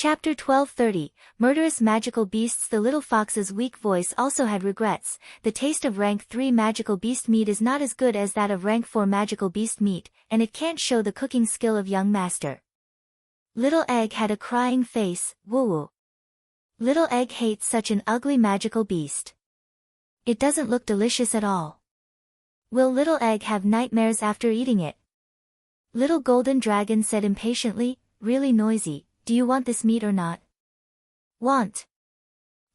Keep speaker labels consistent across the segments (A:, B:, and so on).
A: Chapter 1230, Murderous Magical Beasts. The little fox's weak voice also had regrets. The taste of rank 3 magical beast meat is not as good as that of rank 4 magical beast meat, and it can't show the cooking skill of young master. Little Egg had a crying face, woo-woo. Little Egg hates such an ugly magical beast. It doesn't look delicious at all. Will Little Egg have nightmares after eating it? Little Golden Dragon said impatiently, really noisy. Do you want this meat or not? Want.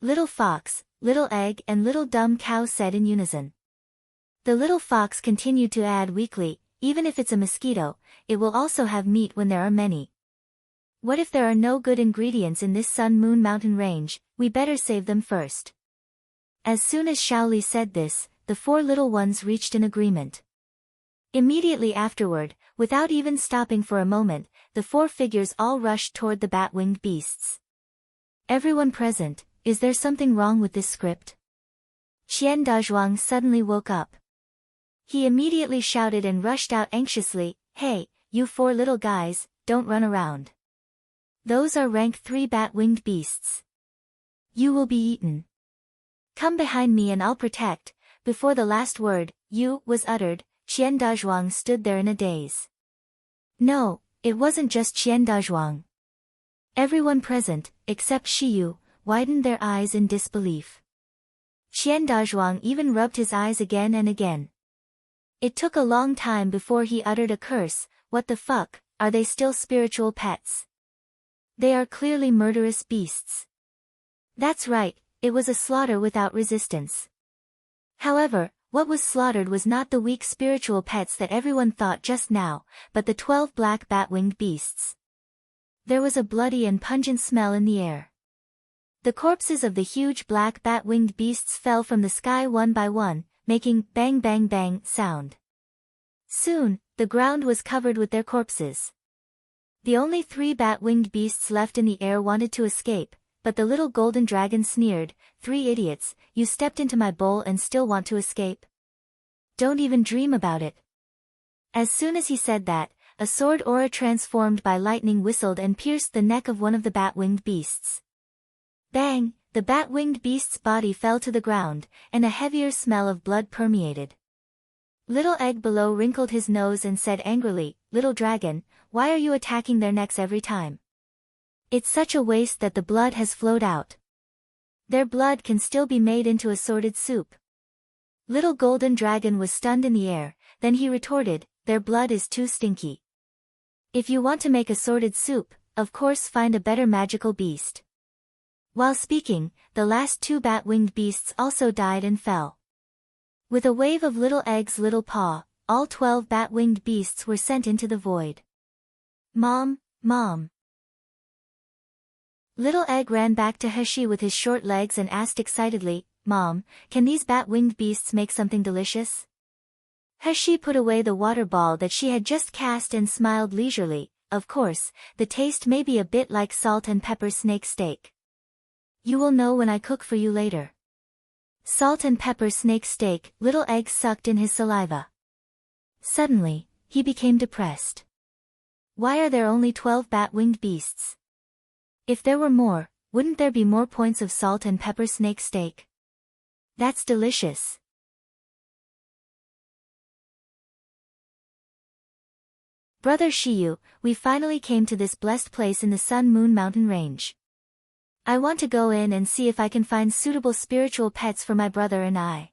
A: Little Fox, Little Egg and Little Dumb Cow said in unison. The little fox continued to add weakly, even if it's a mosquito, it will also have meat when there are many. What if there are no good ingredients in this Sun Moon Mountain range? We better save them first. As soon as Shaoli said this, the 4 little ones reached an agreement. Immediately afterward, without even stopping for a moment, the 4 figures all rushed toward the bat-winged beasts. Everyone present, is there something wrong with this script? Qian Dazhuang suddenly woke up. He immediately shouted and rushed out anxiously, hey, you 4 little guys, don't run around. Those are rank 3 bat-winged beasts. You will be eaten. Come behind me and I'll protect. Before the last word, you, was uttered, Qian Dazhuang stood there in a daze. No, it wasn't just Qian Dazhuang. Everyone present, except Shiyu, widened their eyes in disbelief. Qian Dazhuang even rubbed his eyes again and again. It took a long time before he uttered a curse. What the fuck, are they still spiritual pets? They are clearly murderous beasts. That's right, it was a slaughter without resistance. However, what was slaughtered was not the weak spiritual pets that everyone thought just now, but the 12 black bat-winged beasts. There was a bloody and pungent smell in the air. The corpses of the huge black bat-winged beasts fell from the sky one by one, making bang bang bang sound. Soon, the ground was covered with their corpses. The only 3 bat-winged beasts left in the air wanted to escape, but the little golden dragon sneered, 3 idiots, you stepped into my bowl and still want to escape? Don't even dream about it. As soon as he said that, a sword aura transformed by lightning whistled and pierced the neck of one of the bat-winged beasts. Bang! The bat-winged beast's body fell to the ground, and a heavier smell of blood permeated. Little Egg below wrinkled his nose and said angrily, Little Dragon, why are you attacking their necks every time? It's such a waste that the blood has flowed out. Their blood can still be made into assorted soup. Little Golden Dragon was stunned in the air, then he retorted, their blood is too stinky. If you want to make assorted soup, of course find a better magical beast. While speaking, the last 2 bat-winged beasts also died and fell. With a wave of Little Egg's little paw, all 12 bat-winged beasts were sent into the void. Mom, Mom. Little Egg ran back to Heshi with his short legs and asked excitedly, Mom, can these bat-winged beasts make something delicious? Heshi put away the water ball that she had just cast and smiled leisurely, of course, the taste may be a bit like salt and pepper snake steak. You will know when I cook for you later. Salt and pepper snake steak. Little Egg sucked in his saliva. Suddenly, he became depressed. Why are there only 12 bat-winged beasts? If there were more, wouldn't there be more points of salt and pepper snake steak? That's delicious. Brother Shiyu, we finally came to this blessed place in the Sun Moon Mountain Range. I want to go in and see if I can find suitable spiritual pets for my brother and I.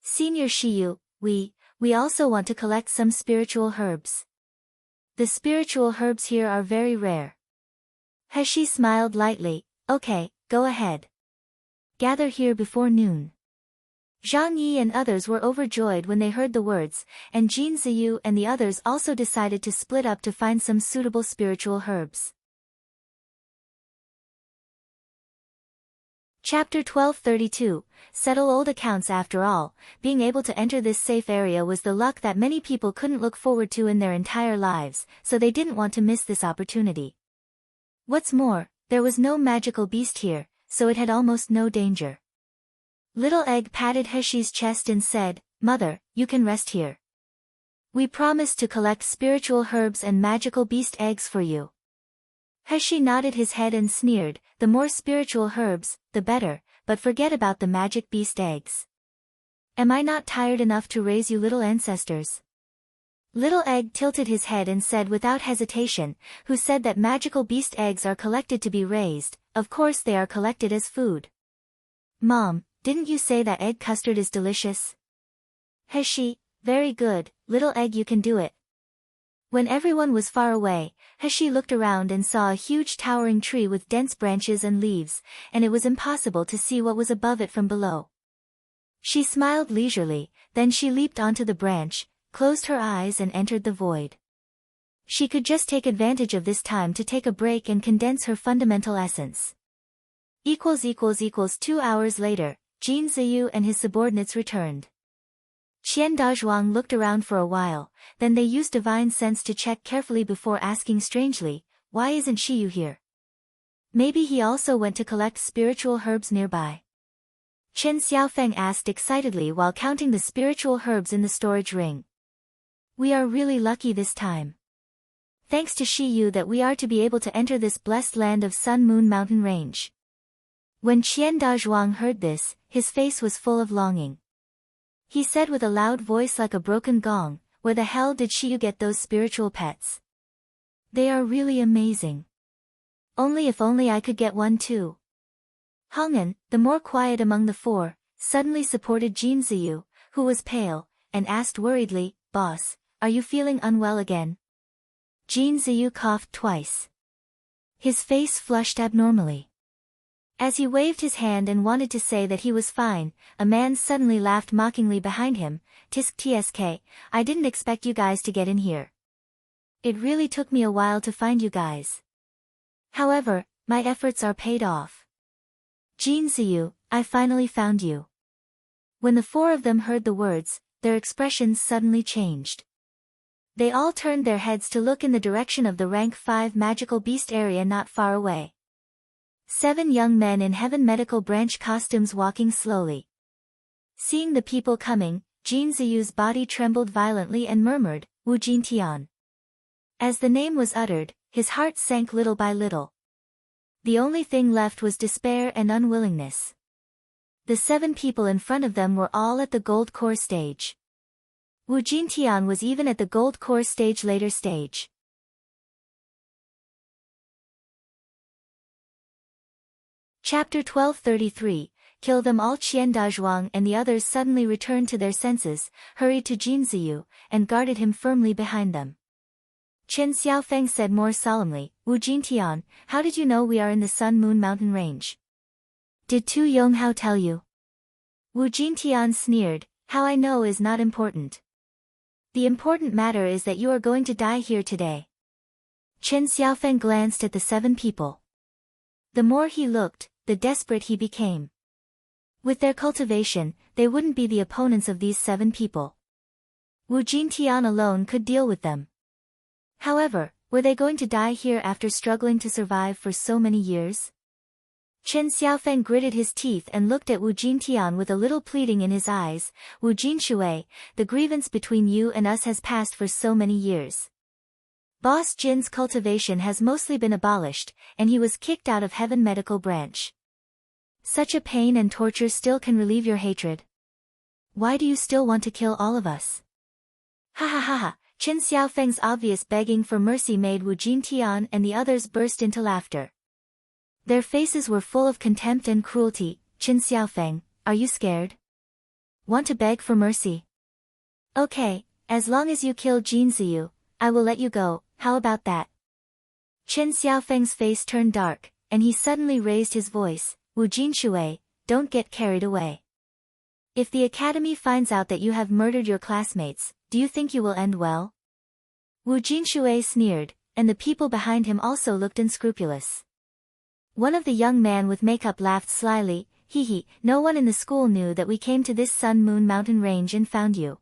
A: Senior Shiyu, we also want to collect some spiritual herbs. The spiritual herbs here are very rare. Heshi smiled lightly, okay, go ahead. Gather here before noon. Zhang Yi and others were overjoyed when they heard the words, and Jin Ziyu and the others also decided to split up to find some suitable spiritual herbs. Chapter 1232, Settle Old Accounts. After all, being able to enter this safe area was the luck that many people couldn't look forward to in their entire lives, so they didn't want to miss this opportunity. What's more, there was no magical beast here, so it had almost no danger. Little Egg patted Heshi's chest and said, Mother, you can rest here. We promised to collect spiritual herbs and magical beast eggs for you. He nodded his head and sneered, the more spiritual herbs, the better, but forget about the magic beast eggs. Am I not tired enough to raise you little ancestors? Little Egg tilted his head and said without hesitation, who said that magical beast eggs are collected to be raised? Of course they are collected as food. Mom, didn't you say that egg custard is delicious? He, very good, Little Egg, you can do it. When everyone was far away, He looked around and saw a huge towering tree with dense branches and leaves, and it was impossible to see what was above it from below. She smiled leisurely, then she leaped onto the branch, closed her eyes and entered the void. She could just take advantage of this time to take a break and condense her fundamental essence. 2 hours later, Jin Ziyu and his subordinates returned. Qian Dazhuang looked around for a while, then they used divine sense to check carefully before asking strangely, why isn't Shiyu here? Maybe he also went to collect spiritual herbs nearby. Chen Xiaofeng asked excitedly while counting the spiritual herbs in the storage ring. We are really lucky this time. Thanks to Shiyu that we are to be able to enter this blessed land of Sun Moon Mountain Range. When Qian Dazhuang heard this, his face was full of longing. He said with a loud voice like a broken gong, where the hell did Shiyu get those spiritual pets? They are really amazing. If only I could get one too. Hong'an, the more quiet among the four, suddenly supported Jin Ziyu, who was pale, and asked worriedly, Boss, are you feeling unwell again? Jin Ziyu coughed twice. His face flushed abnormally. As he waved his hand and wanted to say that he was fine, a man suddenly laughed mockingly behind him, Tsk, I didn't expect you guys to get in here. It really took me a while to find you guys. However, my efforts are paid off. Jin Ziyu, I finally found you. When the four of them heard the words, their expressions suddenly changed. They all turned their heads to look in the direction of the rank 5 magical beast area not far away. 7 young men in heaven medical branch costumes walking slowly. Seeing the people coming, Jin Ziyu's body trembled violently and murmured, Wu Jintian. As the name was uttered, his heart sank little by little. The only thing left was despair and unwillingness. The 7 people in front of them were all at the gold core stage. Wu Jintian was even at the gold core stage later stage. Chapter 1233, Kill them all. Qian Dazhuang and the others suddenly returned to their senses, hurried to Jin Ziyu, and guarded him firmly behind them. Chen Xiaofeng said more solemnly, Wu Jintian, how did you know we are in the Sun Moon Mountain Range? Did Tu Yonghao tell you? Wu Jintian sneered, how I know is not important. The important matter is that you are going to die here today. Chen Xiaofeng glanced at the 7 people. The more he looked, the desperate he became. With their cultivation, they wouldn't be the opponents of these 7 people. Wu Jintian alone could deal with them. However, were they going to die here after struggling to survive for so many years? Chen Xiaofeng gritted his teeth and looked at Wu Jintian with a little pleading in his eyes. Wu Jinshui, the grievance between you and us has passed for so many years. Boss Jin's cultivation has mostly been abolished, and he was kicked out of Heaven Medical Branch. Such a pain and torture still can relieve your hatred. Why do you still want to kill all of us? Ha ha ha ha. Chen Xiaofeng's obvious begging for mercy made Wu Jintian and the others burst into laughter. Their faces were full of contempt and cruelty. Chen Xiaofeng, are you scared? Want to beg for mercy? Okay, as long as you kill Jin Ziyu, I will let you go, how about that? Chen Xiaofeng's face turned dark, and he suddenly raised his voice, Wu Jinshui, don't get carried away. If the academy finds out that you have murdered your classmates, do you think you will end well? Wu Jinshui sneered, and the people behind him also looked unscrupulous. One of the young men with makeup laughed slyly, hee hee, no one in the school knew that we came to this Sun Moon Mountain Range and found you.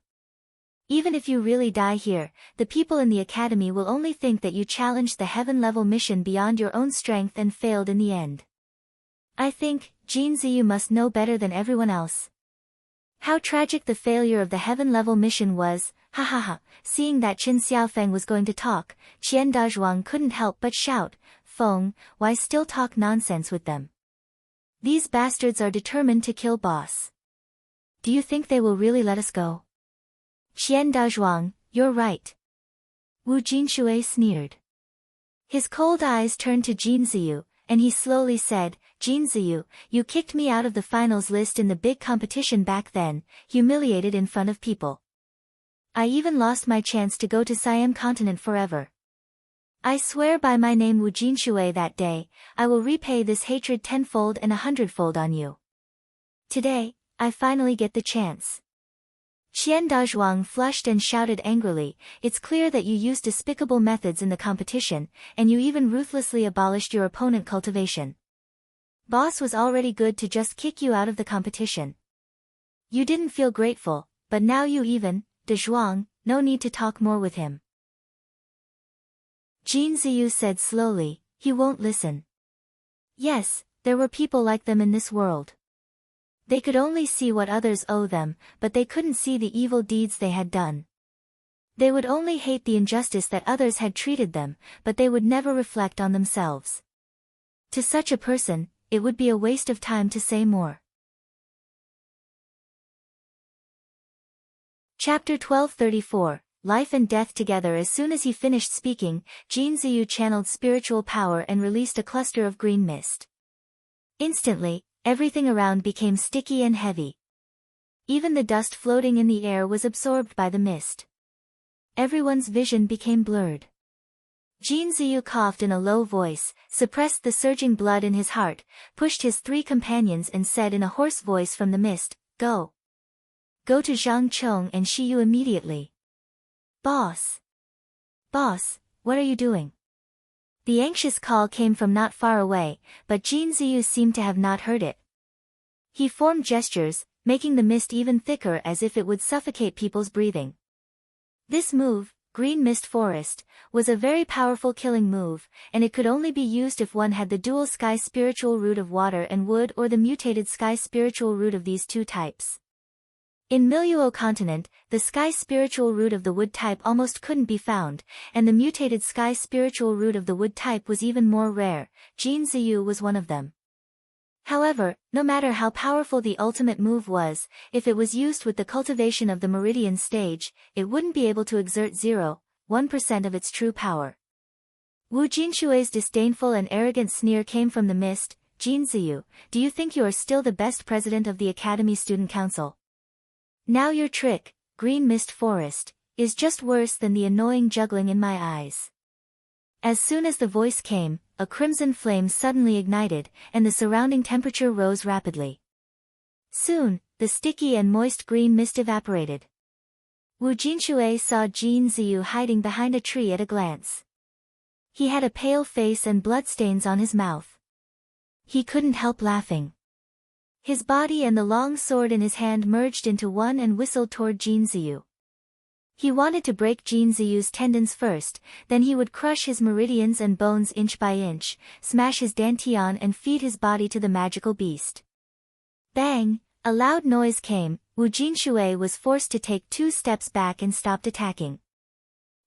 A: Even if you really die here, the people in the academy will only think that you challenged the heaven-level mission beyond your own strength and failed in the end. I think, Jin Ziyu must know better than everyone else. How tragic the failure of the heaven-level mission was, ha ha ha. Seeing that Chen Xiaofeng was going to talk, Qian Dazhuang couldn't help but shout, Feng, why still talk nonsense with them? These bastards are determined to kill boss. Do you think they will really let us go? Qian Dazhuang, you're right. Wu Jinshui sneered. His cold eyes turned to Jin Ziyu, and he slowly said, Jin Ziyu, you kicked me out of the finals list in the big competition back then, humiliated in front of people. I even lost my chance to go to Siam continent forever. I swear by my name Wu Jinshui that day, I will repay this hatred tenfold and 100-fold on you. Today, I finally get the chance. Qian Dazhuang flushed and shouted angrily, it's clear that you used despicable methods in the competition, and you even ruthlessly abolished your opponent cultivation. Boss was already good to just kick you out of the competition. You didn't feel grateful, but now you even, Dazhuang, no need to talk more with him. Jin Ziyu said slowly, he won't listen. Yes, there were people like them in this world. They could only see what others owe them, but they couldn't see the evil deeds they had done. They would only hate the injustice that others had treated them, but they would never reflect on themselves. To such a person, it would be a waste of time to say more. Chapter 1234, Life and Death Together. As soon as he finished speaking, Jin Ziyu channeled spiritual power and released a cluster of green mist. Instantly, everything around became sticky and heavy. Even the dust floating in the air was absorbed by the mist. Everyone's vision became blurred. Jin Ziyu coughed in a low voice, suppressed the surging blood in his heart, pushed his 3 companions and said in a hoarse voice from the mist, Go. Go to Zhang Chong and Shiyu immediately. Boss. Boss, what are you doing? The anxious call came from not far away, but Jin Ziyu seemed to have not heard it. He formed gestures, making the mist even thicker as if it would suffocate people's breathing. This move, Green Mist Forest, was a very powerful killing move, and it could only be used if one had the dual sky spiritual root of water and wood or the mutated sky spiritual root of these 2 types. In Miluo continent, the sky spiritual root of the wood type almost couldn't be found, and the mutated sky spiritual root of the wood type was even more rare. Jin Ziyu was one of them. However, no matter how powerful the ultimate move was, if it was used with the cultivation of the meridian stage, it wouldn't be able to exert 0.1% of its true power. Wu Jinshui's disdainful and arrogant sneer came from the mist. Jin Ziyu, do you think you are still the best president of the Academy Student Council? Now your trick, Green Mist Forest, is just worse than the annoying juggling in my eyes. As soon as the voice came, a crimson flame suddenly ignited, and the surrounding temperature rose rapidly. Soon, the sticky and moist green mist evaporated. Wu Jinshui saw Jin Ziyu hiding behind a tree at a glance. He had a pale face and bloodstains on his mouth. He couldn't help laughing. His body and the long sword in his hand merged into one and whistled toward Jin Ziyu. He wanted to break Jin Ziyu's tendons first, then he would crush his meridians and bones inch by inch, smash his dantian and feed his body to the magical beast. Bang! A loud noise came. Wu Jinshui was forced to take 2 steps back and stopped attacking.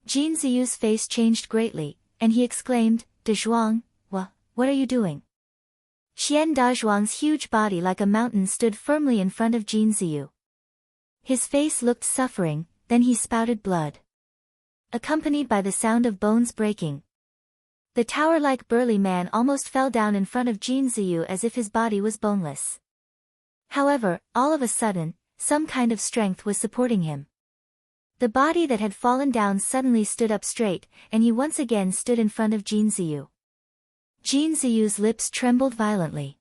A: Jin Ziyu's face changed greatly, and he exclaimed, Dazhuang, what are you doing? Qian Dazhuang's huge body like a mountain stood firmly in front of Jin Ziyu. His face looked suffering, then he spouted blood, accompanied by the sound of bones breaking. The tower-like burly man almost fell down in front of Jin Ziyu as if his body was boneless. However, all of a sudden, some kind of strength was supporting him. The body that had fallen down suddenly stood up straight, and he once again stood in front of Jin Ziyu. Jin Ziyu's lips trembled violently.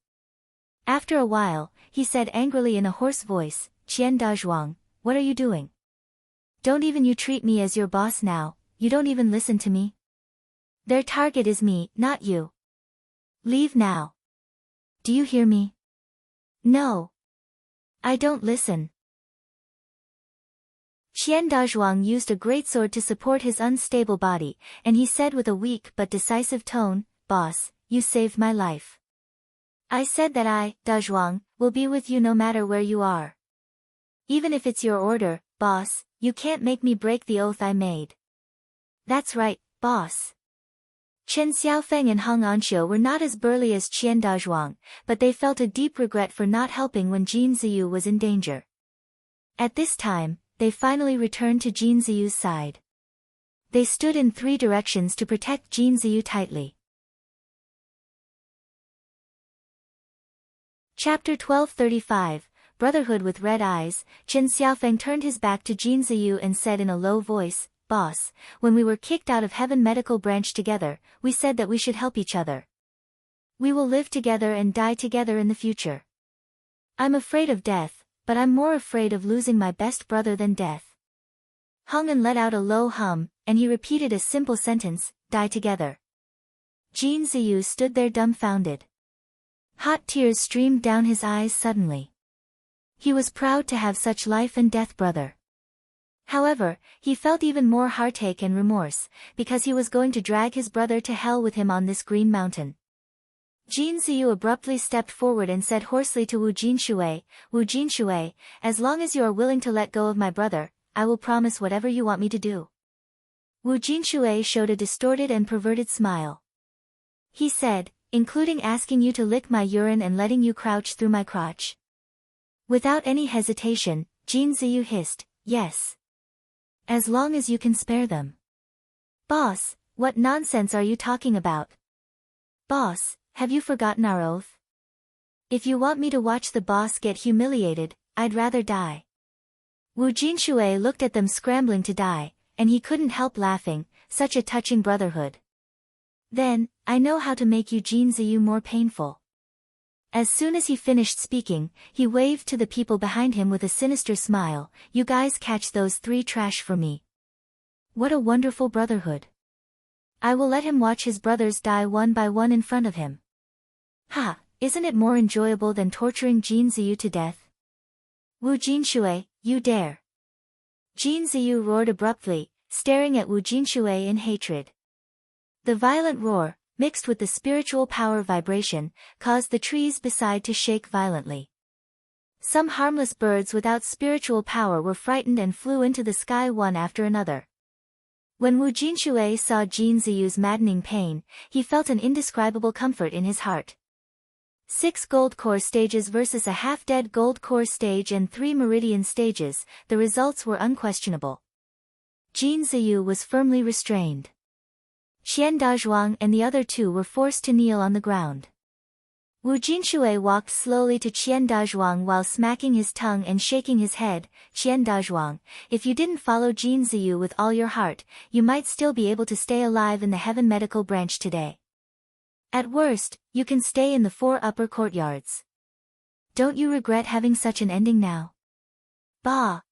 A: After a while, he said angrily in a hoarse voice, Qian Dazhuang, what are you doing? Don't even you treat me as your boss now, you don't even listen to me? Their target is me, not you. Leave now. Do you hear me? No. I don't listen. Qian Dazhuang used a great sword to support his unstable body, and he said with a weak but decisive tone, Boss, you saved my life. I said that I, Dazhuang, will be with you no matter where you are. Even if it's your order, boss, you can't make me break the oath I made. That's right, boss. Chen Xiaofeng and Hong Anxiu were not as burly as Qian Dazhuang, but they felt a deep regret for not helping when Jin Ziyu was in danger. At this time, they finally returned to Jin Ziyu's side. They stood in three directions to protect Jin Ziyu tightly. Chapter 1235, Brotherhood with Red Eyes. Chen Xiaofeng turned his back to Jin Ziyu and said in a low voice, "Boss, when we were kicked out of Heaven Medical Branch together, we said that we should help each other. We will live together and die together in the future. I'm afraid of death, but I'm more afraid of losing my best brother than death." Hung An let out a low hum, and he repeated a simple sentence, "Die together." Jin Ziyu stood there dumbfounded. Hot tears streamed down his eyes suddenly. He was proud to have such life and death brother. However, he felt even more heartache and remorse, because he was going to drag his brother to hell with him on this green mountain. Jin Ziyu abruptly stepped forward and said hoarsely to Wu Jinshui, "As long as you are willing to let go of my brother, I will promise whatever you want me to do." Wu Jinshui showed a distorted and perverted smile. He said, "Including asking you to lick my urine and letting you crouch through my crotch?" Without any hesitation, Jin Ziyu hissed, "Yes. As long as you can spare them." "Boss, what nonsense are you talking about? Boss, have you forgotten our oath? If you want me to watch the boss get humiliated, I'd rather die." Wu Jinshui looked at them scrambling to die, and he couldn't help laughing, such a touching brotherhood. "Then, I know how to make you Jin Ziyu more painful." As soon as he finished speaking, he waved to the people behind him with a sinister smile, "You guys catch those three trash for me. What a wonderful brotherhood. I will let him watch his brothers die one by one in front of him. Ha, isn't it more enjoyable than torturing Jin Ziyu to death? Wu Jinshui, you dare." Jin Ziyu roared abruptly, staring at Wu Jinshui in hatred. The violent roar, mixed with the spiritual power vibration, caused the trees beside to shake violently. Some harmless birds without spiritual power were frightened and flew into the sky one after another. When Wu Jinshui saw Jin Ziyu's maddening pain, he felt an indescribable comfort in his heart. 6 gold core stages versus a half-dead gold core stage and 3 meridian stages, the results were unquestionable. Jin Ziyu was firmly restrained. Qian Dazhuang and the other two were forced to kneel on the ground. Wu Jinshui walked slowly to Qian Dazhuang while smacking his tongue and shaking his head. "Qian Dazhuang, if you didn't follow Jin Ziyu with all your heart, you might still be able to stay alive in the Heaven Medical Branch today. At worst, you can stay in the 4 upper courtyards. Don't you regret having such an ending now?" "Bah!"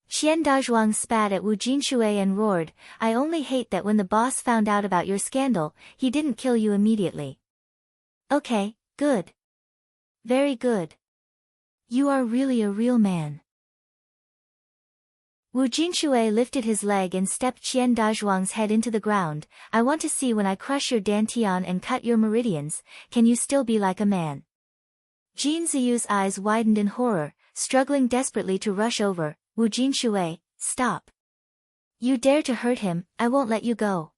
A: Qian Dazhuang spat at Wu Jinshui and roared, "I only hate that when the boss found out about your scandal, he didn't kill you immediately." "Okay, good. Very good. You are really a real man." Wu Jinshui lifted his leg and stepped Qian Dazhuang's head into the ground. "I want to see when I crush your dantian and cut your meridians, can you still be like a man?" Jin Ziyu's eyes widened in horror, struggling desperately to rush over. "Wu Jinshui, stop. You dare to hurt him, I won't let you go."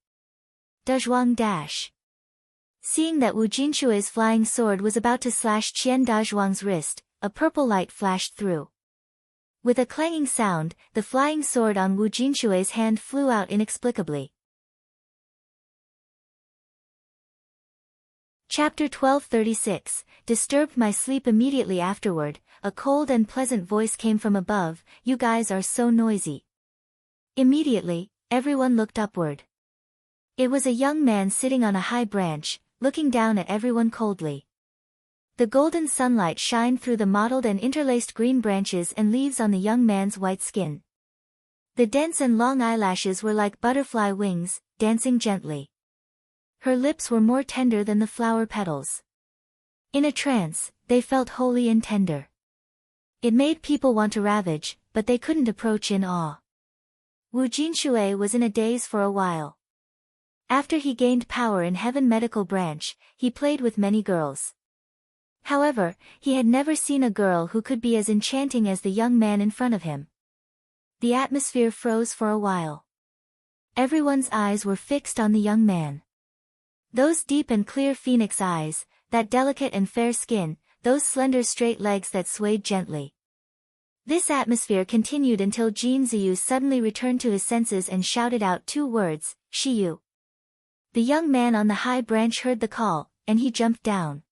A: Dazhuang dash. Seeing that Wu Jinshui's flying sword was about to slash Qian Dazhuang's wrist, a purple light flashed through. With a clanging sound, the flying sword on Wu Jinshui's hand flew out inexplicably. Chapter 1236, Disturbed my sleep immediately afterward, a cold and pleasant voice came from above, "You guys are so noisy." Immediately, everyone looked upward. It was a young man sitting on a high branch, looking down at everyone coldly. The golden sunlight shined through the mottled and interlaced green branches and leaves on the young man's white skin. The dense and long eyelashes were like butterfly wings, dancing gently. Her lips were more tender than the flower petals. In a trance, they felt holy and tender. It made people want to ravage, but they couldn't approach in awe. Wu Jinshui was in a daze for a while. After he gained power in Heaven Medical Branch, he played with many girls. However, he had never seen a girl who could be as enchanting as the young man in front of him. The atmosphere froze for a while. Everyone's eyes were fixed on the young man. Those deep and clear phoenix eyes, that delicate and fair skin, those slender straight legs that swayed gently. This atmosphere continued until Jin Ziyu suddenly returned to his senses and shouted out 2 words, Shiyu. The young man on the high branch heard the call, and he jumped down.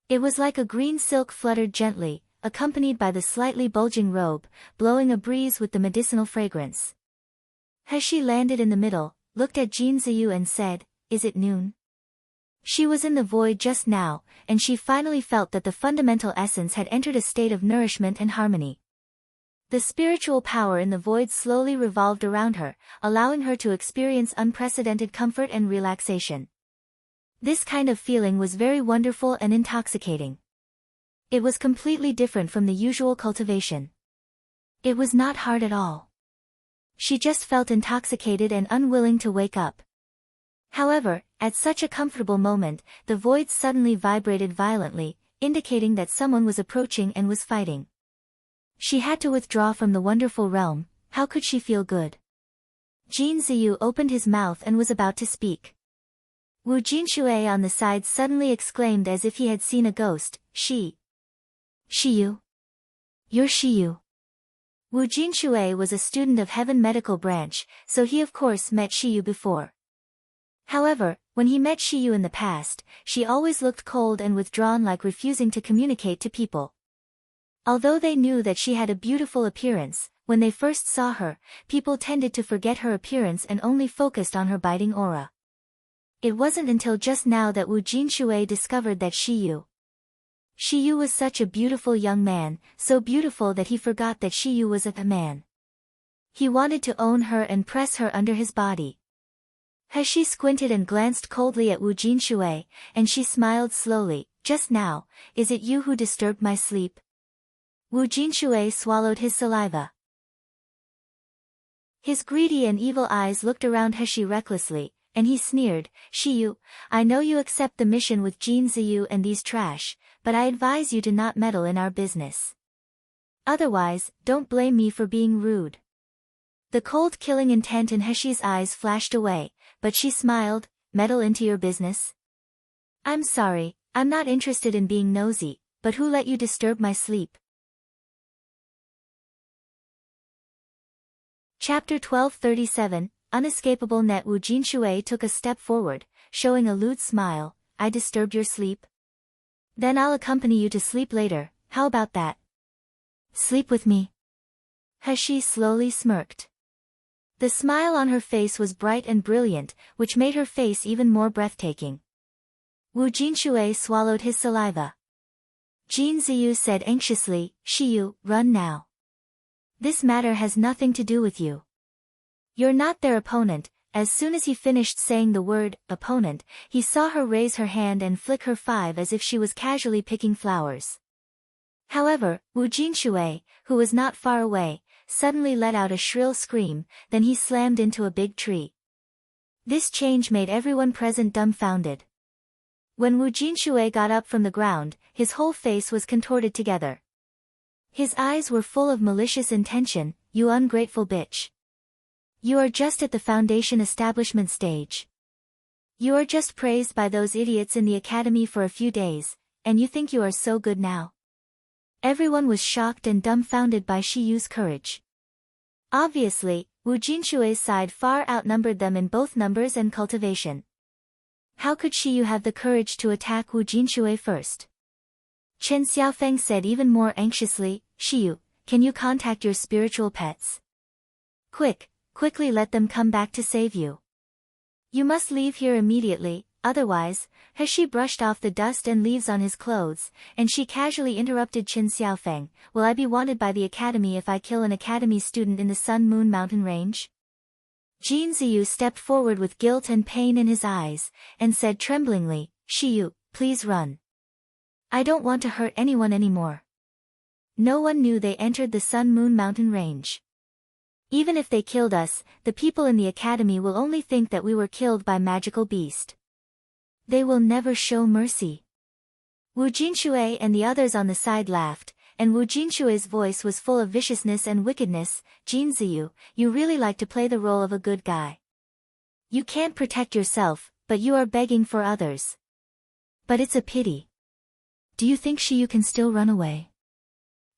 A: It was like a green silk fluttered gently, accompanied by the slightly bulging robe, blowing a breeze with the medicinal fragrance. He landed in the middle, looked at Jin Ziyu and said, "Is it noon?" She was in the void just now, and she finally felt that the fundamental essence had entered a state of nourishment and harmony. The spiritual power in the void slowly revolved around her, allowing her to experience unprecedented comfort and relaxation. This kind of feeling was very wonderful and intoxicating. It was completely different from the usual cultivation. It was not hard at all. She just felt intoxicated and unwilling to wake up. However, at such a comfortable moment, the void suddenly vibrated violently, indicating that someone was approaching and was fighting. She had to withdraw from the wonderful realm. How could she feel good? Jin Ziyu opened his mouth and was about to speak. Wu Jinshui on the side suddenly exclaimed as if he had seen a ghost, Shiyu? You're Shiyu. Wu Jinshui was a student of Heaven Medical Branch, so he of course met Shiyu before. However, when he met Shiyu in the past, she always looked cold and withdrawn, like refusing to communicate to people. Although they knew that she had a beautiful appearance, when they first saw her, people tended to forget her appearance and only focused on her biting aura. It wasn't until just now that Wu Jinshui discovered that Shiyu was such a beautiful young man, so beautiful that he forgot that Shiyu was a man. He wanted to own her and press her under his body. She squinted and glanced coldly at Wu Jinshui, and she smiled slowly. Just now, is it you who disturbed my sleep? Wu Jinshui swallowed his saliva. His greedy and evil eyes looked around He recklessly, and he sneered, Shiyu, I know you accept the mission with Jin Ziyu and these trash, but I advise you to not meddle in our business. Otherwise, don't blame me for being rude. The cold killing intent in Heshi's eyes flashed away, but she smiled, meddle into your business? I'm sorry, I'm not interested in being nosy, but who let you disturb my sleep? Chapter 1237, Unescapable Net. Wu Jinshui took a step forward, showing a lewd smile. I disturbed your sleep? Then I'll accompany you to sleep later, how about that? Sleep with me? Heshi slowly smirked. The smile on her face was bright and brilliant, which made her face even more breathtaking. Wu Jinshui swallowed his saliva. Jin Ziyu said anxiously, Shiyu, run now. This matter has nothing to do with you. You're not their opponent. As soon as he finished saying the word, opponent, he saw her raise her hand and flick her 5 as if she was casually picking flowers. However, Wu Jinshui, who was not far away, suddenly let out a shrill scream, then he slammed into a big tree. This change made everyone present dumbfounded. When Wu Jinshui got up from the ground, his whole face was contorted together. His eyes were full of malicious intention. You ungrateful bitch. You are just at the foundation establishment stage. You are just praised by those idiots in the academy for a few days, and you think you are so good now. Everyone was shocked and dumbfounded by Shiyu's courage. Obviously, Wu Jinshui's side far outnumbered them in both numbers and cultivation. How could Shiyu have the courage to attack Wu Jinshui first? Chen Xiaofeng said even more anxiously, Shiyu, can you contact your spiritual pets? Quickly let them come back to save you. You must leave here immediately, otherwise. He brushed off the dust and leaves on his clothes, and she casually interrupted Chen Xiaofeng, will I be wanted by the academy if I kill an academy student in the Sun Moon Mountain range? Jin Ziyu stepped forward with guilt and pain in his eyes, and said tremblingly, Shiyu, please run. I don't want to hurt anyone anymore. No one knew they entered the Sun Moon Mountain range. Even if they killed us, the people in the academy will only think that we were killed by magical beast. They will never show mercy. Wu Jinshui and the others on the side laughed, and Wu Jinshui's voice was full of viciousness and wickedness. Jin Ziyu, you really like to play the role of a good guy. You can't protect yourself, but you are begging for others. But it's a pity. Do you think Shiyu can still run away?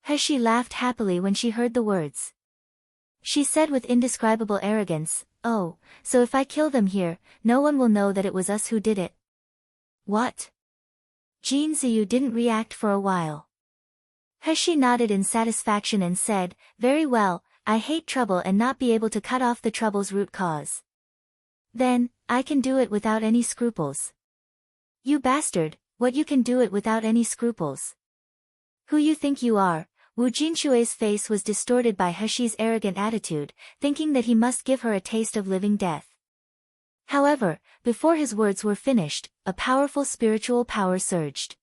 A: He laughed happily when she heard the words. She said with indescribable arrogance, "Oh, so if I kill them here, no one will know that it was us who did it." What? Jin Ziyu didn't react for a while. He nodded in satisfaction and said, "Very well, I hate trouble and not be able to cut off the trouble's root cause. Then, I can do it without any scruples." You bastard, what you can do it without any scruples? Who you think you are? Wu Jinshui's face was distorted by Heshi's arrogant attitude, thinking that he must give her a taste of living death. However, before his words were finished, a powerful spiritual power surged.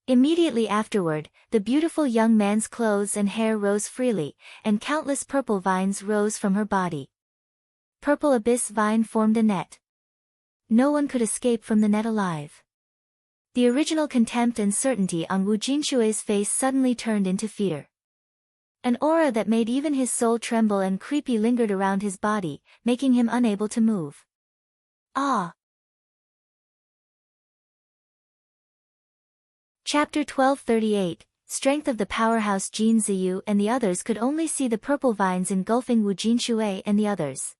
A: Immediately afterward, the beautiful young man's clothes and hair rose freely, and countless purple vines rose from her body. Purple abyss vine formed a net. No one could escape from the net alive. The original contempt and certainty on Wu Jinshui's face suddenly turned into fear. An aura that made even his soul tremble and creepy lingered around his body, making him unable to move. Ah! Chapter 1238, Strength of the Powerhouse. Jin Ziyu and the others could only see the purple vines engulfing Wu Jinshui and the others.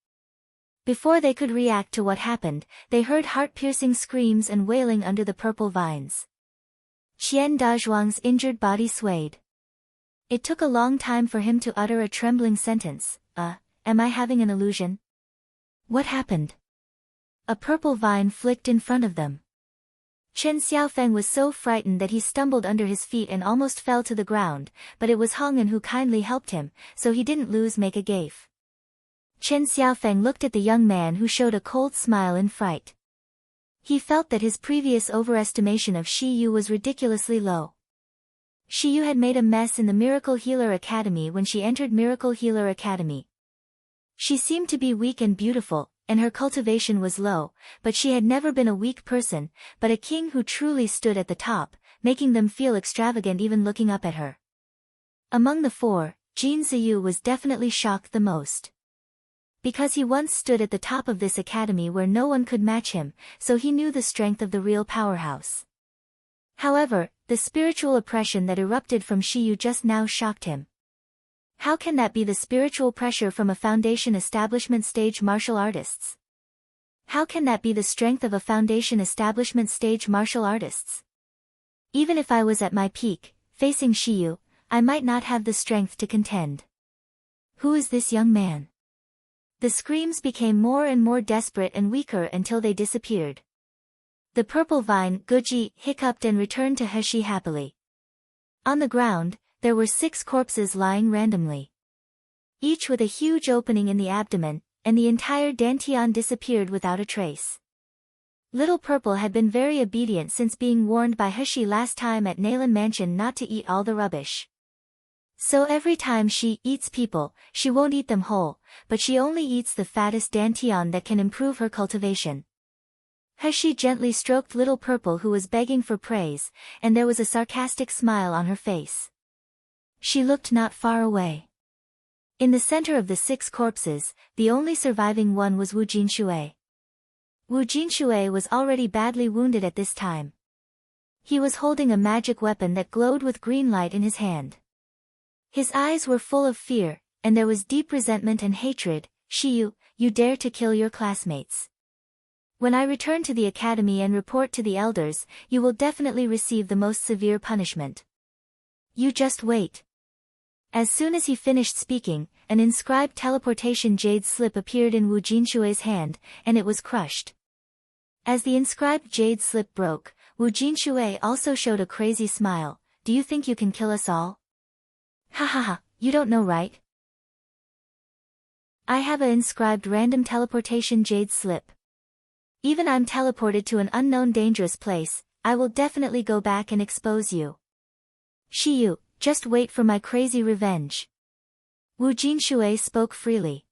A: Before they could react to what happened, they heard heart-piercing screams and wailing under the purple vines. Qian Dazhuang's injured body swayed. It took a long time for him to utter a trembling sentence, am I having an illusion? What happened? A purple vine flicked in front of them. Chen Xiaofeng was so frightened that he stumbled under his feet and almost fell to the ground, but it was Hong An who kindly helped him, so he didn't make a gaffe. Chen Xiaofeng looked at the young man who showed a cold smile in fright. He felt that his previous overestimation of Shi Yu was ridiculously low. Shi Yu had made a mess in the Miracle Healer Academy when she entered Miracle Healer Academy. She seemed to be weak and beautiful, and her cultivation was low, but she had never been a weak person, but a king who truly stood at the top, making them feel extravagant even looking up at her. Among the four, Jin Ziyu was definitely shocked the most. Because he once stood at the top of this academy where no one could match him, so he knew the strength of the real powerhouse. However, the spiritual oppression that erupted from Shiyu just now shocked him. How can that be the spiritual pressure from a foundation establishment stage martial artists? How can that be the strength of a foundation establishment stage martial artists? Even if I was at my peak, facing Shiyu, I might not have the strength to contend. Who is this young man? The screams became more and more desperate and weaker until they disappeared. The purple vine, Guji, hiccuped and returned to Heshi happily. On the ground, there were 6 corpses lying randomly. Each with a huge opening in the abdomen, and the entire dantian disappeared without a trace. Little Purple had been very obedient since being warned by Heshi last time at Nalan Mansion not to eat all the rubbish. So every time she eats people, she won't eat them whole, but she only eats the fattest dantian that can improve her cultivation. Heshi gently stroked Little Purple who was begging for praise, and there was a sarcastic smile on her face. She looked not far away. In the center of the 6 corpses, the only surviving one was Wu Jinshui. Wu Jinshui was already badly wounded at this time. He was holding a magic weapon that glowed with green light in his hand. His eyes were full of fear, and there was deep resentment and hatred. Shiyu, you dare to kill your classmates. When I return to the academy and report to the elders, you will definitely receive the most severe punishment. You just wait. As soon as he finished speaking, an inscribed teleportation jade slip appeared in Wu Jinshui's hand, and it was crushed. As the inscribed jade slip broke, Wu Jinshui also showed a crazy smile. Do you think you can kill us all? Ha ha ha, you don't know, right? I have a inscribed random teleportation jade slip. Even I'm teleported to an unknown dangerous place, I will definitely go back and expose you. Shiyu, just wait for my crazy revenge. Wu Jinshui spoke freely.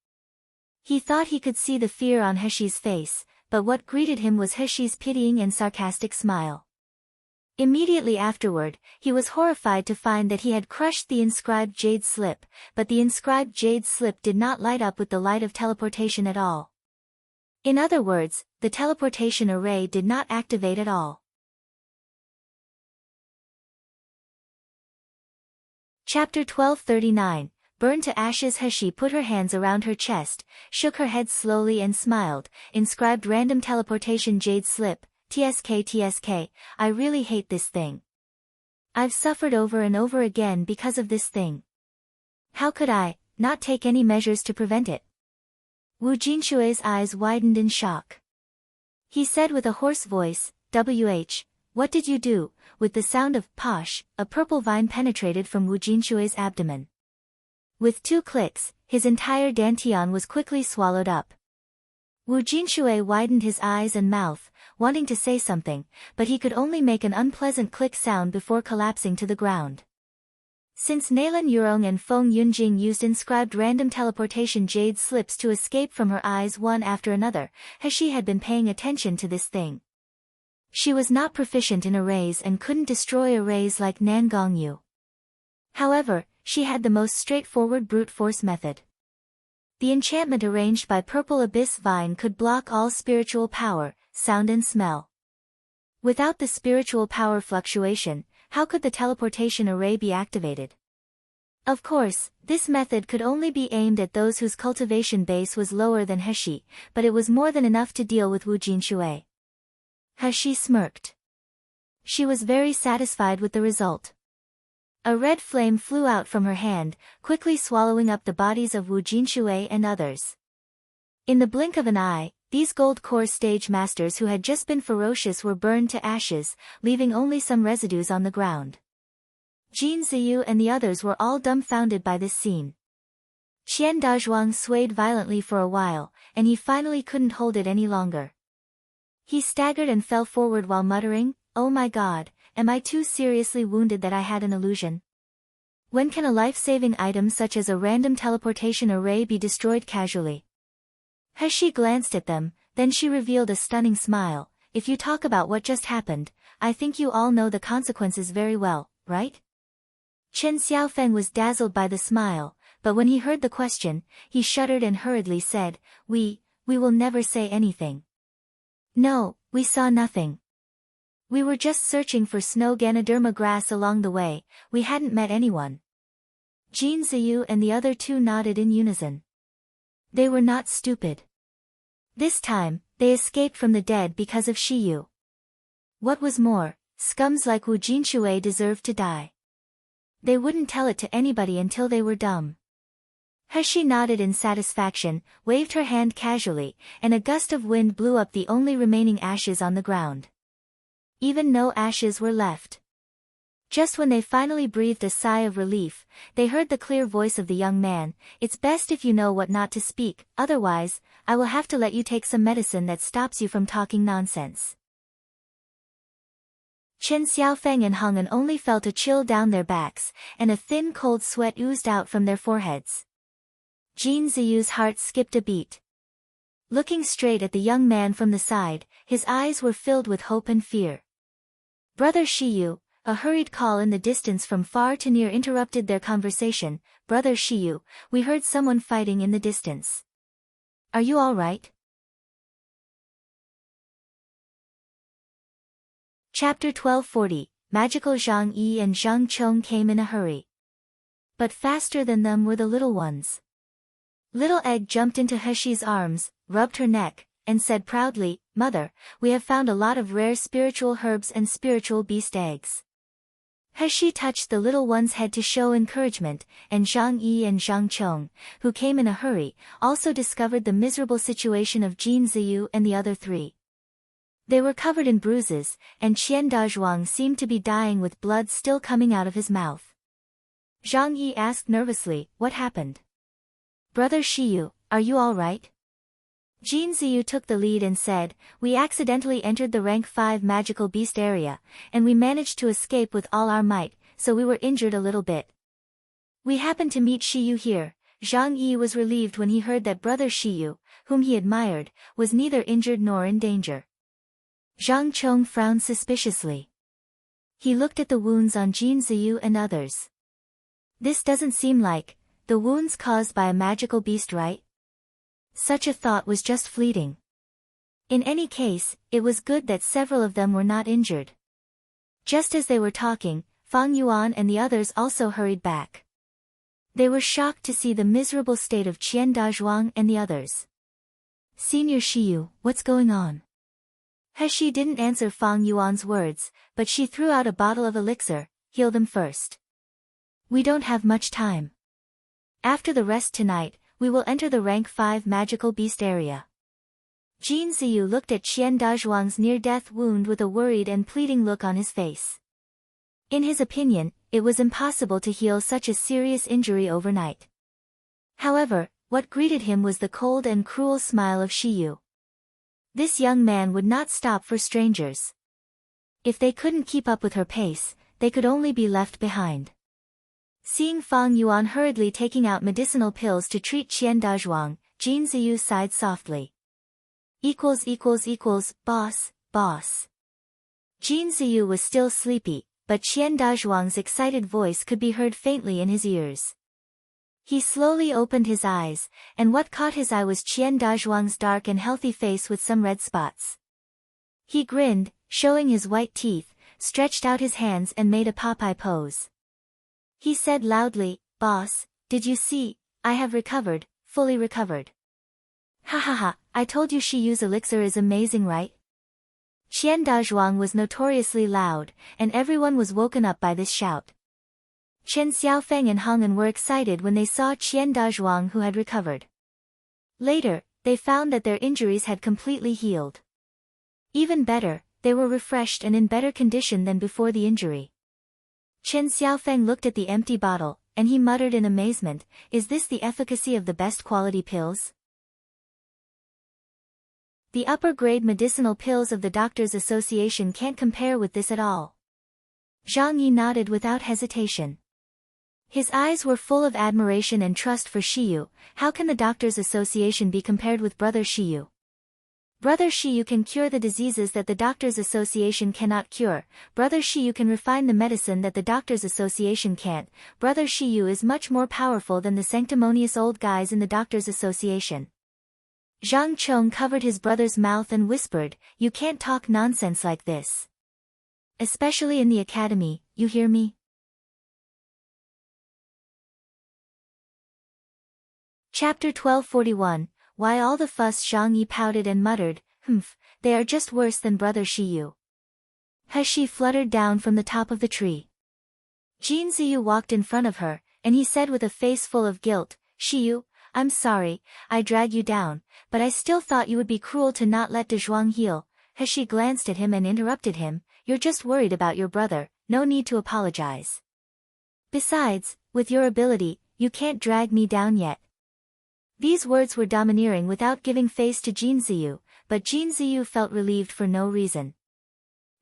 A: He thought he could see the fear on Heshi's face, but what greeted him was Heshi's pitying and sarcastic smile. Immediately afterward, he was horrified to find that he had crushed the inscribed jade slip, but the inscribed jade slip did not light up with the light of teleportation at all. In other words, the teleportation array did not activate at all. Chapter 1239, Burned to Ashes. Hashi put her hands around her chest, shook her head slowly and smiled, inscribed random teleportation jade slip, TSK. I really hate this thing. I've suffered over and over again because of this thing. How could I not take any measures to prevent it? Wu Jinshui's eyes widened in shock. He said with a hoarse voice, what did you do? With the sound of posh, a purple vine penetrated from Wu Jinshui's abdomen. With 2 clicks, his entire dantian was quickly swallowed up. Wu Jinshui widened his eyes and mouth, wanting to say something, but he could only make an unpleasant click sound before collapsing to the ground. Since Nailan Yurong and Feng Yunjing used inscribed random teleportation jade slips to escape from her eyes one after another, Hashi had been paying attention to this thing. She was not proficient in arrays and couldn't destroy arrays like Nan Gongyu. However, she had the most straightforward brute force method. The enchantment arranged by Purple Abyss Vine could block all spiritual power, sound and smell. Without the spiritual power fluctuation, how could the teleportation array be activated? Of course, this method could only be aimed at those whose cultivation base was lower than Hashi, but it was more than enough to deal with Wu Jinshui. Hashi smirked. She was very satisfied with the result. A red flame flew out from her hand, quickly swallowing up the bodies of Wu Jinshui and others. In the blink of an eye, these gold core stage masters who had just been ferocious were burned to ashes, leaving only some residues on the ground. Jin Ziyu and the others were all dumbfounded by this scene. Qian Dazhuang swayed violently for a while, and he finally couldn't hold it any longer. He staggered and fell forward while muttering, "Oh my God, am I too seriously wounded that I had an illusion? When can a life-saving item such as a random teleportation array be destroyed casually?" Hashi glanced at them, then she revealed a stunning smile. "If you talk about what just happened, I think you all know the consequences very well, right?" Chen Xiaofeng was dazzled by the smile, but when he heard the question, he shuddered and hurriedly said, We will never say anything. No, we saw nothing. We were just searching for snow Ganoderma grass along the way, we hadn't met anyone." Jin Ziyu and the other 2 nodded in unison. They were not stupid. This time, they escaped from the dead because of Shiyu. What was more, scums like Wu Jinshui deserved to die. They wouldn't tell it to anybody until they were dumb. Hashi nodded in satisfaction, waved her hand casually, and a gust of wind blew up the only remaining ashes on the ground. Even no ashes were left. Just when they finally breathed a sigh of relief, they heard the clear voice of the young man, "It's best if you know what not to speak, otherwise, I will have to let you take some medicine that stops you from talking nonsense." Chen Xiaofeng and Heng An only felt a chill down their backs, and a thin cold sweat oozed out from their foreheads. Jin Ziyu's heart skipped a beat. Looking straight at the young man from the side, his eyes were filled with hope and fear. "Brother Shiyu," a hurried call in the distance from far to near interrupted their conversation. "Brother Shiyu, we heard someone fighting in the distance. Are you all right?" Chapter 1240, Magical Zhang Yi and Zhang Chong came in a hurry. But faster than them were the little ones. Little Egg jumped into Hashi's arms, rubbed her neck, and said proudly, "Mother, we have found a lot of rare spiritual herbs and spiritual beast eggs." Hashi touched the little one's head to show encouragement, and Zhang Yi and Zhang Chong, who came in a hurry, also discovered the miserable situation of Jin Ziyu and the other 3. They were covered in bruises, and Qian Dazhuang seemed to be dying with blood still coming out of his mouth. Zhang Yi asked nervously, "What happened? Brother Shiyu, are you all right?" Jin Ziyu took the lead and said, "We accidentally entered the rank 5 magical beast area, and we managed to escape with all our might, so we were injured a little bit. We happened to meet Shiyu here." Zhang Yi was relieved when he heard that brother Shiyu, whom he admired, was neither injured nor in danger. Zhang Chong frowned suspiciously. He looked at the wounds on Jin Ziyu and others. This doesn't seem like the wounds caused by a magical beast, right? Such a thought was just fleeting. In any case, it was good that several of them were not injured. Just as they were talking, Fang Yuan and the others also hurried back. They were shocked to see the miserable state of Qian Dazhuang and the others. Senior Shiyu, what's going on? He didn't answer Fang Yuan's words, but she threw out a bottle of elixir. Heal them first. We don't have much time. After the rest tonight, we will enter the rank 5 magical beast area. Jin Ziyu looked at Qian Dazhuang's near-death wound with a worried and pleading look on his face. In his opinion, it was impossible to heal such a serious injury overnight. However, what greeted him was the cold and cruel smile of Shiyu. This young man would not stop for strangers. If they couldn't keep up with her pace, they could only be left behind. Seeing Fang Yuan hurriedly taking out medicinal pills to treat Qian Dazhuang, Jin Ziyu sighed softly. Boss. Jin Ziyu was still sleepy, but Qian Dazhuang's excited voice could be heard faintly in his ears. He slowly opened his eyes, and what caught his eye was Qian Dazhuang's dark and healthy face with some red spots. He grinned, showing his white teeth, stretched out his hands and made a Popeye pose. He said loudly, "Boss, did you see? I have recovered, fully recovered." Ha ha ha, I told you Shiyu's elixir is amazing, right? Qian Dazhuang was notoriously loud, and everyone was woken up by this shout. Chen Xiaofeng and Heng An were excited when they saw Qian Dazhuang who had recovered. Later, they found that their injuries had completely healed. Even better, they were refreshed and in better condition than before the injury. Chen Xiaofeng looked at the empty bottle, and he muttered in amazement, "Is this the efficacy of the best quality pills? The upper-grade medicinal pills of the Doctors' Association can't compare with this at all." Zhang Yi nodded without hesitation. His eyes were full of admiration and trust for Shiyu. How can the Doctors' Association be compared with Brother Shiyu? Brother Shiyu can cure the diseases that the Doctors' Association cannot cure. Brother Shiyu can refine the medicine that the Doctors' Association can't. Brother Shiyu is much more powerful than the sanctimonious old guys in the Doctors' Association. Zhang Chong covered his brother's mouth and whispered, "You can't talk nonsense like this. Especially in the academy, you hear me?" Chapter 1241, Why All the Fuss. Zhang Yi pouted and muttered, "Humph, they are just worse than Brother Shiyu." He fluttered down from the top of the tree. Jin Ziyu walked in front of her, and he said with a face full of guilt, "Shiyu, I'm sorry, I dragged you down, but I still thought you would be cruel to not let Dazhuang heal." She glanced at him and interrupted him, "You're just worried about your brother, no need to apologize. Besides, with your ability, you can't drag me down yet." These words were domineering without giving face to Jin Ziyu, but Jin Ziyu felt relieved for no reason.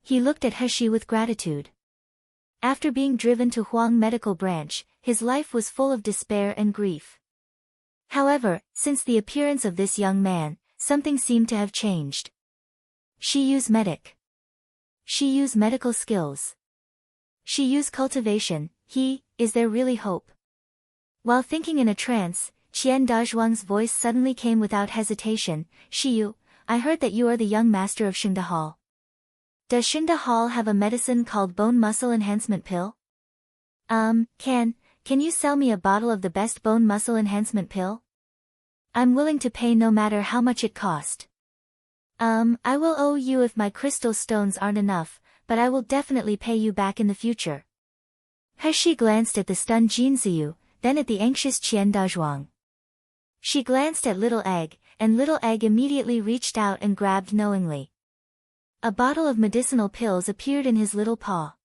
A: He looked at He with gratitude. After being driven to Huang Medical Branch, his life was full of despair and grief. However, since the appearance of this young man, something seemed to have changed. Shiyu's medical skills. Shiyu's cultivation, is there really hope? While thinking in a trance, Qian Dazhuang's voice suddenly came without hesitation, "Shiyu, I heard that you are the young master of Xingda Hall. Does Xingda Hall have a medicine called bone muscle enhancement pill? Can you sell me a bottle of the best bone muscle enhancement pill? I'm willing to pay no matter how much it cost. I will owe you if my crystal stones aren't enough, but I will definitely pay you back in the future." She glanced at the stunned Jin Ziyu, then at the anxious Qian Dazhuang. She glanced at Little Egg, and Little Egg immediately reached out and grabbed knowingly. A bottle of medicinal pills appeared in his little paw.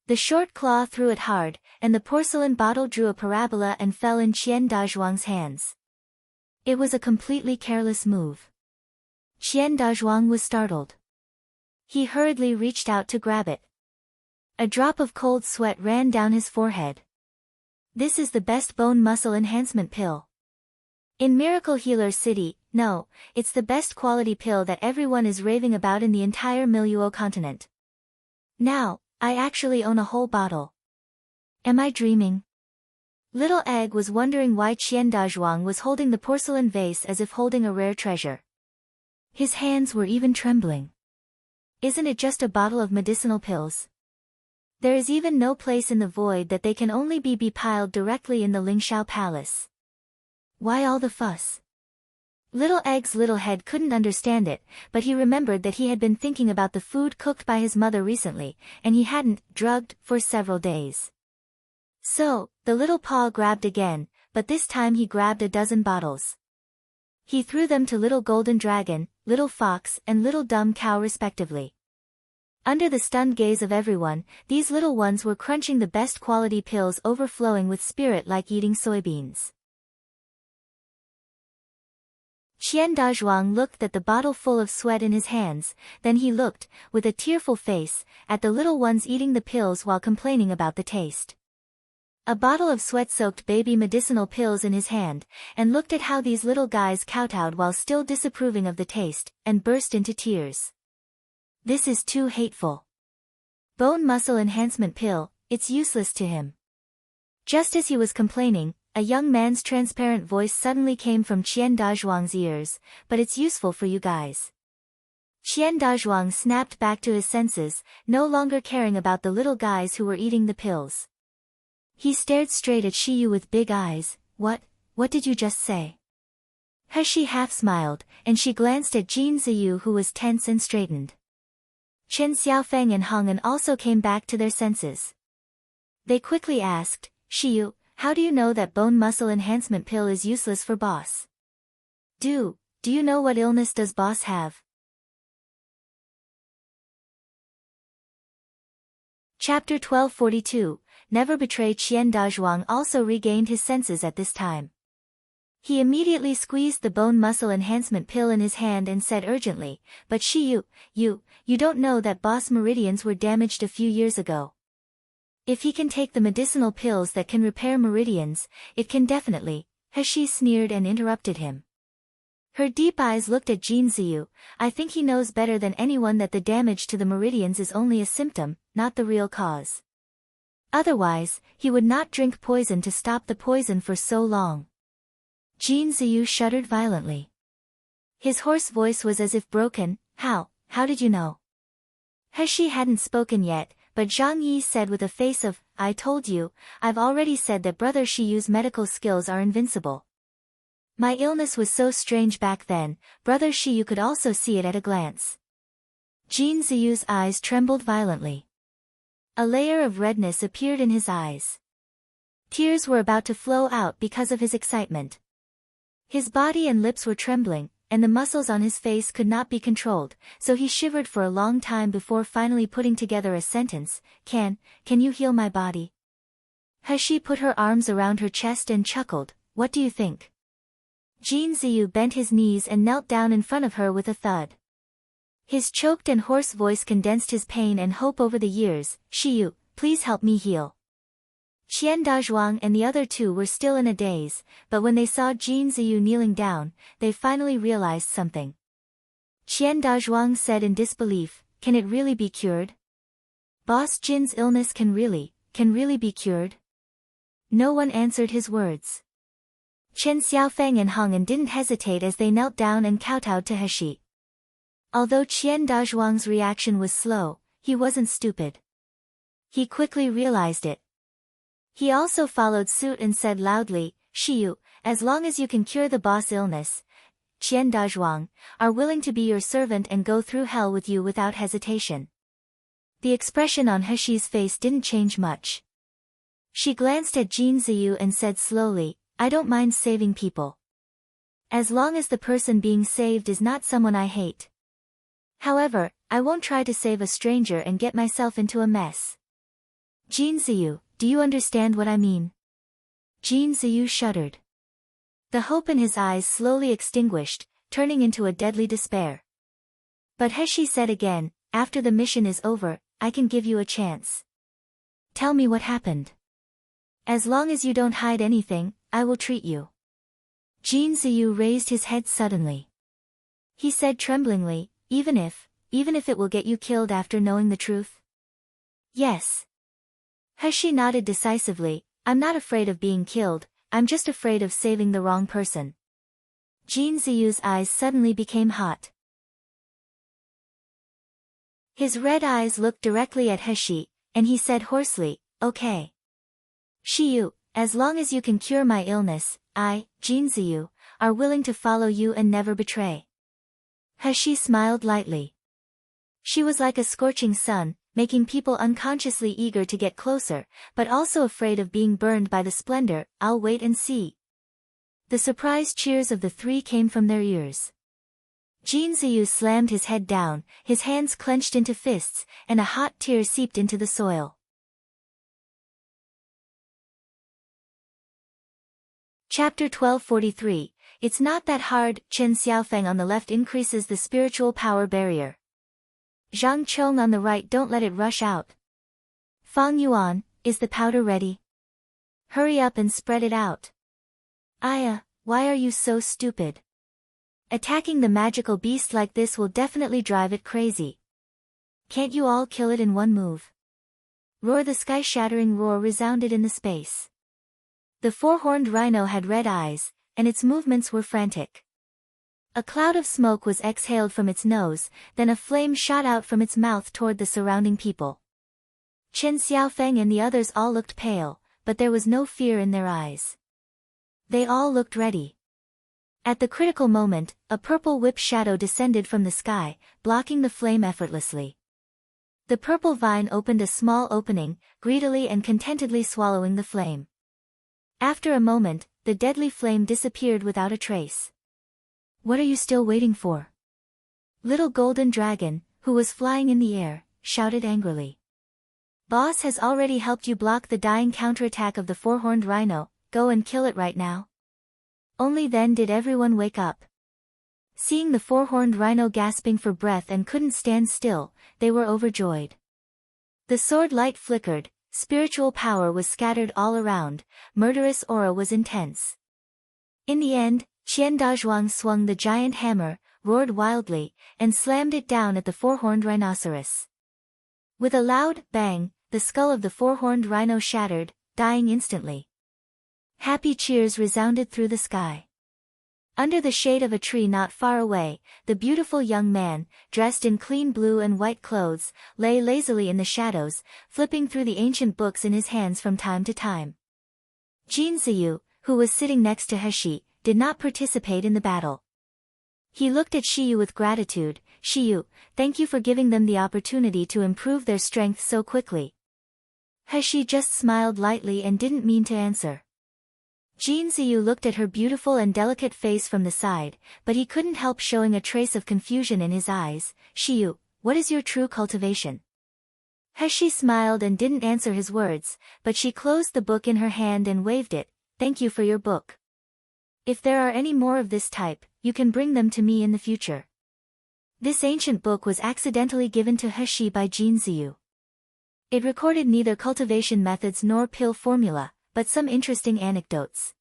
A: The short claw threw it hard, and the porcelain bottle drew a parabola and fell in Qian Dazhuang's hands. It was a completely careless move. Qian Dazhuang was startled. He hurriedly reached out to grab it. A drop of cold sweat ran down his forehead. "This is the best bone muscle enhancement pill. In Miracle Healer City, no, it's the best quality pill that everyone is raving about in the entire Miluo continent. Now, I actually own a whole bottle. Am I dreaming?" Little Egg was wondering why Qian Dazhuang was holding the porcelain vase as if holding a rare treasure. His hands were even trembling. Isn't it just a bottle of medicinal pills? There is even no place in the void that they can only be piled directly in the Lingxiao Palace. Why all the fuss? Little Egg's little head couldn't understand it, but he remembered that he had been thinking about the food cooked by his mother recently, and he hadn't drugged for several days. So, the little paw grabbed again, but this time he grabbed a dozen bottles. He threw them to Little Golden Dragon, Little Fox, and Little Dumb Cow respectively. Under the stunned gaze of everyone, these little ones were crunching the best quality pills overflowing with spirit like eating soybeans. Qian Dazhuang looked at the bottle full of sweat in his hands, then he looked, with a tearful face, at the little ones eating the pills while complaining about the taste. A bottle of sweat-soaked baby medicinal pills in his hand, and looked at how these little guys kowtowed while still disapproving of the taste, and burst into tears. This is too hateful. Bone muscle enhancement pill, it's useless to him. Just as he was complaining, a young man's transparent voice suddenly came from Qian Dazhuang's ears, but it's useful for you guys. Qian Dazhuang snapped back to his senses, no longer caring about the little guys who were eating the pills. He stared straight at Shiyu with big eyes. What did you just say? He half smiled, and she glanced at Jin Ziyu who was tense and straightened. Chen Xiaofeng and Hong'an also came back to their senses. They quickly asked, Shiyu, how do you know that bone muscle enhancement pill is useless for boss? Do you know what illness does boss have? Chapter 1242, Never Betray. Qian Dazhuang also regained his senses at this time. He immediately squeezed the bone muscle enhancement pill in his hand and said urgently, but Shiyu, you don't know that boss meridians were damaged a few years ago. If he can take the medicinal pills that can repair meridians, it can definitely. He sneered and interrupted him. Her deep eyes looked at Jin Ziyu. I think he knows better than anyone that the damage to the meridians is only a symptom, not the real cause. Otherwise, he would not drink poison to stop the poison for so long. Jin Ziyu shuddered violently. His hoarse voice was as if broken. How did you know? He hadn't spoken yet, but Zhang Yi said with a face of, I told you, I've already said that Brother Shiyu's medical skills are invincible. My illness was so strange back then, Brother Shiyu could also see it at a glance. Jin Ziyu's eyes trembled violently. A layer of redness appeared in his eyes. Tears were about to flow out because of his excitement. His body and lips were trembling, and the muscles on his face could not be controlled, so he shivered for a long time before finally putting together a sentence. Can you heal my body? He put her arms around her chest and chuckled. What do you think? Jin Ziyu bent his knees and knelt down in front of her with a thud. His choked and hoarse voice condensed his pain and hope over the years. Shiyu, please help me heal. Qian Dazhuang and the other two were still in a daze, but when they saw Jin Ziyu kneeling down, they finally realized something. Qian Dazhuang said in disbelief, can it really be cured? Boss Jin's illness can really be cured? No one answered his words. Chen Xiaofeng and Hong'an didn't hesitate as they knelt down and kowtowed to He. Although Qian Dazhuang's reaction was slow, he wasn't stupid. He quickly realized it. He also followed suit and said loudly, Shiyu, as long as you can cure the boss illness, Qian Dazhuang, are willing to be your servant and go through hell with you without hesitation. The expression on Heshi's face didn't change much. She glanced at Jin Ziyu and said slowly, I don't mind saving people. As long as the person being saved is not someone I hate. However, I won't try to save a stranger and get myself into a mess. Jin Ziyu, do you understand what I mean? Jin Ziyu shuddered. The hope in his eyes slowly extinguished, turning into a deadly despair. But Heshi said again, after the mission is over, I can give you a chance. Tell me what happened. As long as you don't hide anything, I will treat you. Jin Ziyu raised his head suddenly. He said tremblingly, even if it will get you killed after knowing the truth? Yes. Heshi nodded decisively, I'm not afraid of being killed, I'm just afraid of saving the wrong person. Jin Ziyu's eyes suddenly became hot. His red eyes looked directly at Heshi, and he said hoarsely, "Okay. Shiyu, as long as you can cure my illness, I, Jinziyu, are willing to follow you and never betray." Heshi smiled lightly. She was like a scorching sun, making people unconsciously eager to get closer, but also afraid of being burned by the splendor. "I'll wait and see." The surprised cheers of the three came from their ears. Jinziyu slammed his head down, his hands clenched into fists, and a hot tear seeped into the soil. Chapter 1243, It's Not That Hard. Chen Xiaofeng on the left increases the spiritual power barrier. Zhang Chong on the right, don't let it rush out. Fang Yuan, is the powder ready? Hurry up and spread it out. Aya, why are you so stupid? Attacking the magical beast like this will definitely drive it crazy. Can't you all kill it in one move? Roar! The sky-shattering roar resounded in the space. The four-horned rhino had red eyes, and its movements were frantic. A cloud of smoke was exhaled from its nose, then a flame shot out from its mouth toward the surrounding people. Chen Xiaofeng and the others all looked pale, but there was no fear in their eyes. They all looked ready. At the critical moment, a purple whip shadow descended from the sky, blocking the flame effortlessly. The purple vine opened a small opening, greedily and contentedly swallowing the flame. After a moment, the deadly flame disappeared without a trace. What are you still waiting for? Little Golden Dragon, who was flying in the air, shouted angrily. Boss has already helped you block the dying counterattack of the four-horned rhino, go and kill it right now. Only then did everyone wake up. Seeing the four-horned rhino gasping for breath and couldn't stand still, they were overjoyed. The sword light flickered, spiritual power was scattered all around, murderous aura was intense. In the end, Qian Dazhuang swung the giant hammer, roared wildly, and slammed it down at the four-horned rhinoceros. With a loud bang, the skull of the four-horned rhino shattered, dying instantly. Happy cheers resounded through the sky. Under the shade of a tree not far away, the beautiful young man, dressed in clean blue and white clothes, lay lazily in the shadows, flipping through the ancient books in his hands from time to time. Jinziyu, who was sitting next to Heshi, did not participate in the battle. He looked at Shiyu with gratitude. "Shiyu, thank you for giving them the opportunity to improve their strength so quickly." Heshi just smiled lightly and didn't mean to answer. Jinziyu looked at her beautiful and delicate face from the side, but he couldn't help showing a trace of confusion in his eyes. "Shiyu, what is your true cultivation?" Heshi smiled and didn't answer his words, but she closed the book in her hand and waved it. "Thank you for your book. If there are any more of this type, you can bring them to me in the future." This ancient book was accidentally given to Heshi by Jinziyu. It recorded neither cultivation methods nor pill formula, but some interesting anecdotes.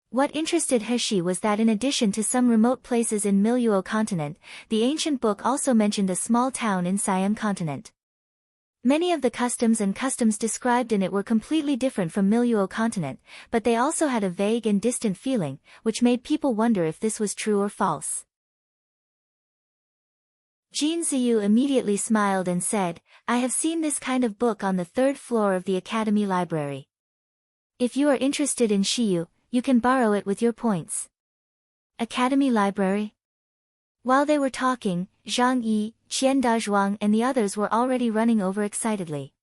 A: What interested Heshi was that in addition to some remote places in Miluo continent, the ancient book also mentioned a small town in Siam continent. Many of the customs described in it were completely different from Miluo continent, but they also had a vague and distant feeling, which made people wonder if this was true or false. Jinziyu immediately smiled and said, "I have seen this kind of book on the third floor of the Academy Library. If you are interested in Shiyu, you can borrow it with your points." Academy Library? While they were talking, Zhang Yi, Qian Dazhuang and the others were already running over excitedly.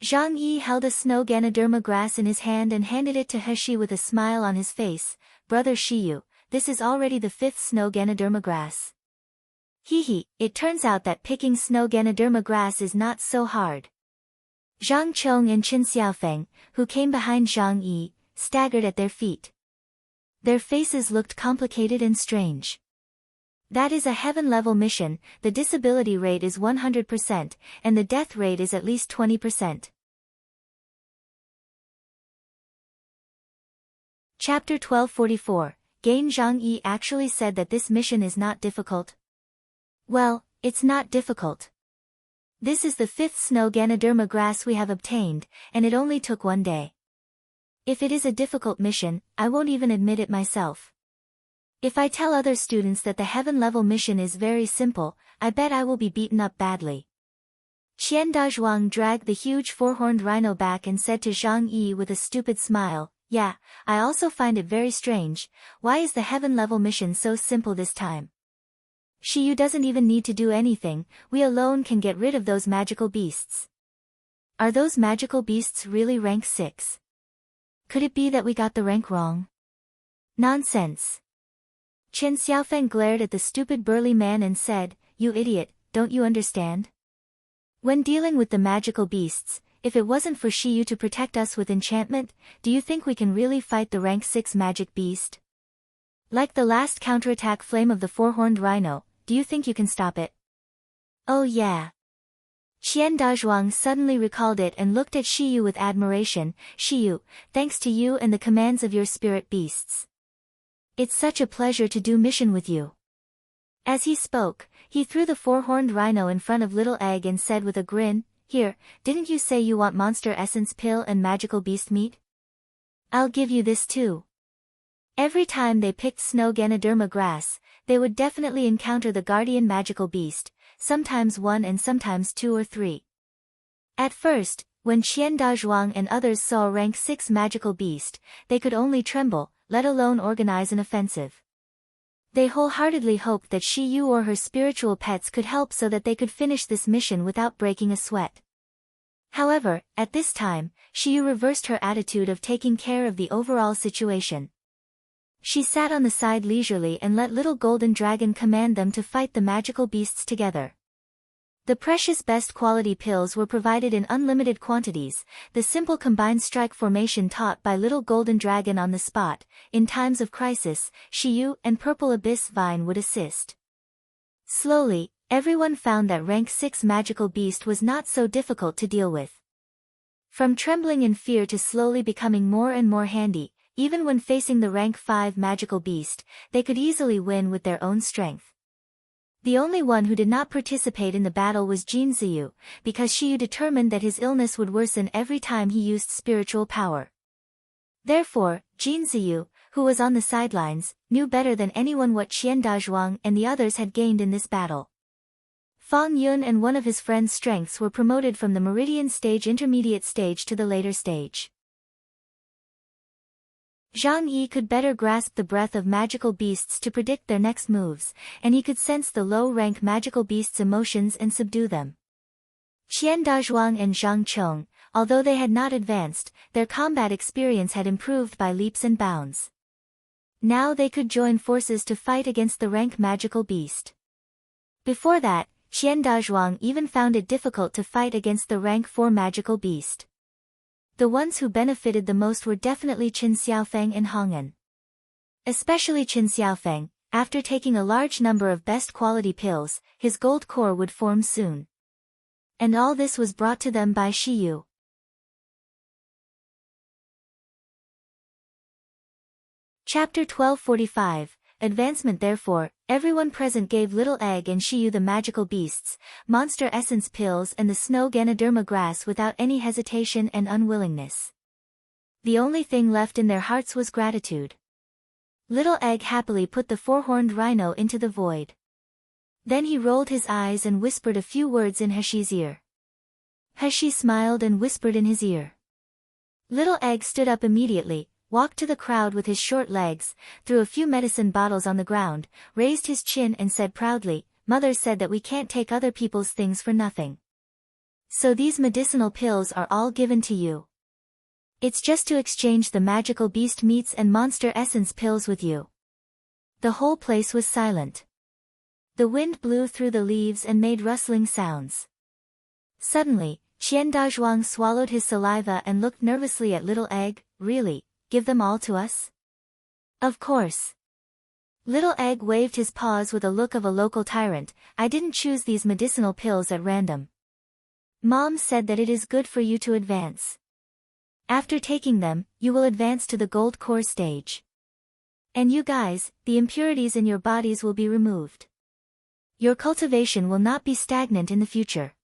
A: Zhang Yi held a snow Ganoderma grass in his hand and handed it to Heshi with a smile on his face. "Brother Shiyu, this is already the 5th snow Ganoderma grass. Hehe, it turns out that picking snow Ganoderma grass is not so hard." Zhang Chong and Chen Xiaofeng, who came behind Zhang Yi, staggered at their feet. Their faces looked complicated and strange. "That is a heaven-level mission, the disability rate is 100%, and the death rate is at least 20%. Chapter 1244, Gain Zhang Yi actually said that this mission is not difficult. Well, it's not difficult. This is the 5th snow Ganoderma grass we have obtained, and it only took 1 day. If it is a difficult mission, I won't even admit it myself. If I tell other students that the heaven-level mission is very simple, I bet I will be beaten up badly. Qian Dazhuang dragged the huge four-horned rhino back and said to Zhang Yi with a stupid smile, "Yeah, I also find it very strange. Why is the heaven-level mission so simple this time? Shiyu doesn't even need to do anything, we alone can get rid of those magical beasts." Are those magical beasts really rank 6? Could it be that we got the rank wrong? Nonsense. Chen Xiaofeng glared at the stupid burly man and said, "You idiot, don't you understand? When dealing with the magical beasts, if it wasn't for Shiyu to protect us with enchantment, do you think we can really fight the rank 6 magic beast? Like the last counterattack flame of the four-horned rhino, do you think you can stop it?" "Oh yeah." Qian Dazhuang suddenly recalled it and looked at Shiyu with admiration. "Shiyu, thanks to you and the commands of your spirit beasts. It's such a pleasure to do mission with you." As he spoke, he threw the four-horned rhino in front of Little Egg and said with a grin, "Here, didn't you say you want monster essence pill and magical beast meat? I'll give you this too." Every time they picked snow Ganoderma grass, they would definitely encounter the guardian magical beast, sometimes 1 and sometimes 2 or 3. At first, when Qian Dazhuang and others saw a rank 6 magical beast, they could only tremble, let alone organize an offensive. They wholeheartedly hoped that Shiyu or her spiritual pets could help so that they could finish this mission without breaking a sweat. However, at this time, Shiyu reversed her attitude of taking care of the overall situation. She sat on the side leisurely and let little golden dragon command them to fight the magical beasts together. The precious best quality pills were provided in unlimited quantities, the simple combined strike formation taught by little golden dragon on the spot. In times of crisis, Shiyu and Purple Abyss Vine would assist. Slowly, everyone found that rank 6 magical beast was not so difficult to deal with. From trembling in fear to slowly becoming more and more handy, even when facing the rank 5 magical beast, they could easily win with their own strength. The only one who did not participate in the battle was Jin Ziyu, because Shiyu determined that his illness would worsen every time he used spiritual power. Therefore, Jin Ziyu, who was on the sidelines, knew better than anyone what Qian Dazhuang and the others had gained in this battle. Fang Yun and one of his friends' strengths were promoted from the Meridian stage intermediate stage to the later stage. Zhang Yi could better grasp the breath of magical beasts to predict their next moves, and he could sense the low-rank magical beasts' emotions and subdue them. Qian Dazhuang and Zhang Chong, although they had not advanced, their combat experience had improved by leaps and bounds. Now they could join forces to fight against the rank magical beast. Before that, Qian Dazhuang even found it difficult to fight against the rank 4 magical beast. The ones who benefited the most were definitely Qin Xiaofeng and Hong'an. Especially Qin Xiaofeng, after taking a large number of best quality pills, his gold core would form soon. And all this was brought to them by Shiyu. Chapter 1245, Advancement. Therefore, everyone present gave Little Egg and Shiyu the magical beasts, monster essence pills and the snow Ganoderma grass without any hesitation and unwillingness. The only thing left in their hearts was gratitude. Little Egg happily put the four-horned rhino into the void. Then he rolled his eyes and whispered a few words in Heshi's ear. Heshi smiled and whispered in his ear. Little Egg stood up immediately, walked to the crowd with his short legs, threw a few medicine bottles on the ground, raised his chin and said proudly, "Mother said that we can't take other people's things for nothing. So these medicinal pills are all given to you. It's just to exchange the magical beast meats and monster essence pills with you." The whole place was silent. The wind blew through the leaves and made rustling sounds. Suddenly, Qian Dazhuang swallowed his saliva and looked nervously at Little Egg. "Really? Give them all to us?" "Of course." Little Egg waved his paws with a look of a local tyrant. "I didn't choose these medicinal pills at random. Mom said that it is good for you to advance. After taking them, you will advance to the gold core stage. And you guys, the impurities in your bodies will be removed. Your cultivation will not be stagnant in the future."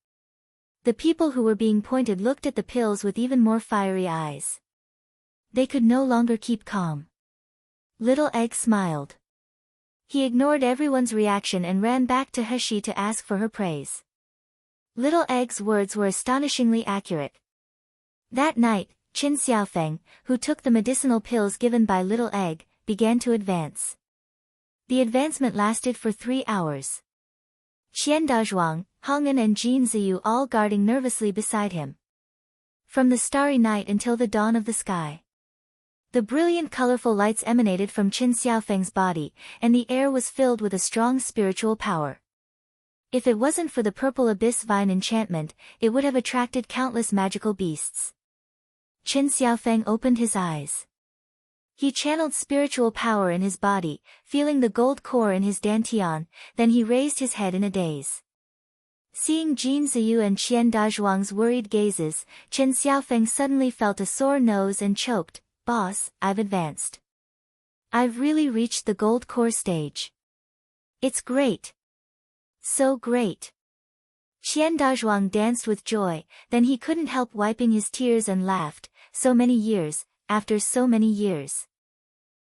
A: The people who were being pointed looked at the pills with even more fiery eyes. They could no longer keep calm. Little Egg smiled. He ignored everyone's reaction and ran back to Heshi to ask for her praise. Little Egg's words were astonishingly accurate. That night, Qin Xiaofeng, who took the medicinal pills given by Little Egg, began to advance. The advancement lasted for 3 hours. Qian Dazhuang, Hong'an and Jin Ziyu all guarding nervously beside him. From the starry night until the dawn of the sky. The brilliant colorful lights emanated from Qin Xiaofeng's body, and the air was filled with a strong spiritual power. If it wasn't for the purple abyss vine enchantment, it would have attracted countless magical beasts. Qin Xiaofeng opened his eyes. He channeled spiritual power in his body, feeling the gold core in his dantian, then he raised his head in a daze. Seeing Jin Ziyu and Qian Dazhuang's worried gazes, Qin Xiaofeng suddenly felt a sore nose and choked. "Boss, I've advanced. I've really reached the gold core stage. It's great. So great." Qian Dazhuang danced with joy, then he couldn't help wiping his tears and laughed. So many years, after so many years.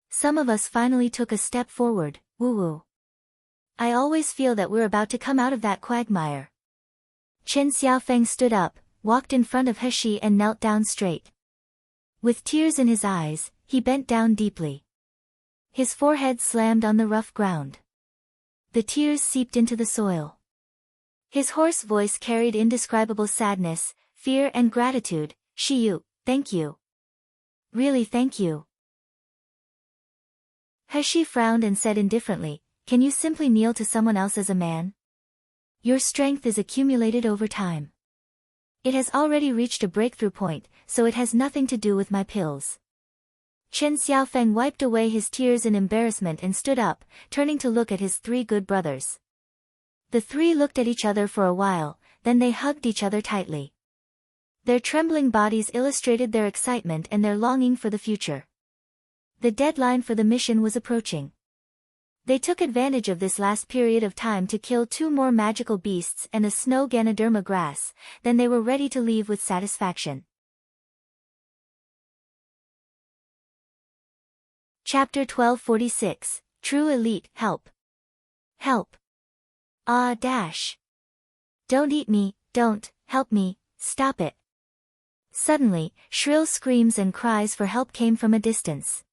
A: Some of us finally took a step forward, woo-woo. I always feel that we're about to come out of that quagmire. Qin Xiaofeng stood up, walked in front of Heshi and knelt down straight. With tears in his eyes, he bent down deeply. His forehead slammed on the rough ground. The tears seeped into the soil. His hoarse voice carried indescribable sadness, fear and gratitude. "Shiyu, thank you. Really thank you." Heshi frowned and said indifferently, "Can you simply kneel to someone else as a man? Your strength is accumulated over time. It has already reached a breakthrough point, so it has nothing to do with my pills." Qin Xiaofeng wiped away his tears in embarrassment and stood up, turning to look at his 3 good brothers. The 3 looked at each other for a while, then they hugged each other tightly. Their trembling bodies illustrated their excitement and their longing for the future. The deadline for the mission was approaching. They took advantage of this last period of time to kill 2 more magical beasts and a snow Ganoderma grass, then they were ready to leave with satisfaction. Chapter 1246, True Elite, Help. Help. Dash. Don't eat me, don't, help me, stop it. Suddenly, shrill screams and cries for help came from a distance.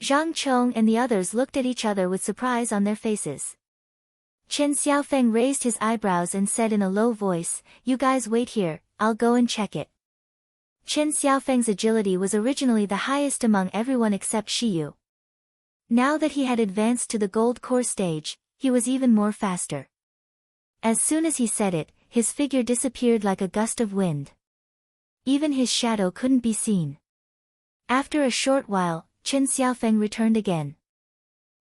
A: Zhang Chong and the others looked at each other with surprise on their faces. Qin Xiaofeng raised his eyebrows and said in a low voice, "You guys wait here, I'll go and check it." Qin Xiaofeng's agility was originally the highest among everyone except Shiyu. Now that he had advanced to the gold core stage, he was even more faster. As soon as he said it, his figure disappeared like a gust of wind. Even his shadow couldn't be seen. After a short while, Qin Xiaofeng returned again.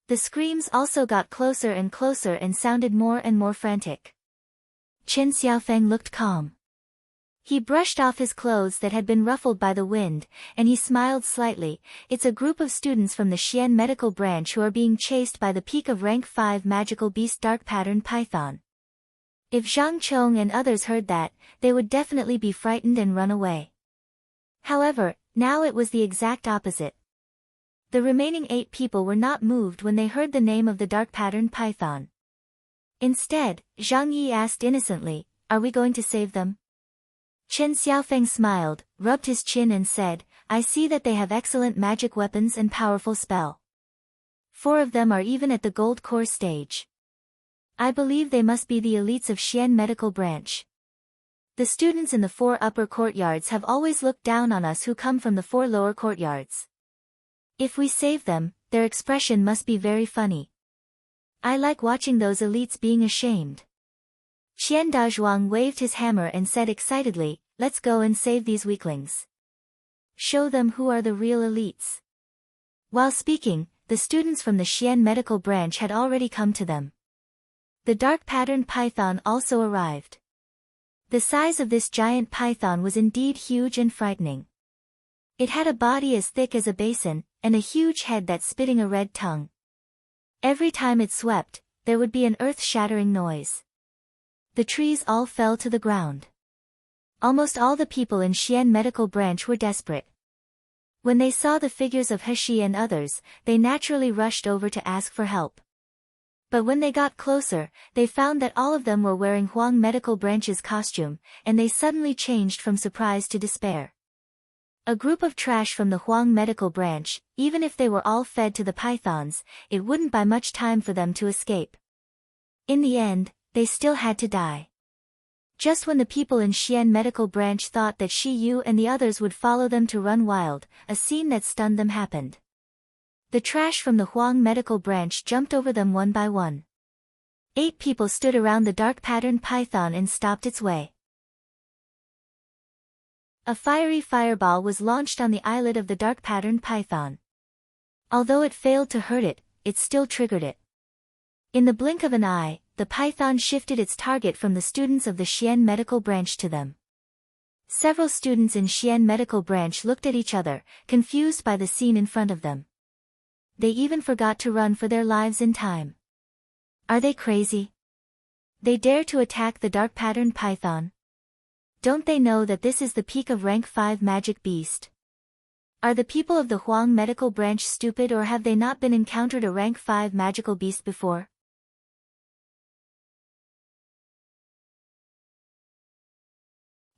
A: The screams also got closer and closer and sounded more and more frantic. Qin Xiaofeng looked calm. He brushed off his clothes that had been ruffled by the wind, and he smiled slightly. "It's a group of students from the Xian medical branch who are being chased by the peak of rank 5 magical beast dark pattern python." If Zhang Chong and others heard that, they would definitely be frightened and run away. However, now it was the exact opposite. The remaining 8 people were not moved when they heard the name of the dark pattern python. Instead, Zhang Yi asked innocently, "Are we going to save them?" Qin Xiaofeng smiled, rubbed his chin and said, "I see that they have excellent magic weapons and powerful spell. 4 of them are even at the gold core stage. I believe they must be the elites of Xian medical branch. The students in the 4 upper courtyards have always looked down on us who come from the 4 lower courtyards. If we save them, their expression must be very funny. I like watching those elites being ashamed." Qian Dazhuang waved his hammer and said excitedly, "Let's go and save these weaklings. Show them who are the real elites." While speaking, the students from the Xian medical branch had already come to them. The dark pattern python also arrived. The size of this giant python was indeed huge and frightening. It had a body as thick as a basin, and a huge head that spitting a red tongue. Every time it swept, there would be an earth-shattering noise. The trees all fell to the ground. Almost all the people in Xian medical branch were desperate. When they saw the figures of Heshi and others, they naturally rushed over to ask for help. But when they got closer, they found that all of them were wearing Huang Medical Branch's costume, and they suddenly changed from surprise to despair. A group of trash from the Huang Medical Branch, even if they were all fed to the pythons, it wouldn't buy much time for them to escape. In the end, they still had to die. Just when the people in Xian Medical Branch thought that Shi Yu and the others would follow them to run wild, a scene that stunned them happened. The trash from the Huang Medical Branch jumped over them one by one. 8 people stood around the dark-patterned python and stopped its way. A fiery fireball was launched on the eyelid of the dark-patterned python. Although it failed to hurt it, it still triggered it. In the blink of an eye, the python shifted its target from the students of the Xian Medical Branch to them. Several students in Xian Medical Branch looked at each other, confused by the scene in front of them. They even forgot to run for their lives in time. Are they crazy? They dare to attack the dark-patterned python? Don't they know that this is the peak of rank 5 magic beast? Are the people of the Huang Medical Branch stupid, or have they not been encountered a rank 5 magical beast before?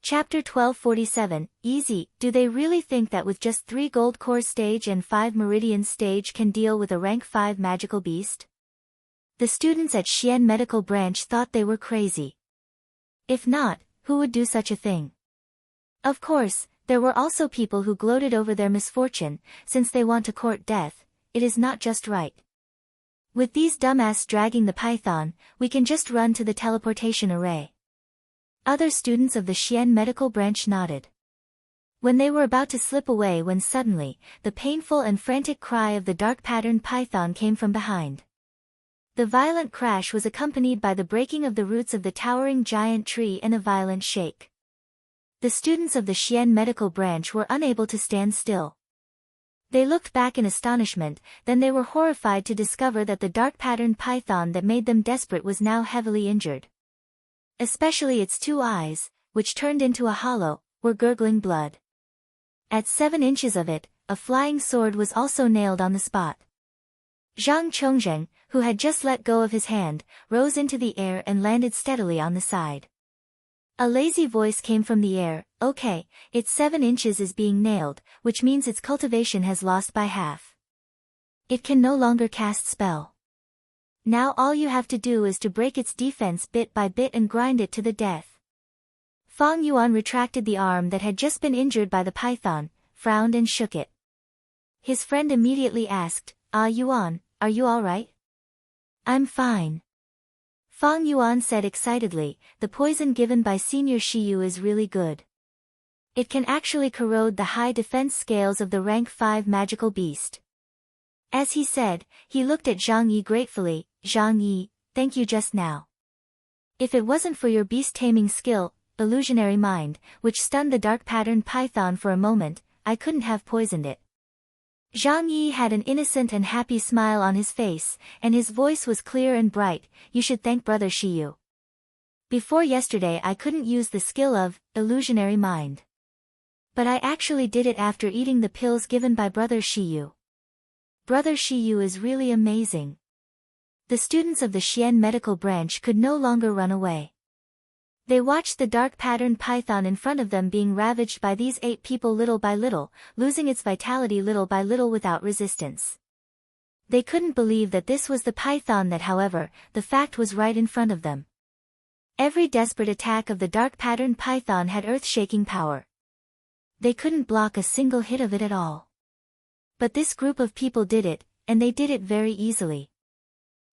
A: Chapter 1247, Easy. Do they really think that with just 3 gold core stage and 5 meridian stage can deal with a rank 5 magical beast? The students at Xian Medical Branch thought they were crazy. If not, who would do such a thing? Of course, there were also people who gloated over their misfortune, since they want to court death. It is not just right. With these dumbass dragging the python, we can just run to the teleportation array. Other students of the Xian Medical Branch nodded. When they were about to slip away, when suddenly, the painful and frantic cry of the dark-patterned python came from behind. The violent crash was accompanied by the breaking of the roots of the towering giant tree and a violent shake. The students of the Xian Medical Branch were unable to stand still. They looked back in astonishment, then they were horrified to discover that the dark-patterned python that made them desperate was now heavily injured. Especially its 2 eyes, which turned into a hollow, were gurgling blood. At 7 inches of it, a flying sword was also nailed on the spot. Zhang Chongzheng, who had just let go of his hand, rose into the air and landed steadily on the side. A lazy voice came from the air, "Okay, its 7 inches is being nailed, which means its cultivation has lost by half. It can no longer cast spell. Now all you have to do is to break its defense bit by bit and grind it to the death." Fang Yuan retracted the arm that had just been injured by the python, frowned and shook it. His friend immediately asked, Yuan, are you all right?" "I'm fine." Fang Yuan said excitedly, "The poison given by Senior Shiyu is really good. It can actually corrode the high defense scales of the rank 5 magical beast." As he said, he looked at Zhang Yi gratefully. "Zhang Yi, thank you just now. If it wasn't for your beast-taming skill, illusionary mind, which stunned the dark-patterned python for a moment, I couldn't have poisoned it." Zhang Yi had an innocent and happy smile on his face, and his voice was clear and bright. "You should thank Brother Shiyu. Before yesterday I couldn't use the skill of illusionary mind. But I actually did it after eating the pills given by Brother Shiyu. Brother Shiyu is really amazing." The students of the Xian Medical Branch could no longer run away. They watched the dark-patterned python in front of them being ravaged by these 8 people little by little, losing its vitality little by little without resistance. They couldn't believe that this was the python that, however, the fact was right in front of them. Every desperate attack of the dark-patterned python had earth-shaking power. They couldn't block a single hit of it at all. But this group of people did it, and they did it very easily.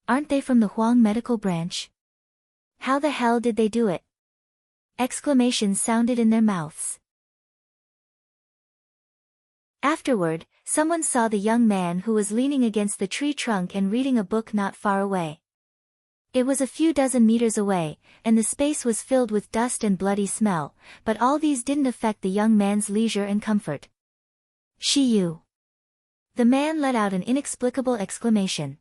A: Aren't they from the Huang Medical Branch? How the hell did they do it? Exclamations sounded in their mouths. Afterward, someone saw the young man who was leaning against the tree trunk and reading a book not far away. It was a few dozen meters away, and the space was filled with dust and bloody smell, but all these didn't affect the young man's leisure and comfort. "Shiyu." The man let out an inexplicable exclamation.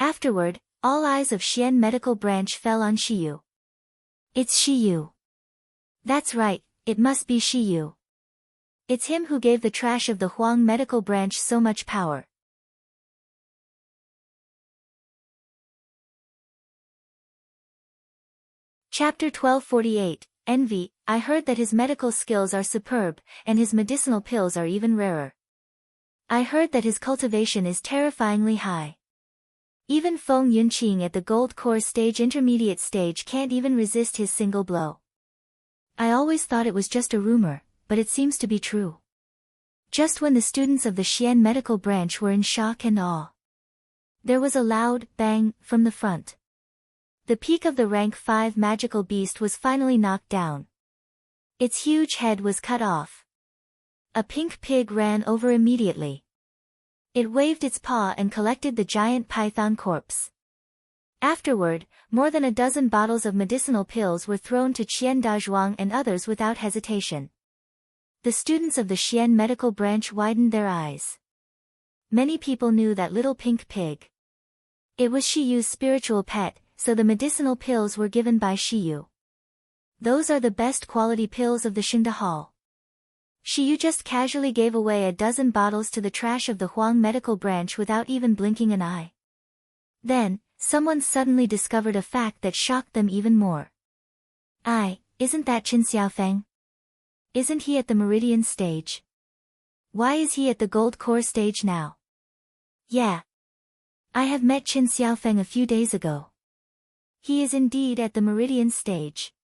A: Afterward, all eyes of Xian Medical Branch fell on Shiyu. "It's Shiyu. That's right, it must be Shiyu. It's him who gave the trash of the Huang Medical Branch so much power." Chapter 1248, Envy. I heard that his medical skills are superb, and his medicinal pills are even rarer. I heard that his cultivation is terrifyingly high. Even Feng Yunqing at the gold core stage intermediate stage can't even resist his single blow. I always thought it was just a rumor, but it seems to be true. Just when the students of the Xian medical branch were in shock and awe, there was a loud bang from the front. The peak of the rank 5 magical beast was finally knocked down. Its huge head was cut off. A pink pig ran over immediately. It waved its paw and collected the giant python corpse. Afterward, more than a dozen bottles of medicinal pills were thrown to Qian Dazhuang and others without hesitation. The students of the Xian medical branch widened their eyes. Many people knew that little pink pig. It was Shiyu's spiritual pet, so the medicinal pills were given by Shiyu. Those are the best quality pills of the Xingda Hall. Shiyu just casually gave away a dozen bottles to the trash of the Huang medical branch without even blinking an eye. Then, someone suddenly discovered a fact that shocked them even more. Isn't that Qin Xiaofeng? Isn't he at the Meridian stage? Why is he at the Gold Core stage now? Yeah. I have met Qin Xiaofeng a few days ago. He is indeed at the Meridian stage.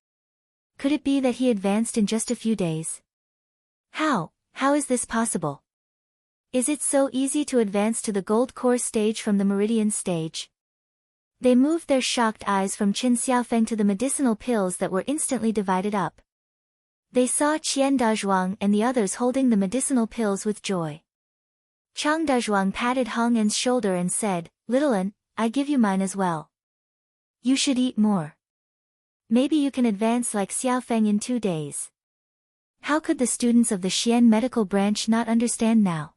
A: Could it be that he advanced in just a few days? How is this possible? Is it so easy to advance to the Gold Core stage from the Meridian stage? They moved their shocked eyes from Qin Xiaofeng to the medicinal pills that were instantly divided up. They saw Qian Dazhuang and the others holding the medicinal pills with joy. Chang Dazhuang patted Hong En's shoulder and said, "Little Un, I give you mine as well. You should eat more. Maybe you can advance like Xiaofeng in 2 days." How could the students of the Xian medical branch not understand now?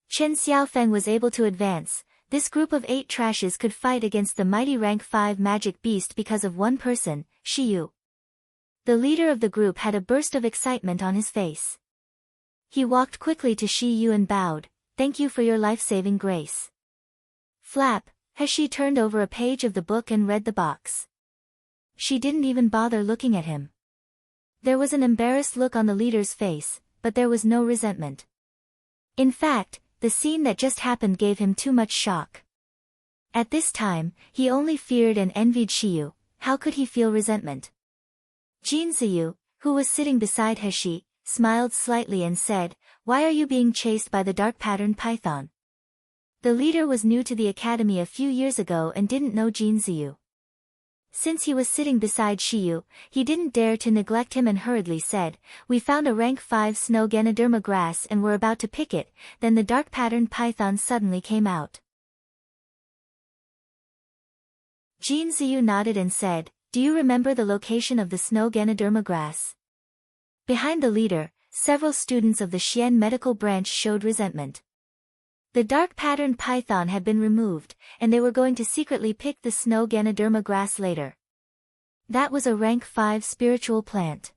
A: Chen Xiaofeng was able to advance. This group of 8 trashes could fight against the mighty rank 5 magic beast because of one person, Shiyu. The leader of the group had a burst of excitement on his face. He walked quickly to Shiyu and bowed, "Thank you for your life-saving grace." Flap, He turned over a page of the book and read the box. She didn't even bother looking at him. There was an embarrassed look on the leader's face, but there was no resentment. In fact, the scene that just happened gave him too much shock. At this time, he only feared and envied Shiyu. How could he feel resentment? Jin Ziyu, who was sitting beside He, smiled slightly and said, "Why are you being chased by the dark-patterned python?" The leader was new to the academy a few years ago and didn't know Jin Ziyu. Since he was sitting beside Shiyu, he didn't dare to neglect him and hurriedly said, "We found a rank 5 snow Ganoderma grass and were about to pick it, then the dark-patterned python suddenly came out." Jin Ziyu nodded and said, "Do you remember the location of the snow Ganoderma grass?" Behind the leader, several students of the Xian medical branch showed resentment. The dark-patterned python had been removed, and they were going to secretly pick the snow Ganoderma grass later. That was a rank 5 spiritual plant.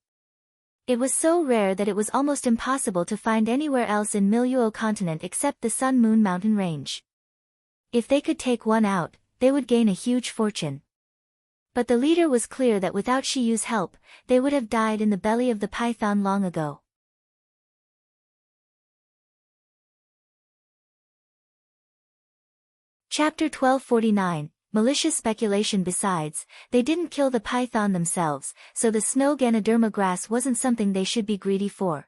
A: It was so rare that it was almost impossible to find anywhere else in Milyuo continent except the Sun Moon mountain range. If they could take one out, they would gain a huge fortune. But the leader was clear that without Shiyu's help, they would have died in the belly of the python long ago. Chapter 1249, Malicious Speculation. Besides, they didn't kill the python themselves, so the snow Ganoderma grass wasn't something they should be greedy for.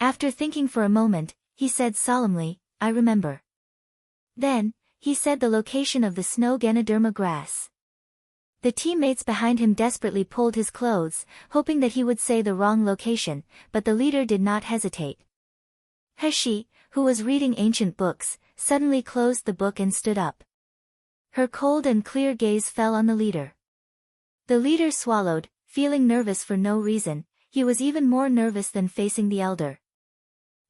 A: After thinking for a moment, he said solemnly, "I remember." Then, he said the location of the snow Ganoderma grass. The teammates behind him desperately pulled his clothes, hoping that he would say the wrong location, but the leader did not hesitate. He, who was reading ancient books, suddenly closed the book and stood up. Her cold and clear gaze fell on the leader. The leader swallowed, feeling nervous for no reason. He was even more nervous than facing the elder.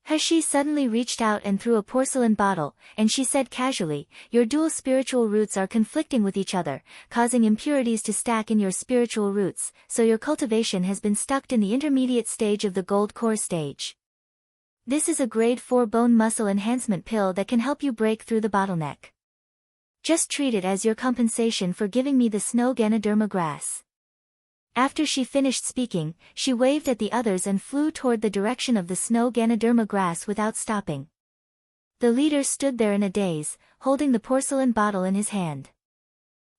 A: He suddenly reached out and threw a porcelain bottle, and she said casually, "Your dual spiritual roots are conflicting with each other, causing impurities to stack in your spiritual roots, so your cultivation has been stuck in the intermediate stage of the gold core stage. This is a grade 4 bone muscle enhancement pill that can help you break through the bottleneck. Just treat it as your compensation for giving me the snow Ganoderma grass." After she finished speaking, she waved at the others and flew toward the direction of the snow Ganoderma grass without stopping. The leader stood there in a daze, holding the porcelain bottle in his hand.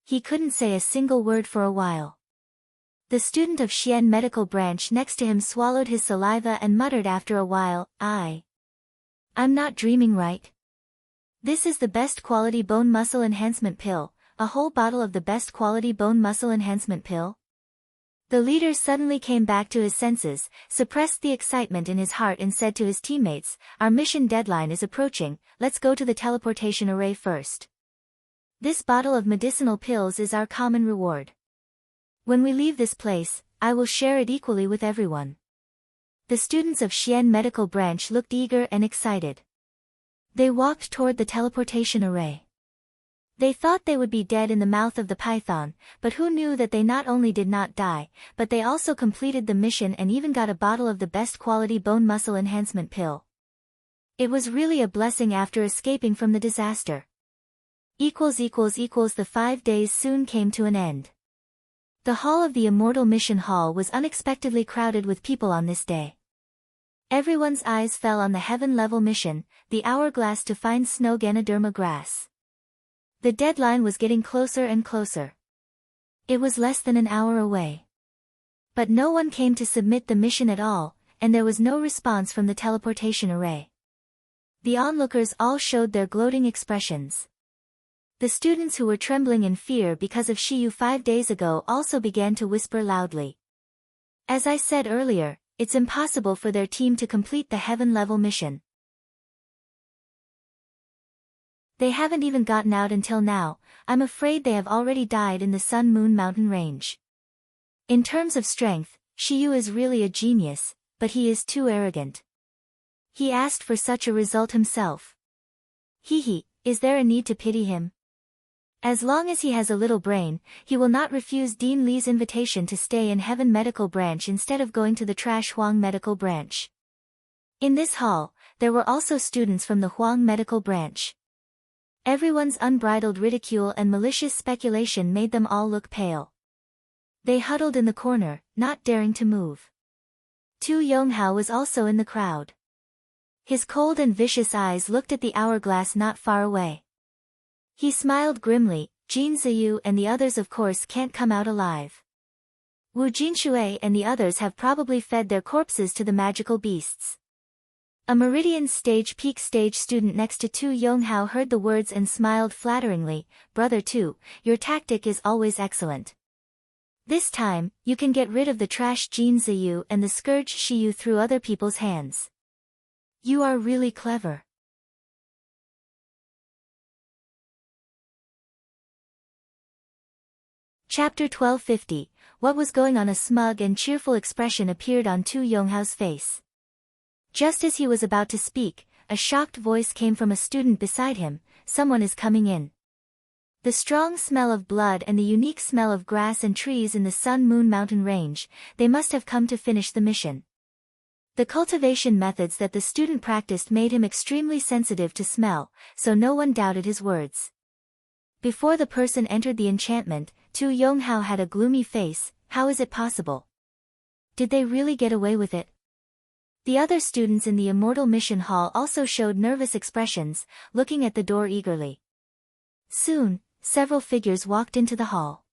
A: He couldn't say a single word for a while. The student of Xian medical branch next to him swallowed his saliva and muttered after a while, I'm not dreaming, right? This is the best quality bone muscle enhancement pill, a whole bottle of the best quality bone muscle enhancement pill? The leader suddenly came back to his senses, suppressed the excitement in his heart and said to his teammates, our mission deadline is approaching, let's go to the teleportation array first. This bottle of medicinal pills is our common reward. When we leave this place, I will share it equally with everyone. The students of Xian medical branch looked eager and excited. They walked toward the teleportation array. They thought they would be dead in the mouth of the python, but who knew that they not only did not die, but they also completed the mission and even got a bottle of the best quality bone muscle enhancement pill. It was really a blessing after escaping from the disaster. The 5 days soon came to an end. The hall of the Immortal Mission Hall was unexpectedly crowded with people on this day. Everyone's eyes fell on the heaven-level mission, the hourglass to find snow Ganoderma grass. The deadline was getting closer and closer. It was less than an hour away. But no one came to submit the mission at all, and there was no response from the teleportation array. The onlookers all showed their gloating expressions. The students who were trembling in fear because of Shiyu 5 days ago also began to whisper loudly. As I said earlier, it's impossible for their team to complete the heaven-level mission. They haven't even gotten out until now, I'm afraid they have already died in the Sun Moon Mountain Range. In terms of strength, Shiyu is really a genius, but he is too arrogant. He asked for such a result himself. Is there a need to pity him? As long as he has a little brain, he will not refuse Dean Li's invitation to stay in Heaven Medical Branch instead of going to the Trash Huang Medical Branch. In this hall, there were also students from the Huang Medical Branch. Everyone's unbridled ridicule and malicious speculation made them all look pale. They huddled in the corner, not daring to move. Tu Yonghao was also in the crowd. His cold and vicious eyes looked at the hourglass not far away. He smiled grimly. Jin Ziyu and the others of course can't come out alive. Wu Jinshui and the others have probably fed their corpses to the magical beasts. A Meridian Stage Peak Stage student next to Tu Yonghao heard the words and smiled flatteringly. Brother Tu, your tactic is always excellent. This time, you can get rid of the trash Jin Ziyu and the scourge Shiyu through other people's hands. You are really clever. Chapter 1250. What was going on? A smug and cheerful expression appeared on Tu Yonghao's face. Just as he was about to speak, a shocked voice came from a student beside him. Someone is coming in. The strong smell of blood and the unique smell of grass and trees in the Sun Moon Mountain Range, they must have come to finish the mission. The cultivation methods that the student practiced made him extremely sensitive to smell, so no one doubted his words. Before the person entered the enchantment, Tu Yonghao had a gloomy face. How is it possible? Did they really get away with it? The other students in the Immortal Mission Hall also showed nervous expressions, looking at the door eagerly. Soon, several figures walked into the hall.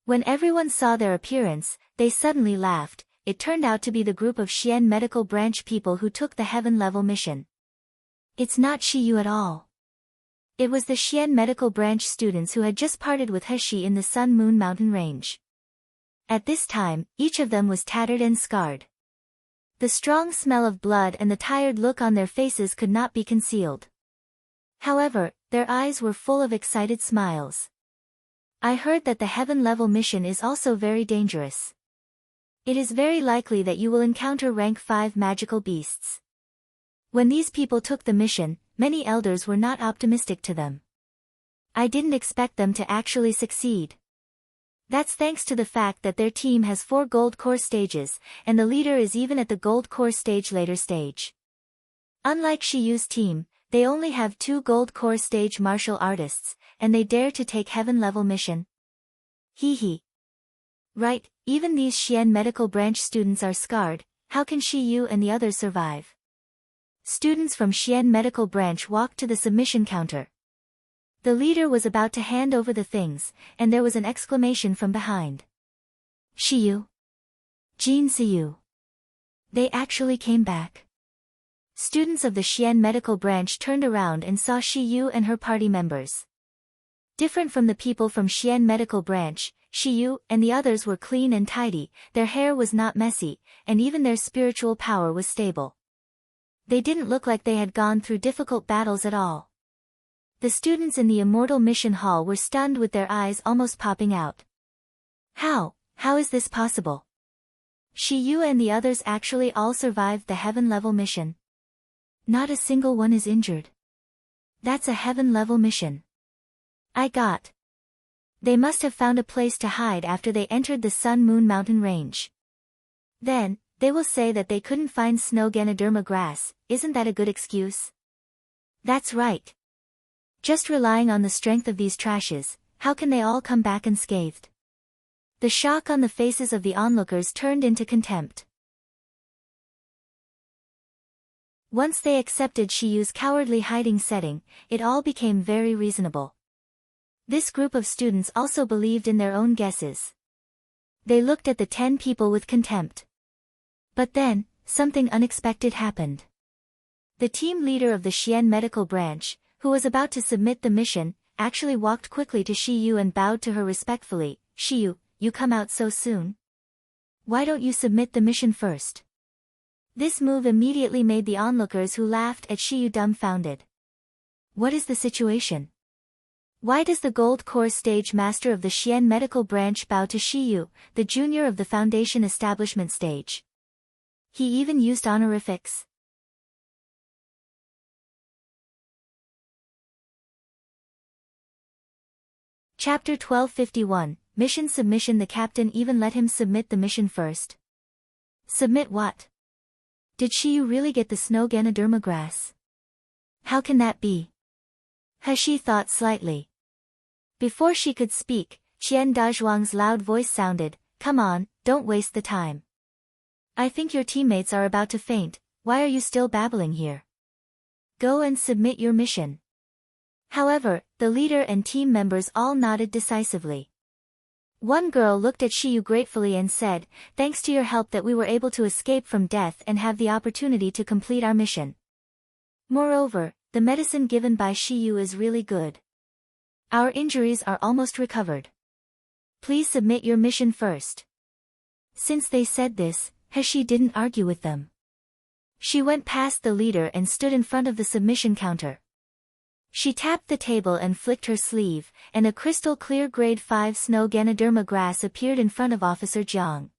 A: When everyone saw their appearance, they suddenly laughed. It turned out to be the group of Xian Medical Branch people who took the heaven-level mission. It's not Shiyu at all. It was the Xian Medical Branch students who had just parted with Heshi in the Sun Moon Mountain Range. At this time, each of them was tattered and scarred. The strong smell of blood and the tired look on their faces could not be concealed. However, their eyes were full of excited smiles. I heard that the heaven-level mission is also very dangerous. It is very likely that you will encounter rank 5 magical beasts. When these people took the mission, many elders were not optimistic to them. I didn't expect them to actually succeed. That's thanks to the fact that their team has 4 gold core stages, and the leader is even at the gold core stage later stage. Unlike Shiyu's team, they only have 2 gold core stage martial artists, and they dare to take heaven level mission. Right, Even these Xian Medical Branch students are scarred, how can Yu and the others survive? Students from Xian Medical Branch walked to the submission counter. The leader was about to hand over the things, and there was an exclamation from behind. Yu. Jin Siyu. They actually came back. Students of the Xian Medical Branch turned around and saw Yu and her party members. Different from the people from Xian Medical Branch, Yu and the others were clean and tidy, their hair was not messy, and even their spiritual power was stable. They didn't look like they had gone through difficult battles at all. The students in the Immortal Mission Hall were stunned with their eyes almost popping out. How is this possible? Yu and the others actually all survived the heaven-level mission. Not a single one is injured. That's a heaven-level mission. They must have found a place to hide after they entered the Sun-Moon Mountain Range. Then, they will say that they couldn't find snow Ganoderma grass, isn't that a good excuse? That's right. Just relying on the strength of these trashes, how can they all come back unscathed? The shock on the faces of the onlookers turned into contempt. Once they accepted Shiyu's cowardly hiding setting, it all became very reasonable. This group of students also believed in their own guesses. They looked at the 10 people with contempt. But then, something unexpected happened. The team leader of the Xian Medical Branch, who was about to submit the mission, actually walked quickly to Shiyu and bowed to her respectfully. Shiyu, you come out so soon? Why don't you submit the mission first? This move immediately made the onlookers who laughed at Shiyu dumbfounded. What is the situation? Why does the Gold Core Stage Master of the Xian Medical Branch bow to Shiyu, the junior of the Foundation Establishment Stage? He even used honorifics. Chapter 1251, Mission Submission. The captain even let him submit the mission first. Submit what? Did Shiyu really get the snow Ganoderma grass? How can that be? He thought slightly. Before she could speak, Qian Dazhuang's loud voice sounded, come on, don't waste the time. I think your teammates are about to faint, why are you still babbling here? Go and submit your mission. However, the leader and team members all nodded decisively. One girl looked at Shiyu gratefully and said, thanks to your help that we were able to escape from death and have the opportunity to complete our mission. Moreover, the medicine given by Shiyu is really good. Our injuries are almost recovered. Please submit your mission first. Since they said this, He didn't argue with them. She went past the leader and stood in front of the submission counter. She tapped the table and flicked her sleeve, and a crystal-clear grade 5 snow Ganoderma grass appeared in front of Officer Jiang.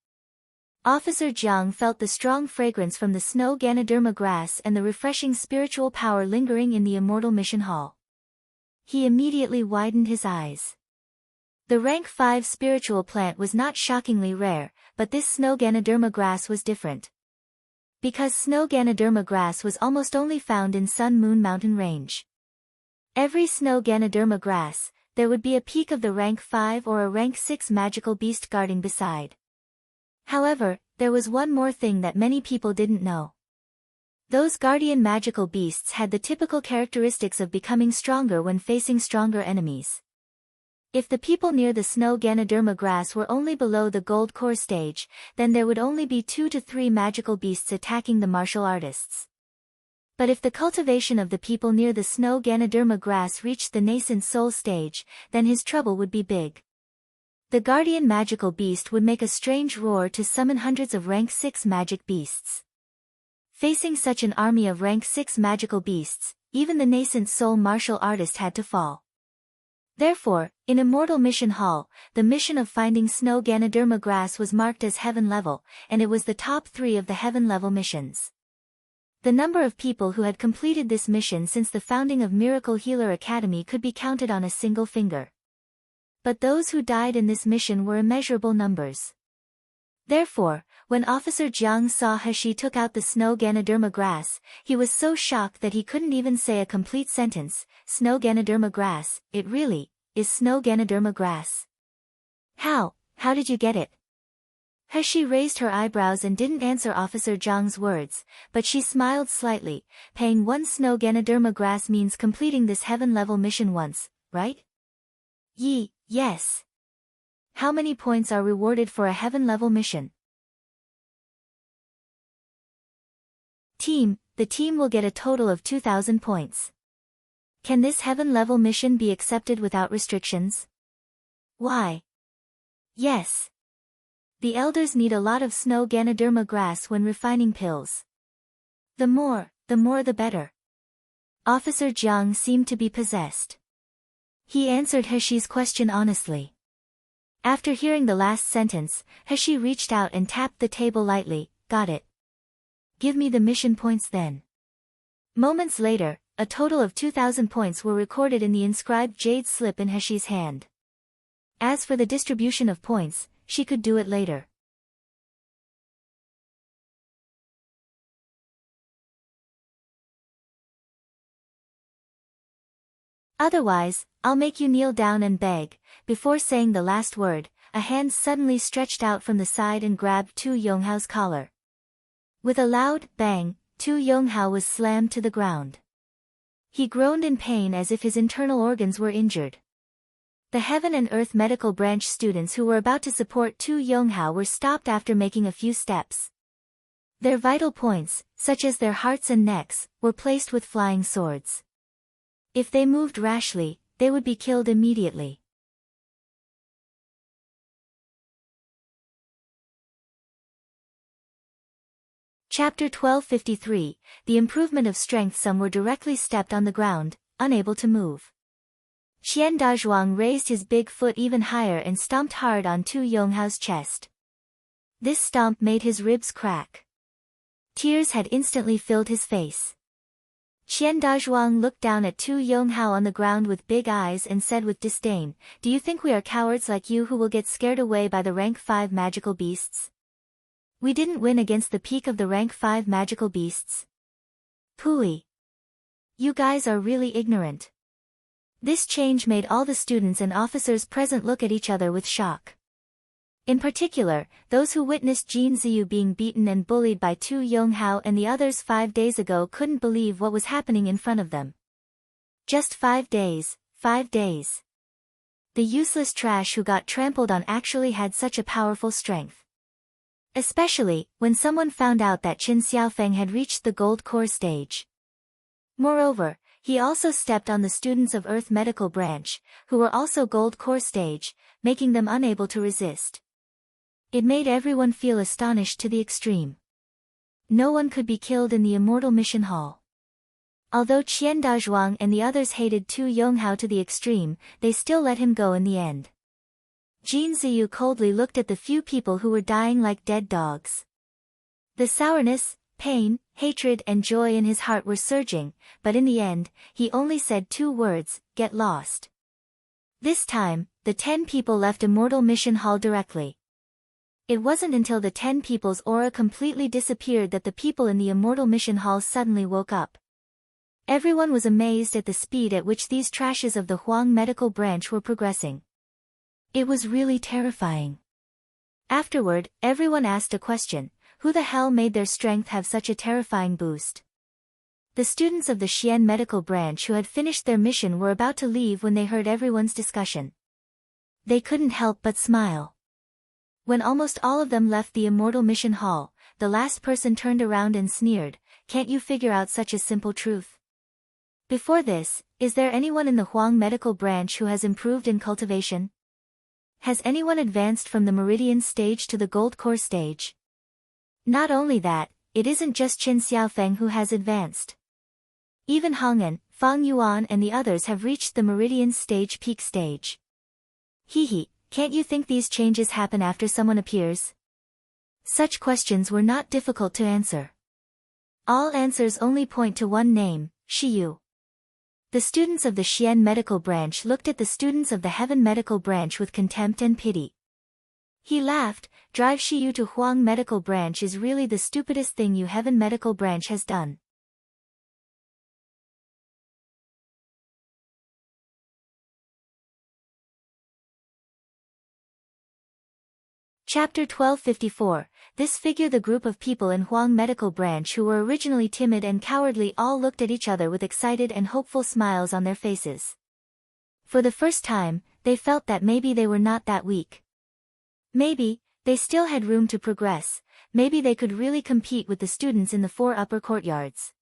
A: Officer Jiang felt the strong fragrance from the snow Ganoderma grass and the refreshing spiritual power lingering in the Immortal Mission Hall. He immediately widened his eyes. The rank 5 spiritual plant was not shockingly rare, but this snow Ganoderma grass was different. Because snow Ganoderma grass was almost only found in Sun-Moon Mountain Range. Every snow Ganoderma grass, there would be a peak of the rank 5 or a rank 6 magical beast guarding beside. However, there was one more thing that many people didn't know. Those guardian magical beasts had the typical characteristics of becoming stronger when facing stronger enemies. If the people near the snow Ganoderma grass were only below the gold core stage, then there would only be 2 to 3 magical beasts attacking the martial artists. But if the cultivation of the people near the snow Ganoderma grass reached the nascent soul stage, then his trouble would be big. The guardian magical beast would make a strange roar to summon hundreds of rank 6 magic beasts. Facing such an army of rank 6 magical beasts, even the nascent soul martial artist had to fall. Therefore, in Immortal Mission Hall, the mission of finding snow Ganoderma grass was marked as heaven level, and it was the top 3 of the heaven level missions. The number of people who had completed this mission since the founding of Miracle Healer Academy could be counted on a single finger. But those who died in this mission were immeasurable numbers. Therefore, when Officer Jiang saw He took out the snow Ganoderma grass, he was so shocked that he couldn't even say a complete sentence. Snow Ganoderma grass, it really is snow Ganoderma grass. How did you get it? He raised her eyebrows and didn't answer Officer Zhang's words, but she smiled slightly. Paying 1 snow Ganoderma grass means completing this heaven-level mission once, right? Yes. How many points are rewarded for a heaven-level mission? The team will get a total of 2,000 points. Can this heaven-level mission be accepted without restrictions? Why? Yes. The elders need a lot of snow Ganoderma grass when refining pills. The more the better. Officer Jiang seemed to be possessed. He answered Heshi's question honestly. After hearing the last sentence, Heshi reached out and tapped the table lightly. Got it. Give me the mission points then. Moments later, a total of 2,000 points were recorded in the inscribed jade slip in Heshi's hand. As for the distribution of points, she could do it later. Otherwise, I'll make you kneel down and beg. Before saying the last word, a hand suddenly stretched out from the side and grabbed Tu Yonghao's collar. With a loud bang, Tu Yonghao was slammed to the ground. He groaned in pain as if his internal organs were injured. The Heaven and Earth Medical Branch students who were about to support Tu Yonghao were stopped after making a few steps. Their vital points, such as their hearts and necks, were placed with flying swords. If they moved rashly, they would be killed immediately. Chapter 1253, The Improvement of Strength. Some were directly stepped on the ground, unable to move. Qian Dazhuang raised his big foot even higher and stomped hard on Tu Yonghao's chest. This stomp made his ribs crack. Tears had instantly filled his face. Qian Dazhuang looked down at Tu Yonghao on the ground with big eyes and said with disdain, "Do you think we are cowards like you who will get scared away by the rank 5 magical beasts? We didn't win against the peak of the rank 5 magical beasts. Pooey. You guys are really ignorant." This change made all the students and officers present look at each other with shock. In particular, those who witnessed Jin Ziyu being beaten and bullied by Tu Yonghao and the others 5 days ago couldn't believe what was happening in front of them. Just 5 days, 5 days. The useless trash who got trampled on actually had such a powerful strength. Especially, when someone found out that Qin Xiaofeng had reached the gold core stage. Moreover, he also stepped on the students of Earth Medical Branch, who were also gold core stage, making them unable to resist. It made everyone feel astonished to the extreme. No one could be killed in the Immortal Mission Hall. Although Qian Dazhuang and the others hated Tu Yonghao to the extreme, they still let him go in the end. Jin Ziyu coldly looked at the few people who were dying like dead dogs. The sourness, pain, hatred and joy in his heart were surging, but in the end, he only said 2 words, "Get lost." This time, the 10 people left Immortal Mission Hall directly. It wasn't until the 10 people's aura completely disappeared that the people in the Immortal Mission Hall suddenly woke up. Everyone was amazed at the speed at which these trashes of the Huang Medical Branch were progressing. It was really terrifying. Afterward, everyone asked a question: who the hell made their strength have such a terrifying boost? The students of the Xian Medical Branch who had finished their mission were about to leave when they heard everyone's discussion. They couldn't help but smile. When almost all of them left the Immortal Mission Hall, the last person turned around and sneered, "Can't you figure out such a simple truth? Before this, is there anyone in the Huang Medical Branch who has improved in cultivation? Has anyone advanced from the Meridian stage to the Gold Core stage? Not only that, it isn't just Qin Xiaofeng who has advanced. Even Hong'an, Fang Yuan and the others have reached the Meridian stage peak stage. Can't you think these changes happen after someone appears?" Such questions were not difficult to answer. All answers only point to one name, Shiyu. The students of the Xian Medical Branch looked at the students of the Heaven Medical Branch with contempt and pity. He laughed, "Drive Shiyu to Huang Medical Branch is really the stupidest thing you Heaven Medical Branch has done." Chapter 1254. This figure. The group of people in Huang Medical Branch who were originally timid and cowardly all looked at each other with excited and hopeful smiles on their faces. For the first time, they felt that maybe they were not that weak. Maybe, they still had room to progress, maybe they could really compete with the students in the 4 upper courtyards.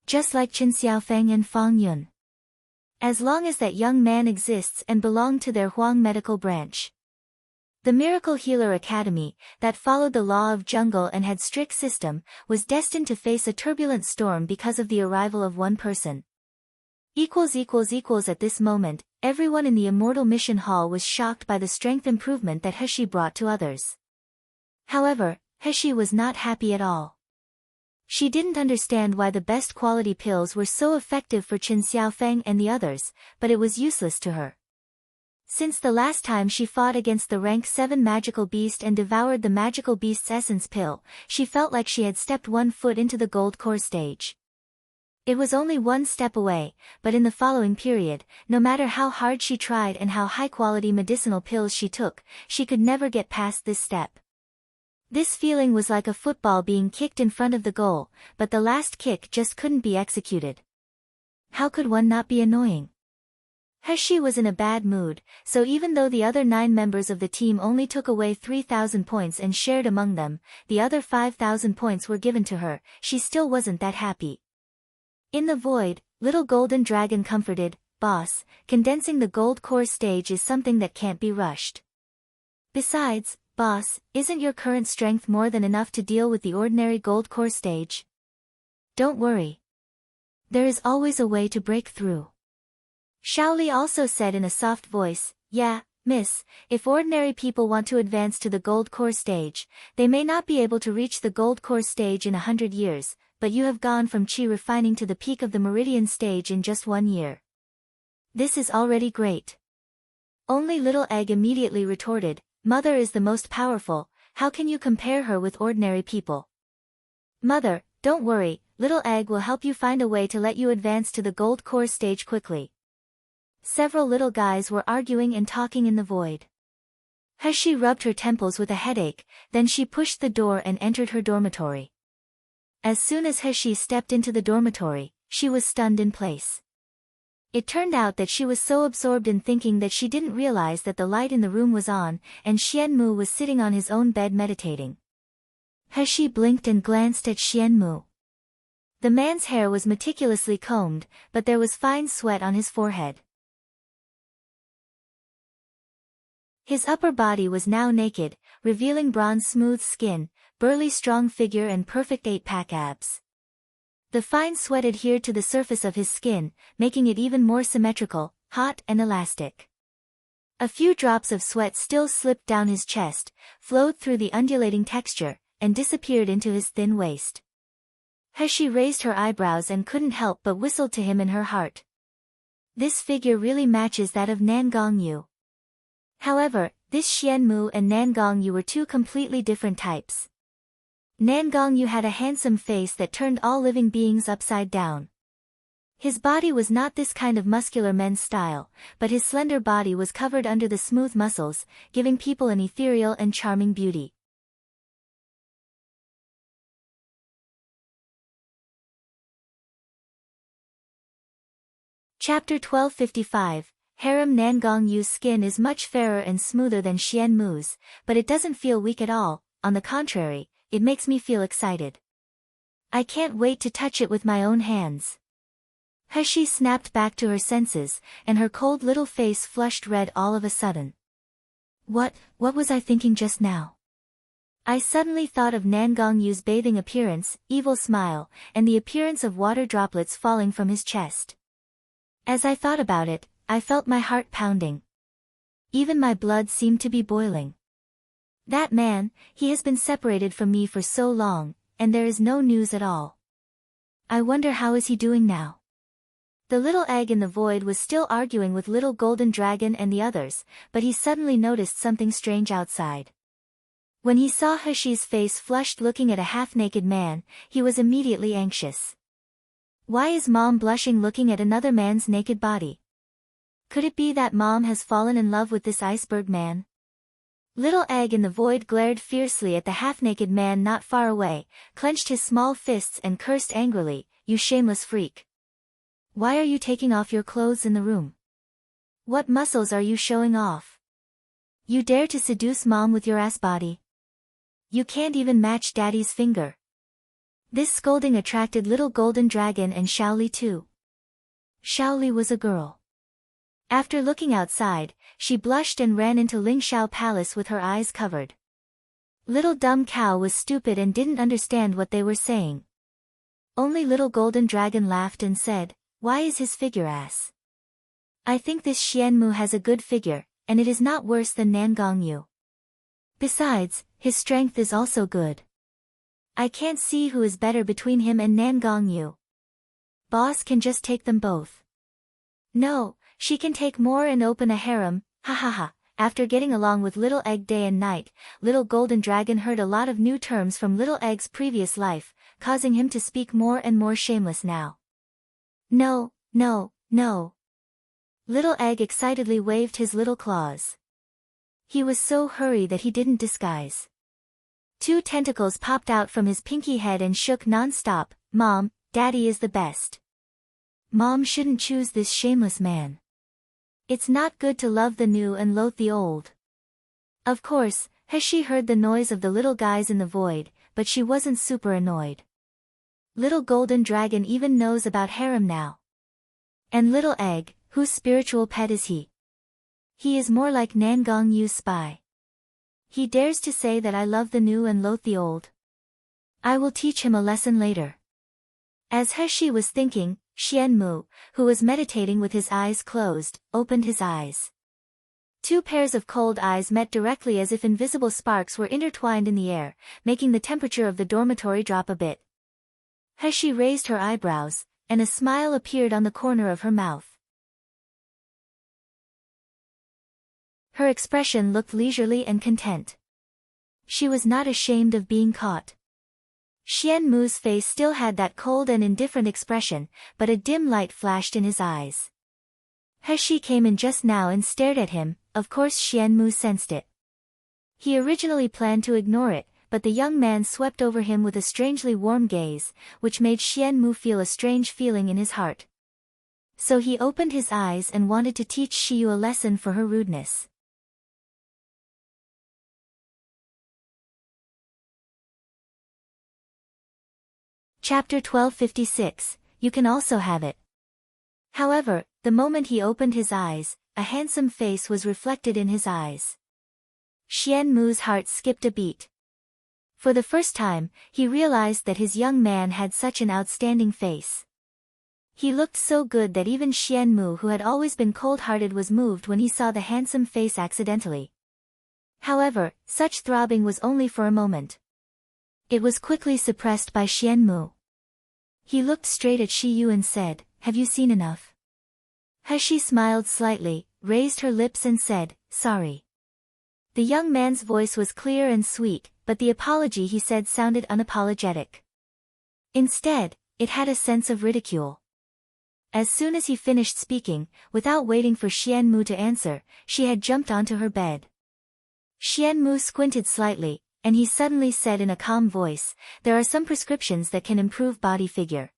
A: Just like Qin Xiaofeng and Fang Yun. As long as that young man exists and belonged to their Huang Medical Branch. The Miracle Healer Academy, that followed the law of jungle and had strict system, was destined to face a turbulent storm because of the arrival of one person. At this moment, everyone in the Immortal Mission Hall was shocked by the strength improvement that Heshi brought to others. However, Heshi was not happy at all. She didn't understand why the best quality pills were so effective for Qin Xiaofeng and the others, but it was useless to her. Since the last time she fought against the rank 7 magical beast and devoured the magical beast's essence pill, she felt like she had stepped 1 foot into the gold core stage. It was only 1 step away, but in the following period, no matter how hard she tried and how high-quality medicinal pills she took, she could never get past this step. This feeling was like a football being kicked in front of the goal, but the last kick just couldn't be executed. How could one not be annoying? Heshi was in a bad mood, so even though the other 9 members of the team only took away 3,000 points and shared among them, the other 5,000 points were given to her, she still wasn't that happy. In the void, Little Golden Dragon comforted, "Boss, condensing the gold core stage is something that can't be rushed. Besides, boss, isn't your current strength more than enough to deal with the ordinary gold core stage? Don't worry. There is always a way to break through." Shaoli also said in a soft voice, "Yeah, miss, if ordinary people want to advance to the gold core stage, they may not be able to reach the gold core stage in 100 years, but you have gone from chi refining to the peak of the meridian stage in just 1 year. This is already great." Only Little Egg immediately retorted, "Mother is the most powerful, how can you compare her with ordinary people?" "Mother, don't worry, Little Egg will help you find a way to let you advance to the gold core stage quickly." Several little guys were arguing and talking in the void. Heshi rubbed her temples with a headache, then she pushed the door and entered her dormitory. As soon as Heshi stepped into the dormitory, she was stunned in place. It turned out that she was so absorbed in thinking that she didn't realize that the light in the room was on, and Xianmu was sitting on his own bed meditating. Heshi blinked and glanced at Xianmu. The man's hair was meticulously combed, but there was fine sweat on his forehead. His upper body was now naked, revealing bronze-smooth skin, burly strong figure and perfect 8-pack abs. The fine sweat adhered to the surface of his skin, making it even more symmetrical, hot and elastic. A few drops of sweat still slipped down his chest, flowed through the undulating texture, and disappeared into his thin waist. Heshi raised her eyebrows and couldn't help but whistled to him in her heart. This figure really matches that of Nangong Yu. However, this Xianmu and Nangong Yu were 2 completely different types. Nangong Yu had a handsome face that turned all living beings upside down. His body was not this kind of muscular men's style, but his slender body was covered under the smooth muscles, giving people an ethereal and charming beauty. Chapter 1255. Harem. Nangong Yu's skin is much fairer and smoother than Xianmu's, but it doesn't feel weak at all, on the contrary, it makes me feel excited. I can't wait to touch it with my own hands. Heshi snapped back to her senses, and her cold little face flushed red all of a sudden. What was I thinking just now? I suddenly thought of Nangong Yu's bathing appearance, evil smile, and the appearance of water droplets falling from his chest. As I thought about it, I felt my heart pounding. Even my blood seemed to be boiling. That man, he has been separated from me for so long, and there is no news at all. I wonder how is he doing now? The little egg in the void was still arguing with Little Golden Dragon and the others, but he suddenly noticed something strange outside. When he saw Heshi's face flushed looking at a half-naked man, he was immediately anxious. Why is Mom blushing looking at another man's naked body? Could it be that Mom has fallen in love with this iceberg man? Little Egg in the void glared fiercely at the half-naked man not far away, clenched his small fists and cursed angrily, "You shameless freak. Why are you taking off your clothes in the room? What muscles are you showing off? You dare to seduce Mom with your ass body? You can't even match Daddy's finger." This scolding attracted little golden dragon and Xiaoli too. Xiaoli was a girl. After looking outside, she blushed and ran into Ling Xiao Palace with her eyes covered. Little dumb cow was stupid and didn't understand what they were saying. Only little golden dragon laughed and said, "Why is his figure ass? I think this Xianmu has a good figure, and it is not worse than Nangong Yu. Besides, his strength is also good. I can't see who is better between him and Nangong Yu. Boss can just take them both. No, she can take more and open a harem, ha ha ha." After getting along with Little Egg day and night, little golden dragon heard a lot of new terms from Little Egg's previous life, causing him to speak more and more shameless now. "No, no, no." Little Egg excitedly waved his little claws. He was so hurried that he didn't disguise. 2 tentacles popped out from his pinky head and shook non-stop. "Mom, Daddy is the best. Mom shouldn't choose this shameless man. It's not good to love the new and loathe the old." Of course, she heard the noise of the little guys in the void, but she wasn't super annoyed. Little golden dragon even knows about harem now. And Little Egg, whose spiritual pet is he? He is more like Nangong Yu's spy. He dares to say that I love the new and loathe the old. I will teach him a lesson later. As He was thinking, Xianmu, who was meditating with his eyes closed, opened his eyes. 2 pairs of cold eyes met directly as if invisible sparks were intertwined in the air, making the temperature of the dormitory drop a bit. He raised her eyebrows, and a smile appeared on the corner of her mouth. Her expression looked leisurely and content. She was not ashamed of being caught. Xianmu's face still had that cold and indifferent expression, but a dim light flashed in his eyes. He came in just now and stared at him. Of course Xianmu sensed it. He originally planned to ignore it, but the young man swept over him with a strangely warm gaze, which made Xianmu feel a strange feeling in his heart. So he opened his eyes and wanted to teach Xiyu a lesson for her rudeness. Chapter 1256, You Can Also Have It. However, the moment he opened his eyes, a handsome face was reflected in his eyes. Xianmu's heart skipped a beat. For the first time, he realized that his young man had such an outstanding face. He looked so good that even Xianmu, who had always been cold-hearted, was moved when he saw the handsome face accidentally. However, such throbbing was only for a moment. It was quickly suppressed by Xianmu. He looked straight at Xiyu and said, "Have you seen enough?" She smiled slightly, raised her lips and said, "Sorry." The young man's voice was clear and sweet, but the apology he said sounded unapologetic. Instead, it had a sense of ridicule. As soon as he finished speaking, without waiting for Xianmu to answer, she had jumped onto her bed. Xianmu squinted slightly, and he suddenly said in a calm voice, "There are some prescriptions that can improve body figure.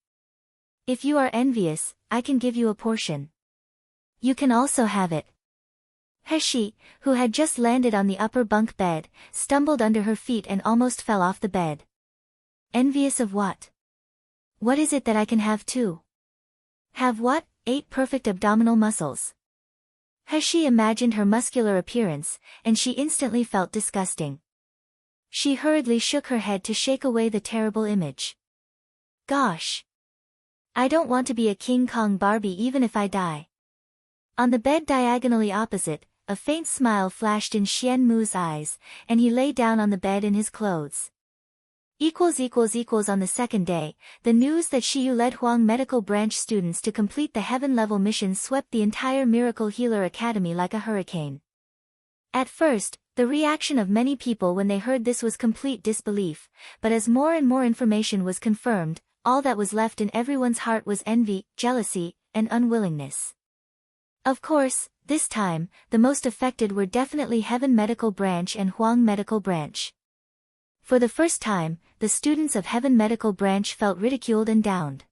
A: If you are envious, I can give you a portion. You can also have it." She, who had just landed on the upper bunk bed, stumbled under her feet and almost fell off the bed. Envious of what? What is it that I can have too? Have what? 8 perfect abdominal muscles. She imagined her muscular appearance, and she instantly felt disgusting. She hurriedly shook her head to shake away the terrible image. Gosh! I don't want to be a King Kong Barbie even if I die. On the bed diagonally opposite, a faint smile flashed in Xianmu's eyes, and he lay down on the bed in his clothes. On the second day, the news that Xiyu led Huang Medical Branch students to complete the heaven-level mission swept the entire Miracle Healer Academy like a hurricane. At first, the reaction of many people when they heard this was complete disbelief, but as more and more information was confirmed, all that was left in everyone's heart was envy, jealousy, and unwillingness. Of course, This time, the most affected were definitely Heaven Medical Branch and Huang Medical Branch. For the first time, the students of Heaven Medical Branch felt ridiculed and downed.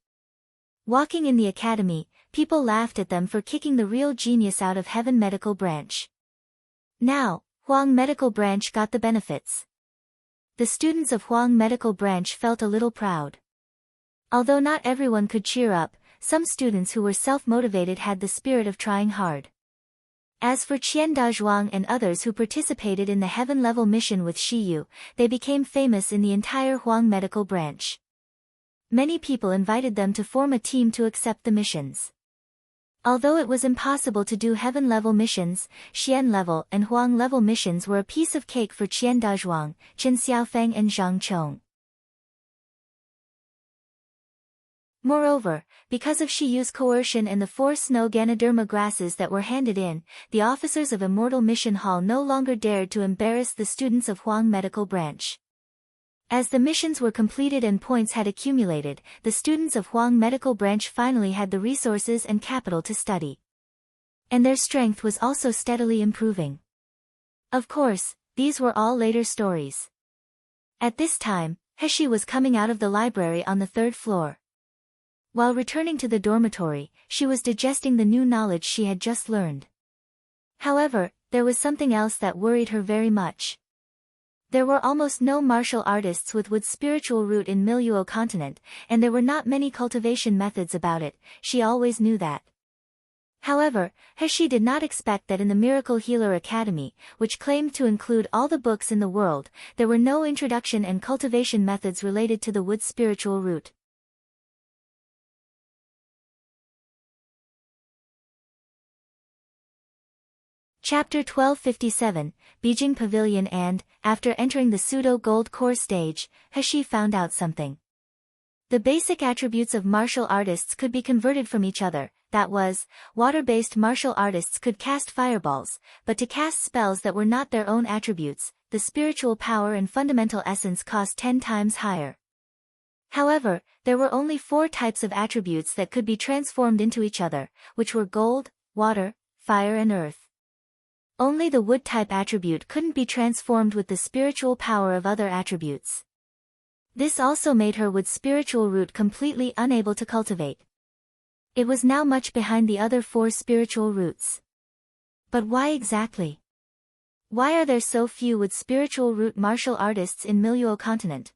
A: Walking in the academy, people laughed at them for kicking the real genius out of Heaven Medical Branch. Now, Huang Medical Branch got the benefits. The students of Huang Medical Branch felt a little proud. Although not everyone could cheer up, some students who were self-motivated had the spirit of trying hard. As for Qian Dazhuang and others who participated in the heaven-level mission with Shiyu, they became famous in the entire Huang Medical Branch. Many people invited them to form a team to accept the missions. Although it was impossible to do heaven-level missions, Xian-level and Huang-level missions were a piece of cake for Qian Dazhuang, Chen Xiaofeng and Zhang Chong. Moreover, because of Shiyu's coercion and the 4 snow Ganoderma grasses that were handed in, the officers of Immortal Mission Hall no longer dared to embarrass the students of Huang Medical Branch. As the missions were completed and points had accumulated, the students of Huang Medical Branch finally had the resources and capital to study. And their strength was also steadily improving. Of course, these were all later stories. At this time, Heshi was coming out of the library on the 3rd floor. While returning to the dormitory, she was digesting the new knowledge she had just learned. However, there was something else that worried her very much. There were almost no martial artists with wood spiritual root in Miluo continent, and there were not many cultivation methods about it, she always knew that. However, Heshi did not expect that in the Miracle Healer Academy, which claimed to include all the books in the world, there were no introduction and cultivation methods related to the wood spiritual root. Chapter 1257, Beijing Pavilion and, after entering the pseudo-gold core stage, Heshi found out something. The basic attributes of martial artists could be converted from each other, that was, water-based martial artists could cast fireballs, but to cast spells that were not their own attributes, the spiritual power and fundamental essence cost 10 times higher. However, there were only 4 types of attributes that could be transformed into each other, which were gold, water, fire and earth. Only the wood-type attribute couldn't be transformed with the spiritual power of other attributes. This also made her wood spiritual root completely unable to cultivate. It was now much behind the other 4 spiritual roots. But why exactly? Why are there so few wood spiritual root martial artists in Miluo continent?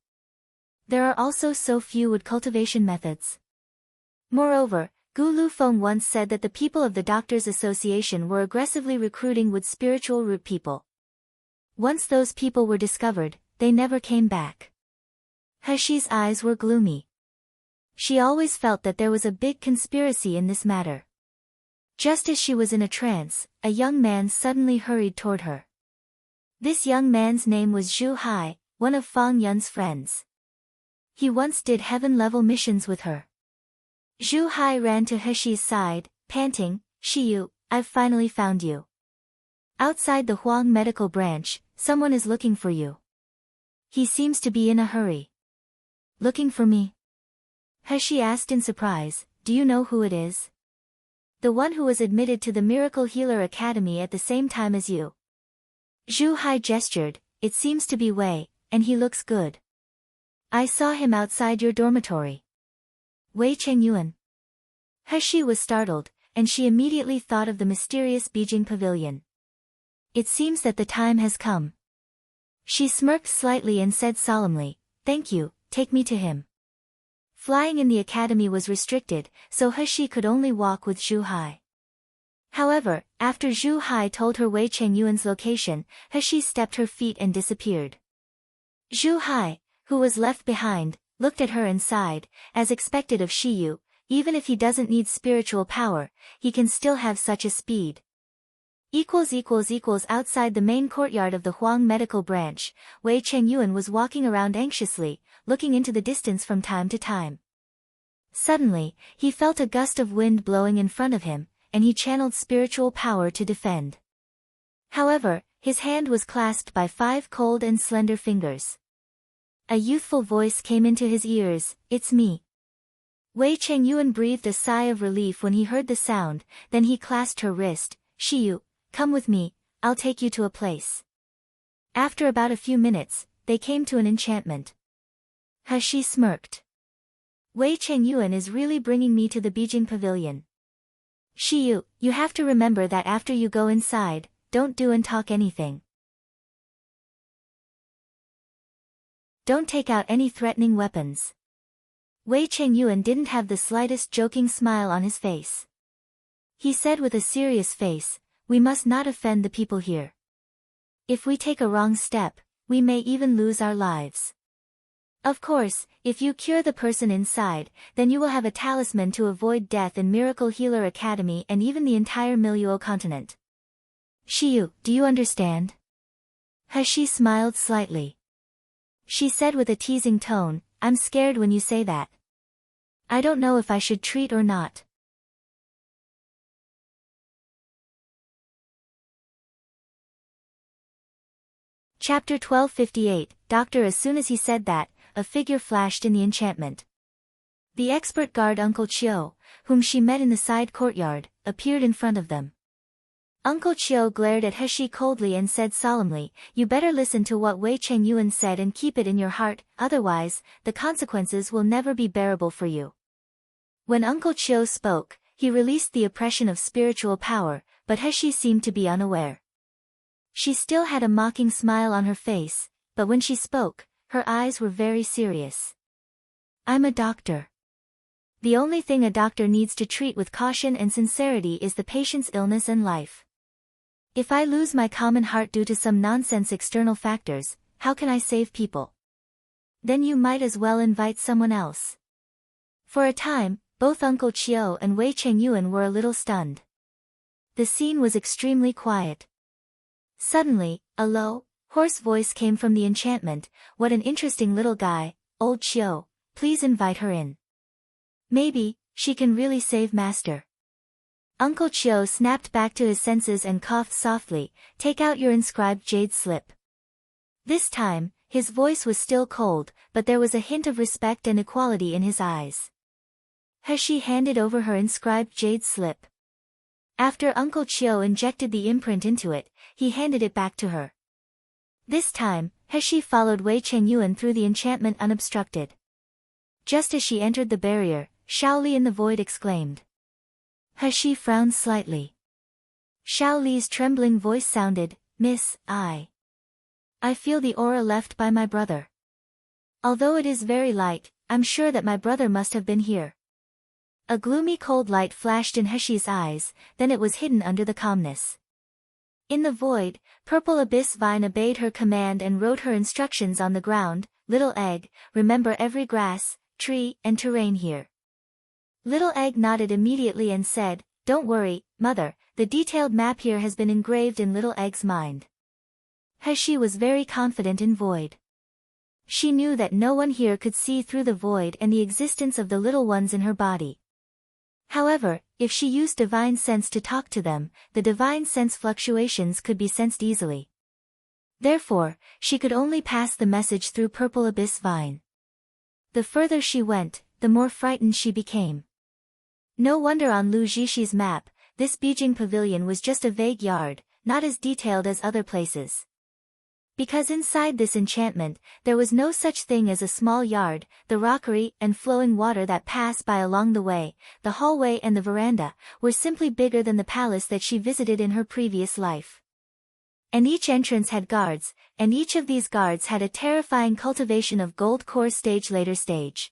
A: There are also so few wood cultivation methods. Moreover, Gu Lufeng once said that the people of the Doctors' Association were aggressively recruiting wood spiritual root people. Once those people were discovered, they never came back. Heshi's eyes were gloomy. She always felt that there was a big conspiracy in this matter. Just as she was in a trance, a young man suddenly hurried toward her. This young man's name was Zhu Hai, one of Fang Yun's friends. He once did heaven-level missions with her. Zhu Hai ran to Heshi's side, panting, "Shiyu, I've finally found you. Outside the Huang Medical Branch, someone is looking for you. He seems to be in a hurry." "Looking for me?" Heshi asked in surprise. "Do you know who it is?" "The one who was admitted to the Miracle Healer Academy at the same time as you." Zhu Hai gestured. "It seems to be Wei, and he looks good. I saw him outside your dormitory." "Wei Chengyuan." Heshi was startled, and she immediately thought of the mysterious Beijing Pavilion. "It seems that the time has come." She smirked slightly and said solemnly, "Thank you, take me to him." Flying in the academy was restricted, so Heshi could only walk with Zhu Hai. However, after Zhu Hai told her Wei Chengyuan's location, Heshi stepped her feet and disappeared. Zhu Hai, who was left behind, looked at her and sighed, as expected of Shiyu, even if he doesn't need spiritual power, he can still have such a speed. Outside the main courtyard of the Huang Medical Branch, Wei Chengyuan was walking around anxiously, looking into the distance from time to time. Suddenly, he felt a gust of wind blowing in front of him, and he channeled spiritual power to defend. However, his hand was clasped by 5 cold and slender fingers. A youthful voice came into his ears, "It's me." Wei Chengyuan breathed a sigh of relief when he heard the sound, then he clasped her wrist, Shiyu, come with me, I'll take you to a place. After about a few minutes, they came to an enchantment. She smirked. Wei Chengyuan is really bringing me to the Beijing pavilion. Shiyu, you have to remember that after you go inside, don't do and talk anything. Don't take out any threatening weapons. Wei Chengyuan didn't have the slightest joking smile on his face. He said with a serious face, we must not offend the people here. If we take a wrong step, we may even lose our lives. Of course, if you cure the person inside, then you will have a talisman to avoid death in Miracle Healer Academy and even the entire Miluo continent. Shiyu, do you understand? She smiled slightly. She said with a teasing tone, I'm scared when you say that. I don't know if I should treat or not. Chapter 1258, Doctor. As soon as he said that, a figure flashed in the enchantment. The expert guard Uncle Chiu, whom she met in the side courtyard, appeared in front of them. Uncle Chiu glared at Heshi coldly and said solemnly, you better listen to what Wei Chengyuan said and keep it in your heart, otherwise, the consequences will never be bearable for you. When Uncle Chiu spoke, he released the oppression of spiritual power, but Heshi seemed to be unaware. She still had a mocking smile on her face, but when she spoke, her eyes were very serious. I'm a doctor. The only thing a doctor needs to treat with caution and sincerity is the patient's illness and life. If I lose my common heart due to some nonsense external factors, how can I save people? Then you might as well invite someone else. For a time, both Uncle Chiu and Wei Chengyuan were a little stunned. The scene was extremely quiet. Suddenly, a low, hoarse voice came from the enchantment, what an interesting little guy, old Chiu, please invite her in. Maybe, she can really save Master. Uncle Chiu snapped back to his senses and coughed softly, take out your inscribed jade slip. This time, his voice was still cold, but there was a hint of respect and equality in his eyes. Heshi handed over her inscribed jade slip. After Uncle Chiu injected the imprint into it, he handed it back to her. This time, Heshi followed Wei Chengyuan through the enchantment unobstructed. Just as she entered the barrier, Shaoli in the void exclaimed. Heshi frowned slightly. Shaoli's trembling voice sounded, Miss, I feel the aura left by my brother. Although it is very light, I'm sure that my brother must have been here. A gloomy cold light flashed in Heshi's eyes, then it was hidden under the calmness. In the void, Purple Abyss Vine obeyed her command and wrote her instructions on the ground, Little Egg, remember every grass, tree, and terrain here. Little Egg nodded immediately and said, don't worry, Mother, the detailed map here has been engraved in Little Egg's mind. Heshi was very confident in void. She knew that no one here could see through the void and the existence of the little ones in her body. However, if she used divine sense to talk to them, the divine sense fluctuations could be sensed easily. Therefore, she could only pass the message through Purple Abyss Vine. The further she went, the more frightened she became. No wonder on Lu Zhishi's map, this Beijing pavilion was just a vague yard, not as detailed as other places. Because inside this enchantment, there was no such thing as a small yard, the rockery and flowing water that pass by along the way, the hallway and the veranda, were simply bigger than the palace that she visited in her previous life. And each entrance had guards, and each of these guards had a terrifying cultivation of gold core stage later stage.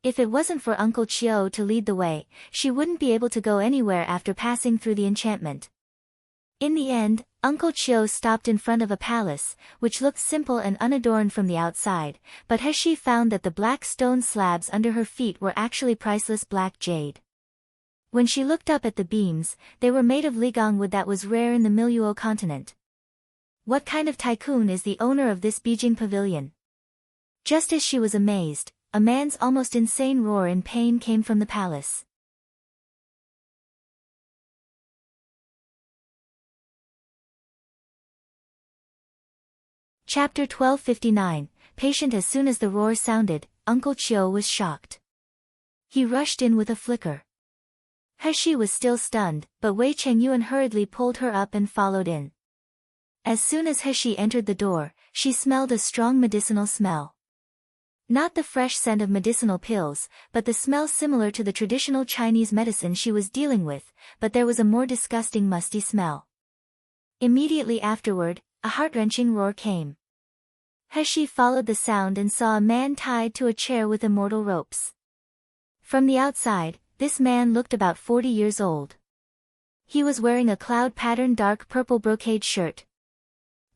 A: If it wasn't for Uncle Chiu to lead the way, she wouldn't be able to go anywhere after passing through the enchantment. In the end, Uncle Chiu stopped in front of a palace, which looked simple and unadorned from the outside, but Heshi found that the black stone slabs under her feet were actually priceless black jade. When she looked up at the beams, they were made of ligong wood that was rare in the Miluo continent. What kind of tycoon is the owner of this Beijing pavilion? Just as she was amazed, a man's almost insane roar in pain came from the palace. Chapter 1259, Patient. As soon as the roar sounded, Uncle Chiu was shocked. He rushed in with a flicker. He was still stunned, but Wei Chengyuan hurriedly pulled her up and followed in. As soon as He entered the door, she smelled a strong medicinal smell. Not the fresh scent of medicinal pills, but the smell similar to the traditional Chinese medicine she was dealing with, but there was a more disgusting musty smell. Immediately afterward, a heart-wrenching roar came. He followed the sound and saw a man tied to a chair with immortal ropes. From the outside, this man looked about 40 years old. He was wearing a cloud-patterned dark purple brocade shirt.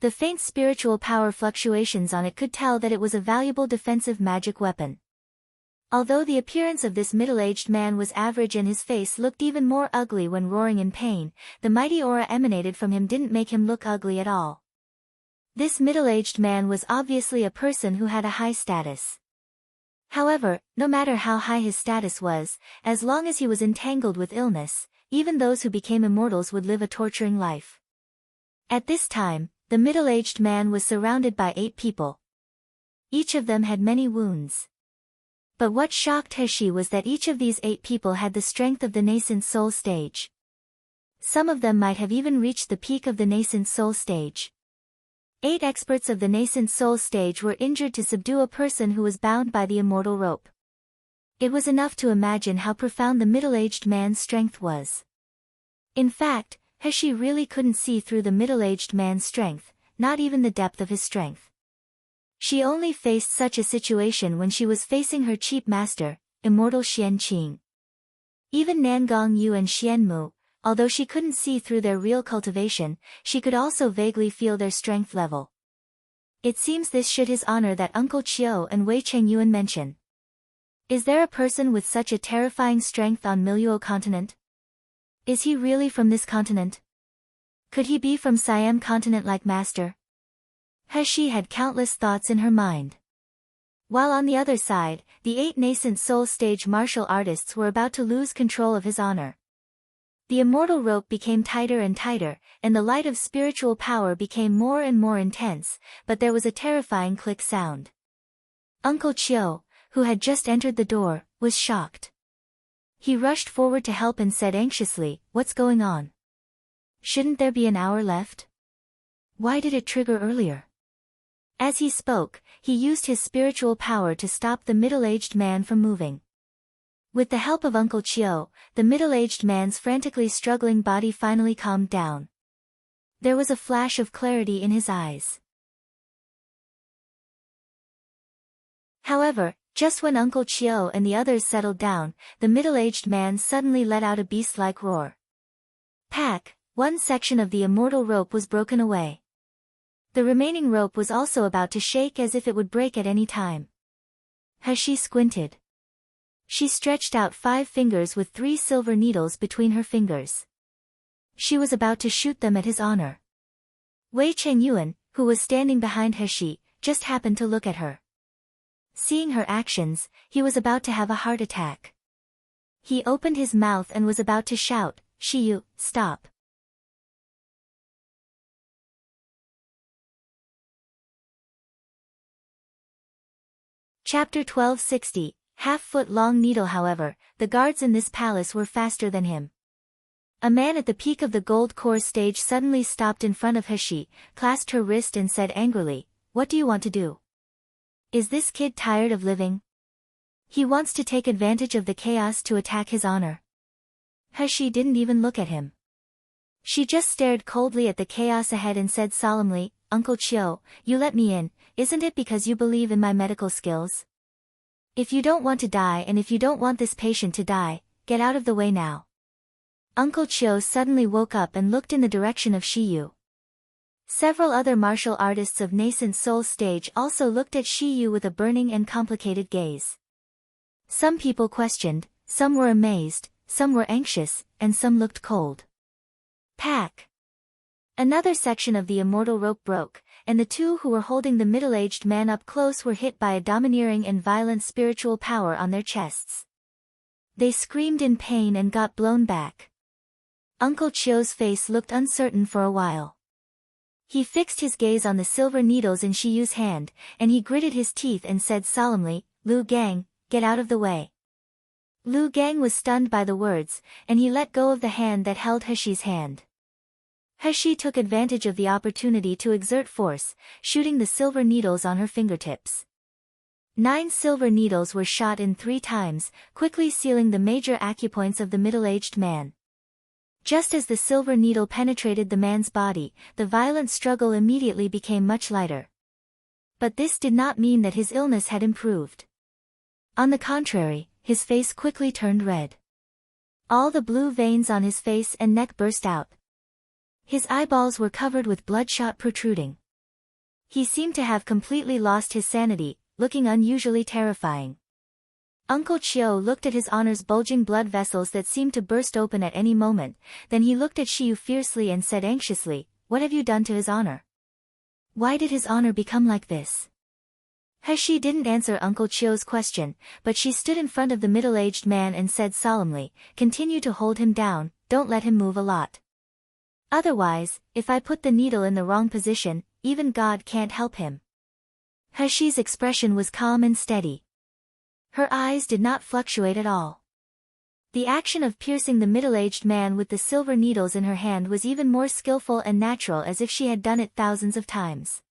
A: The faint spiritual power fluctuations on it could tell that it was a valuable defensive magic weapon. Although the appearance of this middle-aged man was average and his face looked even more ugly when roaring in pain, the mighty aura emanated from him didn't make him look ugly at all. This middle-aged man was obviously a person who had a high status. However, no matter how high his status was, as long as he was entangled with illness, even those who became immortals would live a torturing life. At this time, the middle-aged man was surrounded by 8 people. Each of them had many wounds. But what shocked He was that each of these 8 people had the strength of the nascent soul stage. Some of them might have even reached the peak of the nascent soul stage. 8 experts of the nascent soul stage were injured to subdue a person who was bound by the immortal rope. It was enough to imagine how profound the middle-aged man's strength was. In fact, He really couldn't see through the middle-aged man's strength, not even the depth of his strength. She only faced such a situation when she was facing her cheap master, immortal Xian Qing. Even Nangong Yu and Xian Mu, although she couldn't see through their real cultivation, she could also vaguely feel their strength level. It seems this should his honor that Uncle Chiu and Wei Chengyuan mention. Is there a person with such a terrifying strength on Miluo continent? Is he really from this continent? Could he be from Siam continent like master? She had countless thoughts in her mind. While on the other side, the 8 nascent soul stage martial artists were about to lose control of his honor. The immortal rope became tighter and tighter, and the light of spiritual power became more and more intense, but there was a terrifying click sound. Uncle Chiu, who had just entered the door, was shocked. He rushed forward to help and said anxiously, "What's going on? Shouldn't there be an hour left? Why did it trigger earlier?" As he spoke, he used his spiritual power to stop the middle-aged man from moving. With the help of Uncle Chiu, the middle-aged man's frantically struggling body finally calmed down. There was a flash of clarity in his eyes. However, just when Uncle Chiu and the others settled down, the middle-aged man suddenly let out a beast-like roar. Pack! One section of the immortal rope was broken away. The remaining rope was also about to shake as if it would break at any time. She squinted. She stretched out 5 fingers with 3 silver needles between her fingers. She was about to shoot them at his honor. Wei Chengyuan, who was standing behind He, just happened to look at her. Seeing her actions, he was about to have a heart attack. He opened his mouth and was about to shout, "Shiyu, stop." Chapter 1260, Half-foot-long needle. However, the guards in this palace were faster than him. A man at the peak of the gold core stage suddenly stopped in front of He, clasped her wrist and said angrily, "What do you want to do? Is this kid tired of living? He wants to take advantage of the chaos to attack his honor." He didn't even look at him. She just stared coldly at the chaos ahead and said solemnly, "Uncle Chiu, you let me in, isn't it because you believe in my medical skills? If you don't want to die and if you don't want this patient to die, get out of the way now." Uncle Chiu suddenly woke up and looked in the direction of Shiyu. Several other martial artists of nascent soul stage also looked at Shiyu with a burning and complicated gaze. Some people questioned, some were amazed, some were anxious, and some looked cold. Pack! Another section of the immortal rope broke, and the 2 who were holding the middle-aged man up close were hit by a domineering and violent spiritual power on their chests. They screamed in pain and got blown back. Uncle Chiu's face looked uncertain for a while. He fixed his gaze on the silver needles in Shiyu's hand, and he gritted his teeth and said solemnly, "Lu Gang, get out of the way." Lu Gang was stunned by the words, and he let go of the hand that held Heshi's hand. Heshi took advantage of the opportunity to exert force, shooting the silver needles on her fingertips. 9 silver needles were shot in 3 times, quickly sealing the major acupoints of the middle-aged man. Just as the silver needle penetrated the man's body, the violent struggle immediately became much lighter. But this did not mean that his illness had improved. On the contrary, his face quickly turned red. All the blue veins on his face and neck burst out. His eyeballs were covered with bloodshot protruding. He seemed to have completely lost his sanity, looking unusually terrifying. Uncle Chiu looked at his honor's bulging blood vessels that seemed to burst open at any moment, then he looked at Shiyu fiercely and said anxiously, "What have you done to his honor? Why did his honor become like this?" Heshi didn't answer Uncle Chiu's question, but she stood in front of the middle-aged man and said solemnly, "Continue to hold him down, don't let him move a lot. Otherwise, if I put the needle in the wrong position, even God can't help him." Heshi's expression was calm and steady. Her eyes did not fluctuate at all. The action of piercing the middle-aged man with the silver needles in her hand was even more skillful and natural, as if she had done it thousands of times.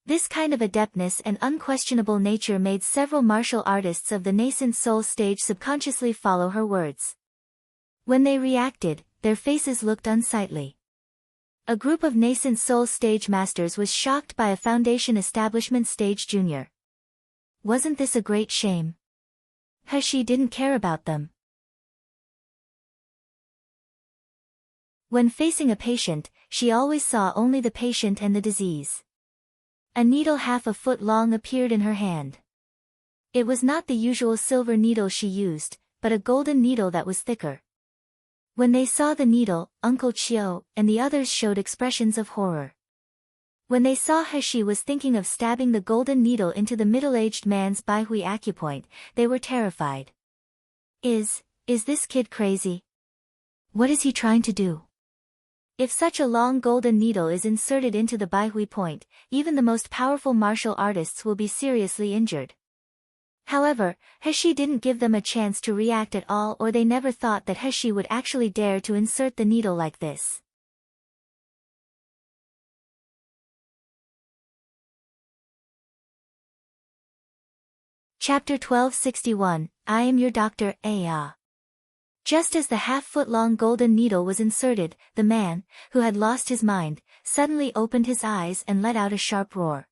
A: This kind of adeptness and unquestionable nature made several martial artists of the nascent soul stage subconsciously follow her words. When they reacted, their faces looked unsightly. A group of nascent soul stage masters was shocked by a foundation establishment stage junior. Wasn't this a great shame? Heshi didn't care about them. When facing a patient, she always saw only the patient and the disease. A needle half a foot long appeared in her hand. It was not the usual silver needle she used, but a golden needle that was thicker. When they saw the needle, Uncle Chiu and the others showed expressions of horror. When they saw Heshi was thinking of stabbing the golden needle into the middle-aged man's Baihui acupoint, they were terrified. Is this kid crazy? What is he trying to do? If such a long golden needle is inserted into the Baihui point, even the most powerful martial artists will be seriously injured. However, Heshi didn't give them a chance to react at all, or they never thought that Heshi would actually dare to insert the needle like this. Chapter 1261, I Am Your Doctor, Ah. Just as the half-foot-long golden needle was inserted, the man, who had lost his mind, suddenly opened his eyes and let out a sharp roar.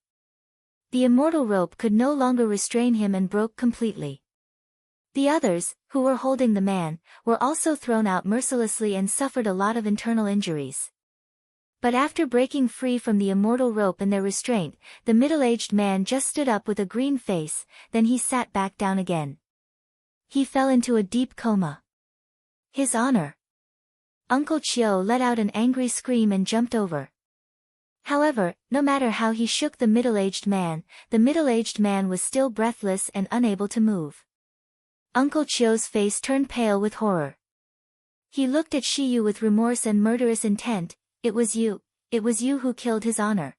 A: The immortal rope could no longer restrain him and broke completely. The others, who were holding the man, were also thrown out mercilessly and suffered a lot of internal injuries. But after breaking free from the immortal rope and their restraint, the middle-aged man just stood up with a green face, then he sat back down again. He fell into a deep coma. His honor! Uncle Chiu let out an angry scream and jumped over. However, no matter how he shook the middle-aged man was still breathless and unable to move. Uncle Chiu's face turned pale with horror. He looked at Shiyu with remorse and murderous intent. It was you who killed his honor.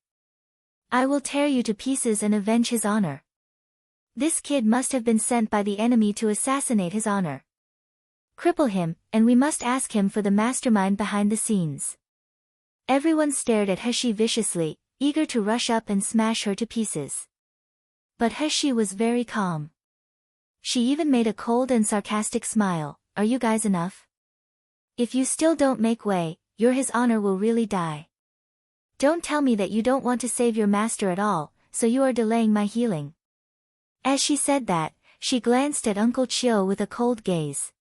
A: I will tear you to pieces and avenge his honor. This kid must have been sent by the enemy to assassinate his honor. Cripple him, and we must ask him for the mastermind behind the scenes. Everyone stared at Heshi viciously, eager to rush up and smash her to pieces. But Heshi was very calm. She even made a cold and sarcastic smile. Are you guys enough? If you still don't make way, his honor will really die. Don't tell me that you don't want to save your master at all, so you are delaying my healing. As she said that, she glanced at Uncle Chiu with a cold gaze.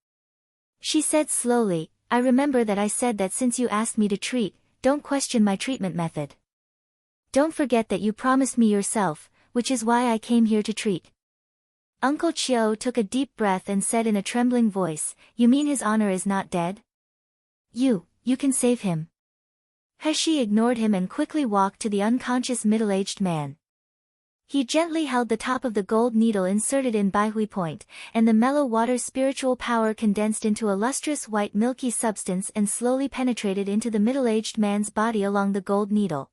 A: She said slowly, I remember that I said that since you asked me to treat, don't question my treatment method. Don't forget that you promised me yourself, which is why I came here to treat. Uncle Chiu took a deep breath and said in a trembling voice, You mean his honor is not dead? You can save him. Heshi ignored him and quickly walked to the unconscious middle-aged man. He gently held the top of the gold needle inserted in Baihui point, and the mellow water spiritual power condensed into a lustrous white milky substance and slowly penetrated into the middle-aged man's body along the gold needle.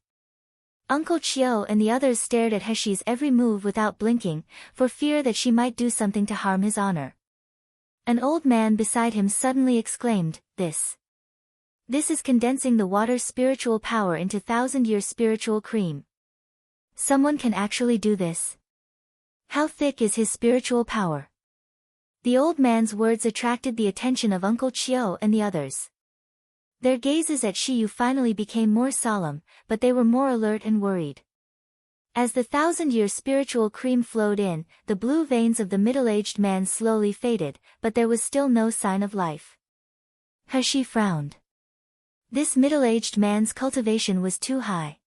A: Uncle Chiu and the others stared at Heshi's every move without blinking, for fear that she might do something to harm his honor. An old man beside him suddenly exclaimed, This is condensing the water's spiritual power into 1,000-year spiritual cream. Someone can actually do this. How thick is his spiritual power? The old man's words attracted the attention of Uncle Chiu and the others. Their gazes at Shiyu finally became more solemn, but they were more alert and worried. As the 1,000-year spiritual cream flowed in, the blue veins of the middle-aged man slowly faded, but there was still no sign of life. He frowned. This middle-aged man's cultivation was too high.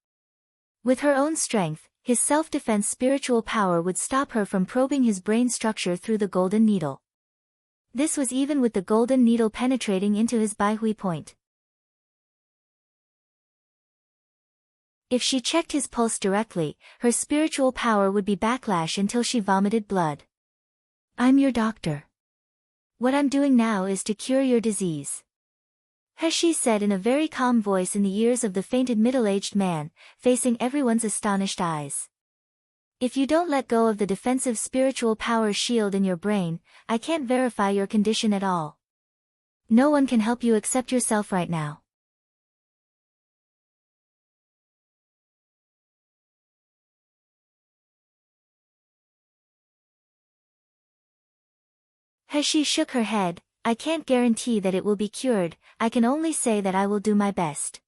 A: With her own strength, his self-defense spiritual power would stop her from probing his brain structure through the golden needle. This was even with the golden needle penetrating into his Baihui point. If she checked his pulse directly, her spiritual power would be backlash until she vomited blood. I'm your doctor. What I'm doing now is to cure your disease. He said in a very calm voice in the ears of the fainted middle-aged man, facing everyone's astonished eyes. If you don't let go of the defensive spiritual power shield in your brain, I can't verify your condition at all. No one can help you except yourself right now. She shook her head. I can't guarantee that it will be cured, I can only say that I will do my best.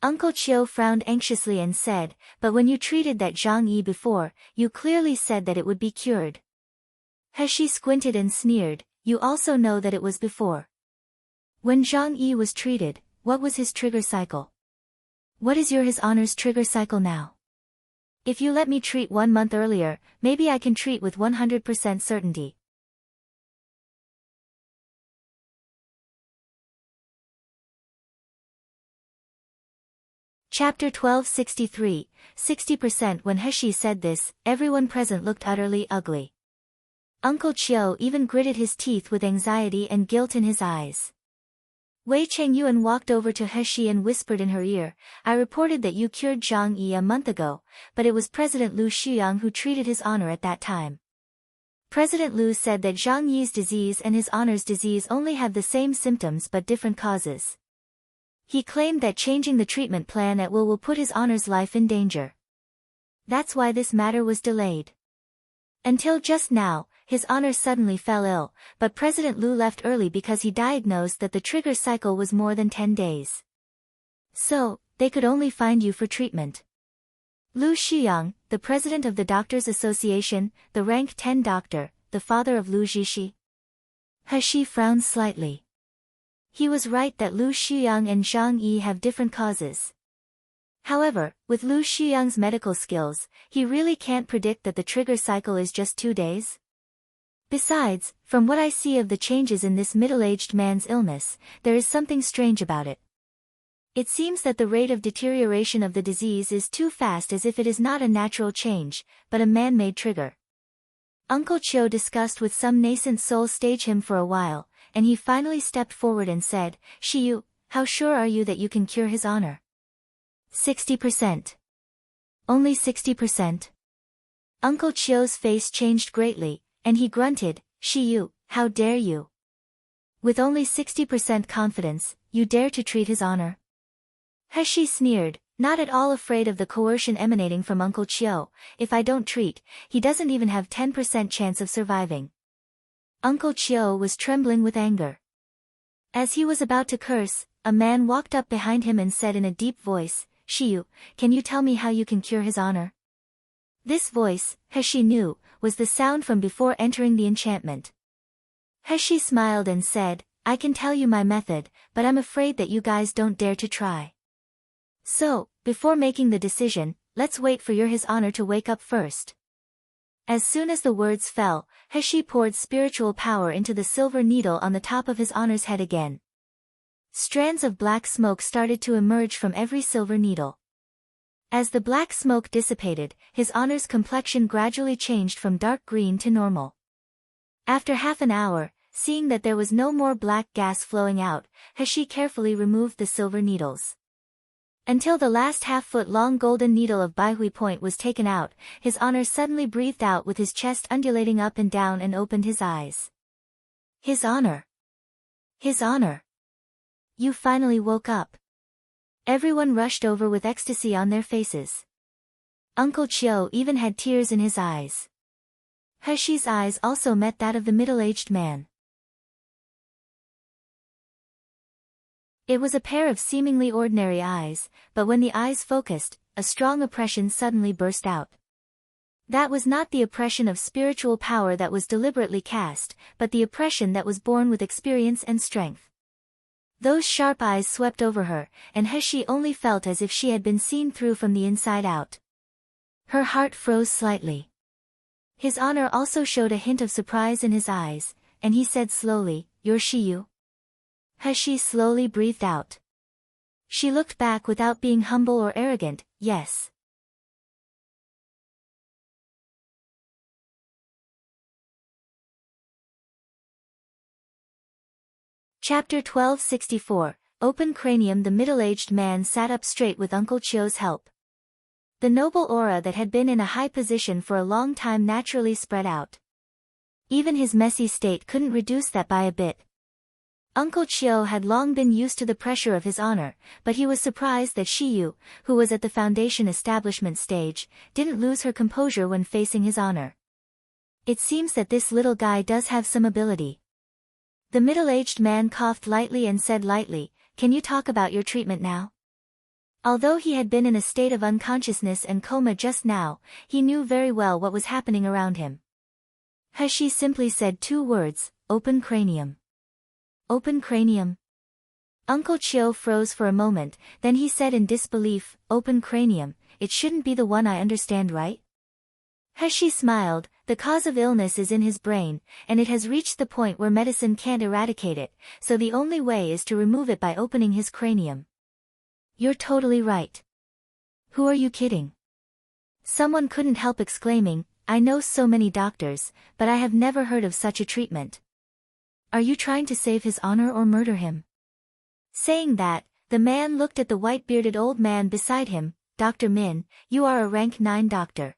A: Uncle Chiu frowned anxiously and said, but when you treated that Zhang Yi before, you clearly said that it would be cured. She squinted and sneered, you also know that it was before. When Zhang Yi was treated, what was his trigger cycle? What is His Honor's trigger cycle now? If you let me treat 1 month earlier, maybe I can treat with 100% certainty. Chapter 1263, 60%. When He said this, everyone present looked utterly ugly. Uncle Chiu even gritted his teeth with anxiety and guilt in his eyes. Wei Chengyuan walked over to He and whispered in her ear, I reported that you cured Zhang Yi a month ago, but it was President Lu Xuyang who treated His Honor at that time. President Lu said that Zhang Yi's disease and His Honor's disease only have the same symptoms but different causes. He claimed that changing the treatment plan at will put His Honor's life in danger. That's why this matter was delayed. Until just now, His Honor suddenly fell ill, but President Lu left early because he diagnosed that the trigger cycle was more than 10 days. So, they could only find you for treatment. Lu Xuyang, the president of the Doctors Association, the rank 10 doctor, the father of Lu Zhishi. He frowned slightly. He was right that Lu Xuyang and Zhang Yi have different causes. However, with Lu Xuyang's medical skills, he really can't predict that the trigger cycle is just 2 days. Besides, from what I see of the changes in this middle-aged man's illness, there is something strange about it. It seems that the rate of deterioration of the disease is too fast, as if it is not a natural change, but a man-made trigger. Uncle Chiu discussed with some nascent soul stage him for a while, and he finally stepped forward and said, Shiyu, how sure are you that you can cure His Honor? 60%. Only 60%? Uncle Chiu's face changed greatly, and he grunted, Shiyu, how dare you? With only 60% confidence, you dare to treat His Honor? He sneered, not at all afraid of the coercion emanating from Uncle Chiu. If I don't treat, he doesn't even have 10% chance of surviving. Uncle Chiu was trembling with anger. As he was about to curse, a man walked up behind him and said in a deep voice, Shiyu, can you tell me how you can cure His Honor? This voice, He knew, was the sound from before entering the enchantment. He smiled and said, I can tell you my method, but I'm afraid that you guys don't dare to try. So, before making the decision, let's wait for His Honor to wake up first. As soon as the words fell, He poured spiritual power into the silver needle on the top of His Honor's head again. Strands of black smoke started to emerge from every silver needle. As the black smoke dissipated, His Honor's complexion gradually changed from dark green to normal. After half an hour, seeing that there was no more black gas flowing out, He carefully removed the silver needles. Until the last half-foot-long golden needle of Baihui Point was taken out, His Honor suddenly breathed out with his chest undulating up and down and opened his eyes. His honor. His honor. You finally woke up. Everyone rushed over with ecstasy on their faces. Uncle Chio even had tears in his eyes. Heshi's eyes also met that of the middle-aged man. It was a pair of seemingly ordinary eyes, but when the eyes focused, a strong oppression suddenly burst out. That was not the oppression of spiritual power that was deliberately cast, but the oppression that was born with experience and strength. Those sharp eyes swept over her, and Heshi only felt as if she had been seen through from the inside out. Her heart froze slightly. His honor also showed a hint of surprise in his eyes, and he said slowly, "You're Shiyu?" Heshi slowly breathed out. She looked back without being humble or arrogant, "Yes." Chapter 1264, Open Cranium. The middle-aged man sat up straight with Uncle Chio's help. The noble aura that had been in a high position for a long time naturally spread out. Even his messy state couldn't reduce that by a bit. Uncle Chio had long been used to the pressure of his honor, but he was surprised that Shiyu, who was at the foundation establishment stage, didn't lose her composure when facing his honor. It seems that this little guy does have some ability. The middle-aged man coughed lightly and said lightly, "Can you talk about your treatment now?" Although he had been in a state of unconsciousness and coma just now, he knew very well what was happening around him. Heshi simply said two words, "Open cranium." Open cranium? Uncle Chio froze for a moment, then he said in disbelief, "Open cranium, it shouldn't be the one I understand, right?" Heshi smiled. The cause of illness is in his brain, and it has reached the point where medicine can't eradicate it, so the only way is to remove it by opening his cranium. You're totally right. Who are you kidding? Someone couldn't help exclaiming, "I know so many doctors, but I have never heard of such a treatment." Are you trying to save his honor or murder him? Saying that, the man looked at the white-bearded old man beside him. "Dr. Min, you are a rank 9 doctor.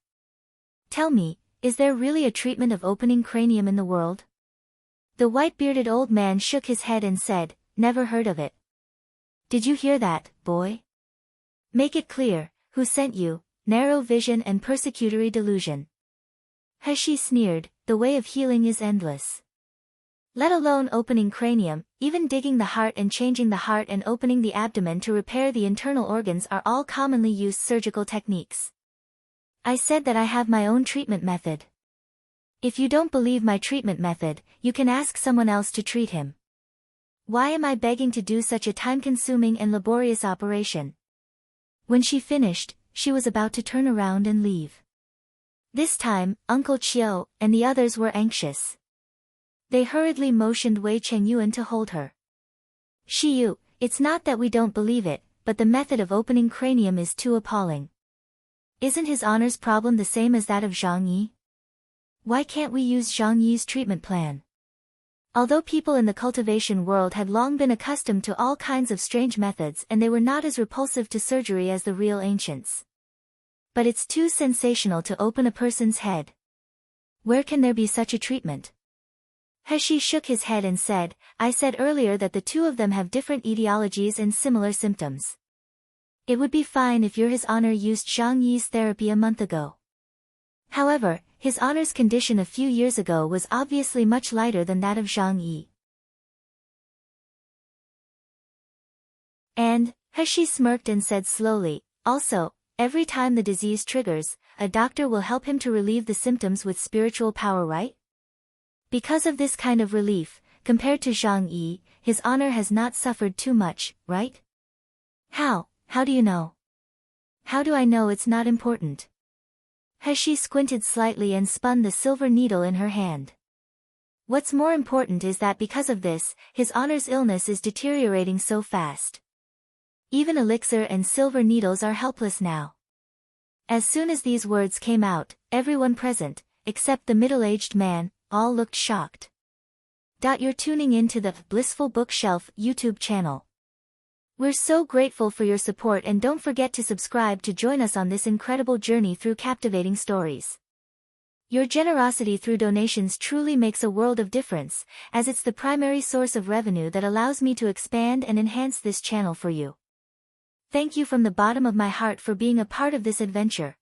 A: Tell me, is there really a treatment of opening cranium in the world?" The white-bearded old man shook his head and said, "Never heard of it." "Did you hear that, boy? Make it clear, who sent you, narrow vision and persecutory delusion." Heshi sneered, "The way of healing is endless. Let alone opening cranium, even digging the heart and changing the heart and opening the abdomen to repair the internal organs are all commonly used surgical techniques. I said that I have my own treatment method. If you don't believe my treatment method, you can ask someone else to treat him. Why am I begging to do such a time-consuming and laborious operation?" When she finished, she was about to turn around and leave. This time, Uncle Chio and the others were anxious. They hurriedly motioned Wei Chengyuan to hold her. "Shiyu, it's not that we don't believe it, but the method of opening cranium is too appalling. Isn't his honor's problem the same as that of Zhang Yi? Why can't we use Zhang Yi's treatment plan?" Although people in the cultivation world had long been accustomed to all kinds of strange methods and they were not as repulsive to surgery as the real ancients. But it's too sensational to open a person's head. Where can there be such a treatment? Heshi shook his head and said, "I said earlier that the two of them have different etiologies and similar symptoms. It would be fine if His Honor used Zhang Yi's therapy a month ago. However, His Honor's condition a few years ago was obviously much lighter than that of Zhang Yi." And, Heshi smirked and said slowly, "Also, every time the disease triggers, a doctor will help him to relieve the symptoms with spiritual power, right? Because of this kind of relief, compared to Zhang Yi, His Honor has not suffered too much, right?" How do you know? How do I know it's not important?" Heshi squinted slightly and spun the silver needle in her hand. "What's more important is that because of this, His Honor's illness is deteriorating so fast. Even elixir and silver needles are helpless now." As soon as these words came out, everyone present, except the middle-aged man, all looked shocked. You're tuning in to the Blissful Bookshelf YouTube channel. We're so grateful for your support, and don't forget to subscribe to join us on this incredible journey through captivating stories. Your generosity through donations truly makes a world of difference, as it's the primary source of revenue that allows me to expand and enhance this channel for you. Thank you from the bottom of my heart for being a part of this adventure.